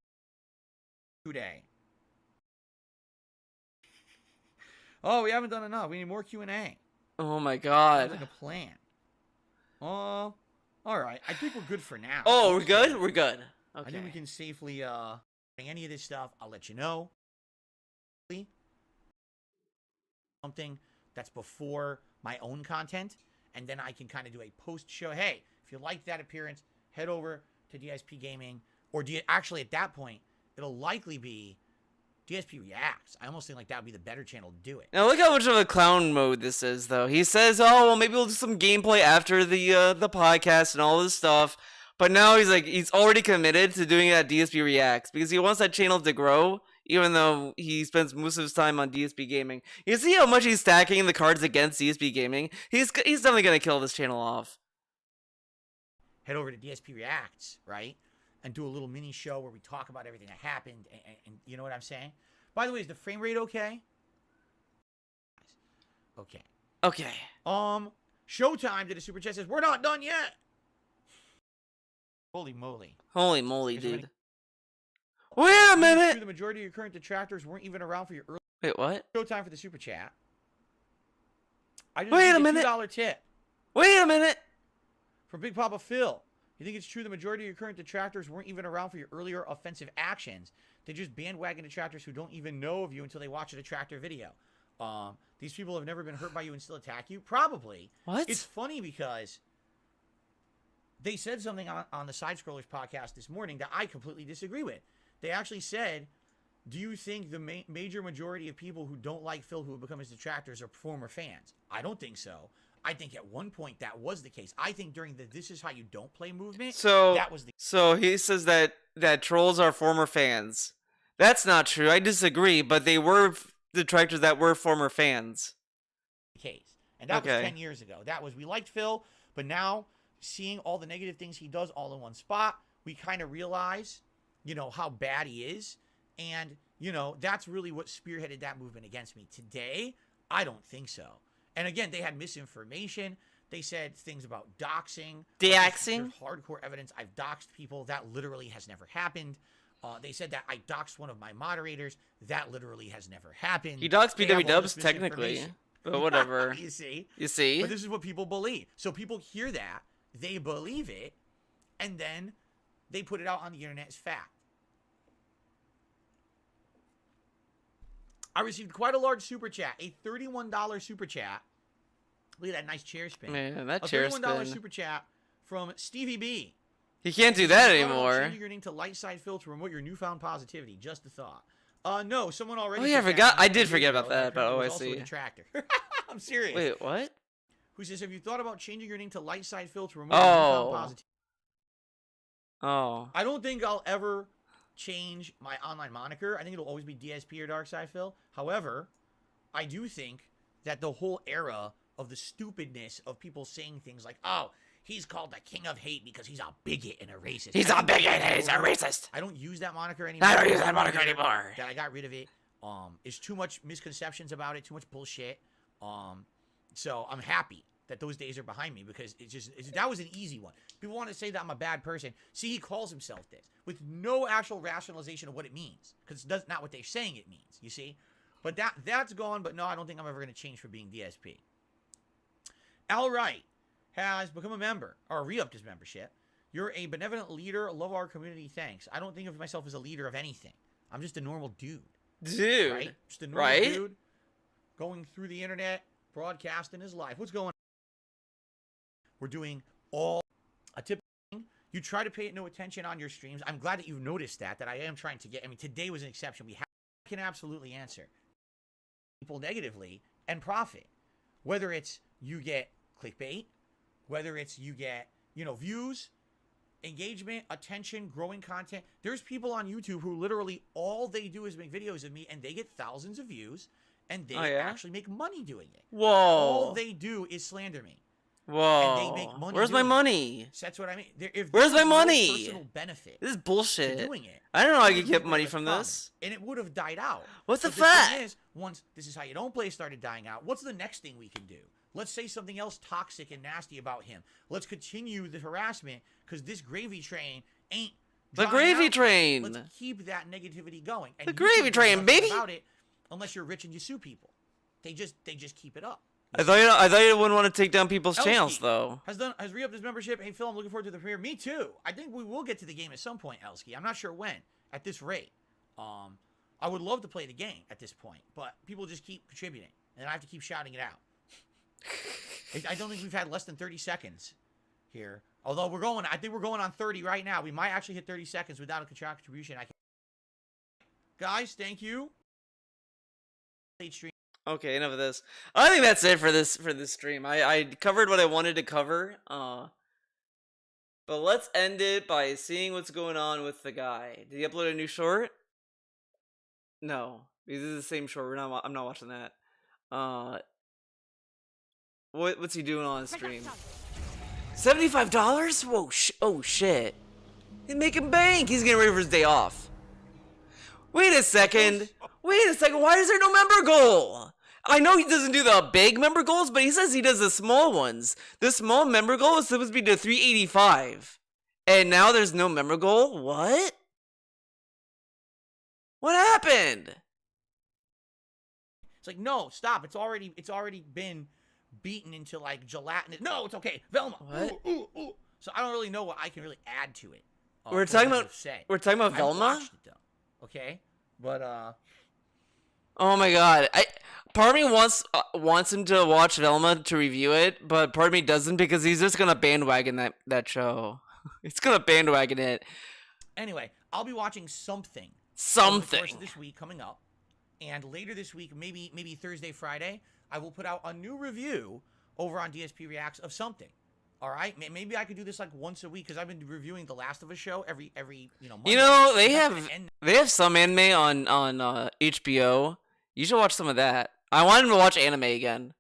today? Oh, we haven't done enough. We need more Q&A. Oh my Sounds god. like a plan. All right. I think we're good for now. Oh, we're good? We're good. I think we Okay. can safely any of this stuff. I'll let you know. Something that's before my own content, and then I can kind of do a post show. Hey, if you like that appearance, head over to DSP Gaming, or actually at that point, it'll likely be DSP Reacts. I almost think like that would be the better channel to do it. Now look how much of a clown mode this is, though. He says, "Oh, well, maybe we'll do some gameplay after the podcast and all this stuff." But now he's already committed to doing it at DSP Reacts because he wants that channel to grow, even though he spends most of his time on DSP Gaming. You see how much he's stacking the cards against DSP Gaming? He's definitely gonna kill this channel off. Head over to DSP Reacts, right? And do a little mini show where we talk about everything that happened, and you know what I'm saying? By the way, is the frame rate okay? Okay. Okay. Showtime did a super chat, says, we're not done yet. Holy moly. Holy moly, Is there dude. Wait a any- minute! The majority of your current detractors weren't even around for your early Wait, what? showtime for the super chat. I just Wait need a minute. $2 tip Wait a minute! from Big Papa Phil. You think it's true the majority of your current detractors weren't even around for your earlier offensive actions? They just bandwagon detractors who don't even know of you until they watch a detractor video. These people have never been hurt by you and still attack you? Probably. What? It's funny because they said something on the Side Scrollers podcast this morning that I completely disagree with. They actually said, do you think the major majority of people who don't like Phil who have become his detractors are former fans? I don't think so. I think at one point that was the case. I think during the This Is How You Don't Play movement, that was the So he says that trolls are former fans. That's not true. I disagree, but they were detractors that were former fans. case. And that was 10 years ago. That was, we liked Phil, but now seeing all the negative things he does all in one spot, we kind of realize, how bad he is. And, that's really what spearheaded that movement against me. Today, I don't think so. And again, they had misinformation. They said things about doxing. Doxing? There's hardcore evidence. I've doxed people. That literally has never happened. They said that I doxed one of my moderators. That literally has never happened. He doxed They have BW all Dubs this technically, misinformation. but whatever. You see? You see? But this is what people believe. So people hear that, they believe it, and then they put it out on the internet as fact. I received quite a large super chat, a $31 super chat. Look at that nice chair spin. Man, that a chair $31 spin. super chat from Stevie B. He can't do that Thought about anymore. Changing your name to Light Side Phil to promote your newfound positivity. Just a thought. No, someone already. Oh yeah, I said forgot. that I did years forget ago, about and that. But apparently oh, I was also a see. detractor. I'm serious. Wait, what? Who says, have you thought about changing your name to Light Side Phil to promote your newfound Oh. positivity? Oh. I don't think I'll ever change my online moniker. I think it'll always be DSP or Dark Side Phil. However, I do think that the whole era of the stupidness of people saying things like, oh, he's called the king of hate because he's a bigot and a racist. He's I a don't bigot use and that he's a word. racist. I don't use that moniker anymore. I don't use that moniker anymore. That I got rid of it. There's too much misconceptions about it, too much bullshit. So I'm happy that those days are behind me because that was an easy one. People want to say that I'm a bad person. See, he calls himself this with no actual rationalization of what it means because it's not what they're saying it means, you see? But that's gone, but no, I don't think I'm ever going to change for being DSP. Al Wright has become a member, or re-upped his membership. You're a benevolent leader. Love our community. Thanks. I don't think of myself as a leader of anything. I'm just a normal dude. Dude. Right? Just a normal dude going through the internet, broadcasting his life. What's going on? We're doing all a tip thing. You try to pay no attention on your streams. I'm glad that you've noticed that I am trying to get. I mean, today was an exception. Can absolutely answer people negatively and profit. Whether it's you get clickbait, whether it's you get, views, engagement, attention, growing content. There's people on YouTube who literally all they do is make videos of me and they get thousands of views and they actually make money doing it. Whoa. All they do is slander me. Whoa. And they make money. Where's my doing money? it. That's what I mean. If Where's my there's no money? personal benefit This is bullshit. to doing it. I don't know how I it could would get be money like from common, this. and it would have died out. What the But thing fuck? is, once This Is How You Don't Play started dying out, what's the next thing we can do? Let's say something else toxic and nasty about him. Let's continue the harassment because this gravy train ain't The drying gravy out. train. Let's keep that negativity going. And The YouTube gravy does train, nothing baby. About it, unless you're rich and you sue people, they just keep it up. I thought you wouldn't want to take down people's channels Elsky though. Has re-upped his membership. Hey Phil, I'm looking forward to the premiere. Me too. I think we will get to the game at some point, Elsky. I'm not sure when. At this rate, I would love to play the game at this point, but people just keep contributing, and I have to keep shouting it out. I don't think we've had less than 30 seconds here. Although I think we're going on 30 right now. We might actually hit 30 seconds without a contribution. Guys, thank you. Late stream. Okay, enough of this. I think that's it for this stream. I covered what I wanted to cover. But let's end it by seeing what's going on with the guy. Did he upload a new short? No, this is the same short. I'm not watching that. What's he doing on stream? $75? Whoa! Oh shit! He's making bank. He's getting ready for his day off. Wait a second. Why is there no member goal? I know he doesn't do the big member goals, but he says he does the small ones. The small member goal is supposed to be to 385. And now there's no member goal? What? What happened? It's like, no, stop. It's already been beaten into like gelatinous. No, it's okay. Velma. What? Ooh. So I don't really know what I can really add to it. We're talking about I Velma? watched it though. Okay? But Oh my god. Part of me wants him to watch Velma to review it, but part of me doesn't because he's just gonna bandwagon that show. He's gonna bandwagon it. Anyway, I'll be watching something. Over the course of this week coming up, and later this week, maybe Thursday, Friday, I will put out a new review over on DSP Reacts of something. All right, maybe I could do this like once a week because I've been reviewing the Last of Us show every Monday. You know they have some anime on HBO. You should watch some of that. I want him to watch anime again,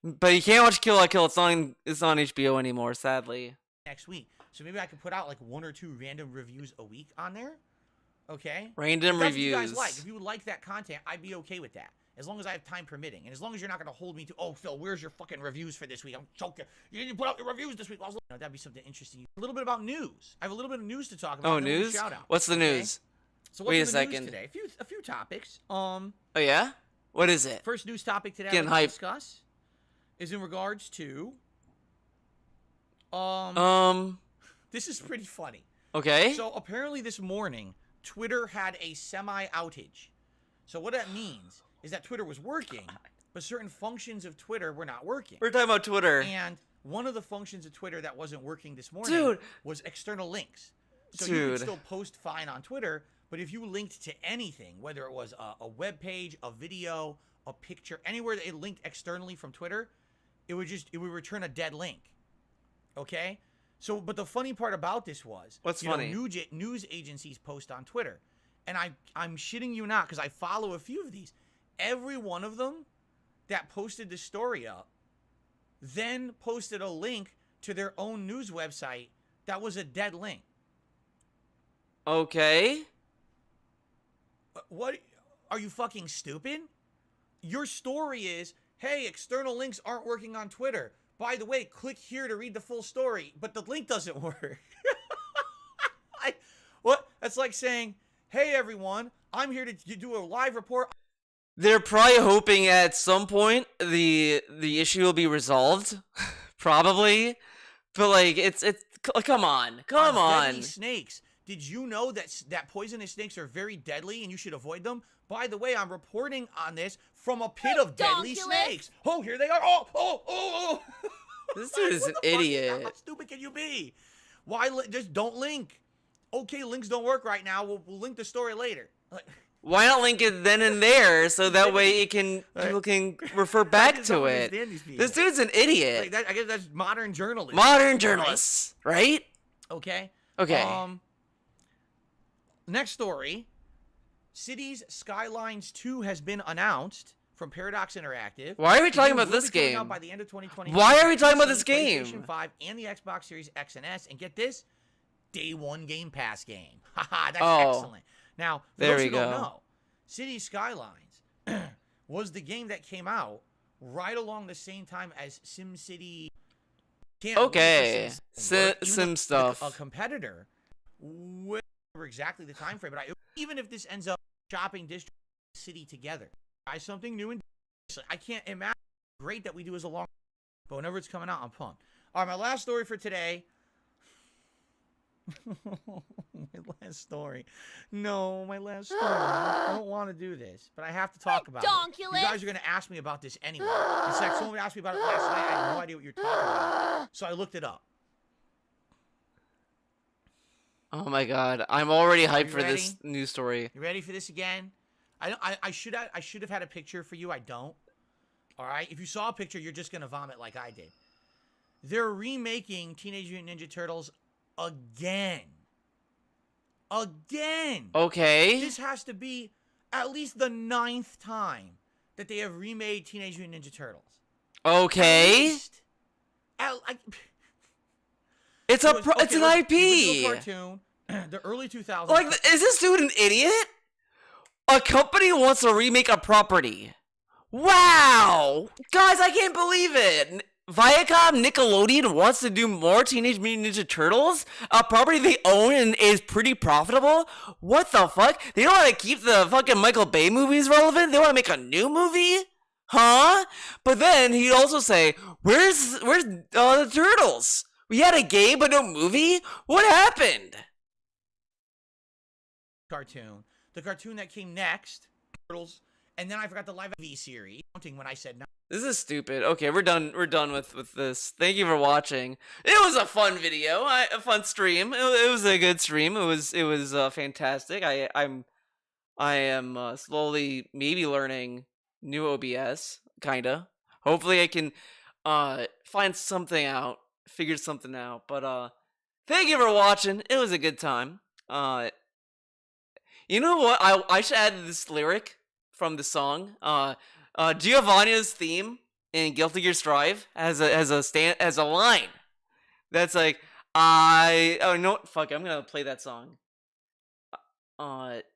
but he can't watch Kill la Kill. It's on HBO anymore, sadly. Next week, so maybe I could put out like 1 or 2 random reviews a week on there. Okay. Random reviews. What you guys like. If you would like that content, I'd be okay with that. As long as I have time permitting. And as long as you're not going to hold me to, oh, Phil, where's your fucking reviews for this week? I'm choking. You didn't put out your reviews this week. That'd be something interesting. A little bit about news. I have a little bit of news to talk about. Oh, news? Shout out. What's the news? So what's Wait a the second. News today? A few topics. Oh, yeah? What is it? First news topic today Getting I'd like hype. to discuss is in regards to... This is pretty funny. Okay. So apparently this morning, Twitter had a semi-outage. So what that means is that Twitter was working, but certain functions of Twitter were not working. We're talking about Twitter. And one of the functions of Twitter that wasn't working this morning was external links. So you could still post fine on Twitter, but if you linked to anything, whether it was a web page, a video, a picture, anywhere that it linked externally from Twitter, it would return a dead link. Okay? So, but the funny part about this was, what's funny? News agencies post on Twitter, and I'm shitting you not because I follow a few of these. Every one of them that posted the story up, then posted a link to their own news website that was a dead link. Okay. What? Are you fucking stupid? Your story is, hey, external links aren't working on Twitter. By the way, click here to read the full story, but the link doesn't work. What? That's like saying, hey, everyone, I'm here to do a live report. They're probably hoping at some point the issue will be resolved, probably. But like, it's come on. Deadly snakes. Did you know that poisonous snakes are very deadly and you should avoid them? By the way, I'm reporting on this from a pit of deadly snakes. Oh, here they are. Oh. This dude is an idiot. How stupid can you be? Why just don't link? Okay, links don't work right now. We'll link the story later. Why not link it then and there so that way people can refer back to it? This dude's an idiot. I guess that's modern journalism. Modern journalists, right? Okay. Okay. Next story. Cities Skylines 2 has been announced from Paradox Interactive. Why are we talking about this game? Out by the end of 2020. Why are we talking about this game? PlayStation 5 and the Xbox Series X and S. And get this, day one Game Pass game. Haha, that's excellent. Now, for those who don't know, Cities Skylines was the game that came out right along the same time as SimCity. Okay, Sim stuff. A competitor. Remember exactly the time frame, but even if this ends up shopping district city together, try something new and I can't imagine how great that we do as a long. But whenever it's coming out, I'm pumped. All right, my last story for today. My last story. No, my last story. I don't want to do this, but I have to talk about it. You guys are going to ask me about this anyway. In fact, someone asked me about it last night. I had no idea what you're talking about. So I looked it up. Oh my god, I'm already hyped for this news story. You ready for this again? I should have had a picture for you. I don't. All right? If you saw a picture, you're just going to vomit like I did. They're remaking Teenage Mutant Ninja Turtles again. Again. Okay. This has to be at least the 9th time that they have remade Teenage Mutant Ninja Turtles. Okay. It's an IP. The original cartoon, the early 2000s. Like, is this dude an idiot? A company wants to remake a property. Wow! Guys, I can't believe it! Viacom Nickelodeon wants to do more Teenage Mutant Ninja Turtles? A property they own and is pretty profitable? What the fuck? They don't want to keep the fucking Michael Bay movies relevant? They want to make a new movie? Huh? But then he'd also say, where's the Turtles? We had a game but no movie? What happened? Cartoon. The cartoon that came next, Turtles, and then I forgot the live TV series, counting when I said no. This is stupid. Okay, we're done with this. Thank you for watching. It was a fun video, a fun stream. It was a good stream. It was fantastic. I am slowly maybe learning new OBS, kinda. Hopefully I can find something out, figure something out. But thank you for watching. It was a good time. You know what? I should add this lyric from the song. Giovanni's theme in Guilty Gear Strive has a line that's like, no, fuck, I'm gonna play that song.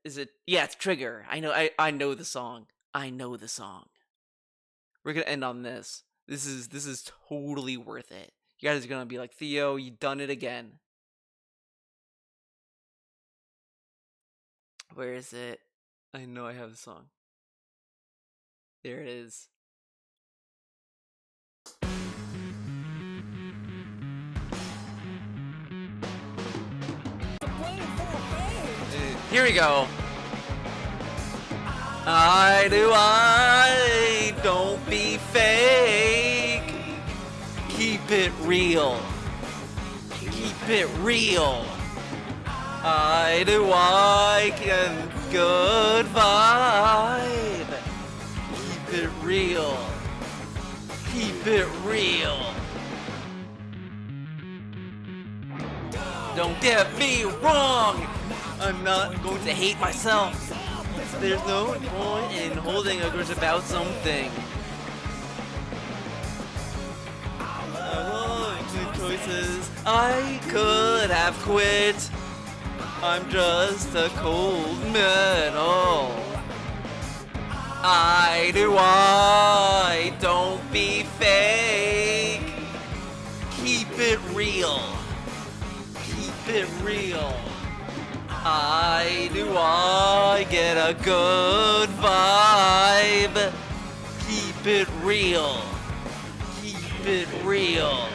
Is it? Yeah, it's Trigger. I know the song. I know the song. We're gonna end on this. This is totally worth it. You guys are gonna be like, Theo, you done it again. Where is it? I know I have the song. There it is. Here we go. Don't be fake. Keep it real. Keep it real. I can good vibe. Keep it real. Keep it real. Don't get me wrong. I'm not going to hate myself. There's no point in holding a grudge about something. Good choices. I could have quit. I'm just a cold metal. Don't be fake. Keep it real. Keep it real. I get a good vibe. Keep it real. Keep it real.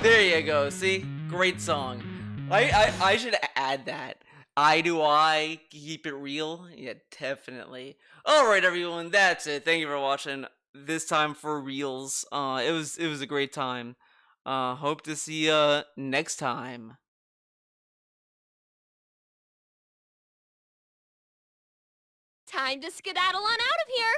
There you go. See? Great song. I should add that. Keep it real? Yeah, definitely. Alright everyone, that's it. Thank you for watching. This time for reals. It was a great time. Hope to see you next time. Time to skedaddle on out of here!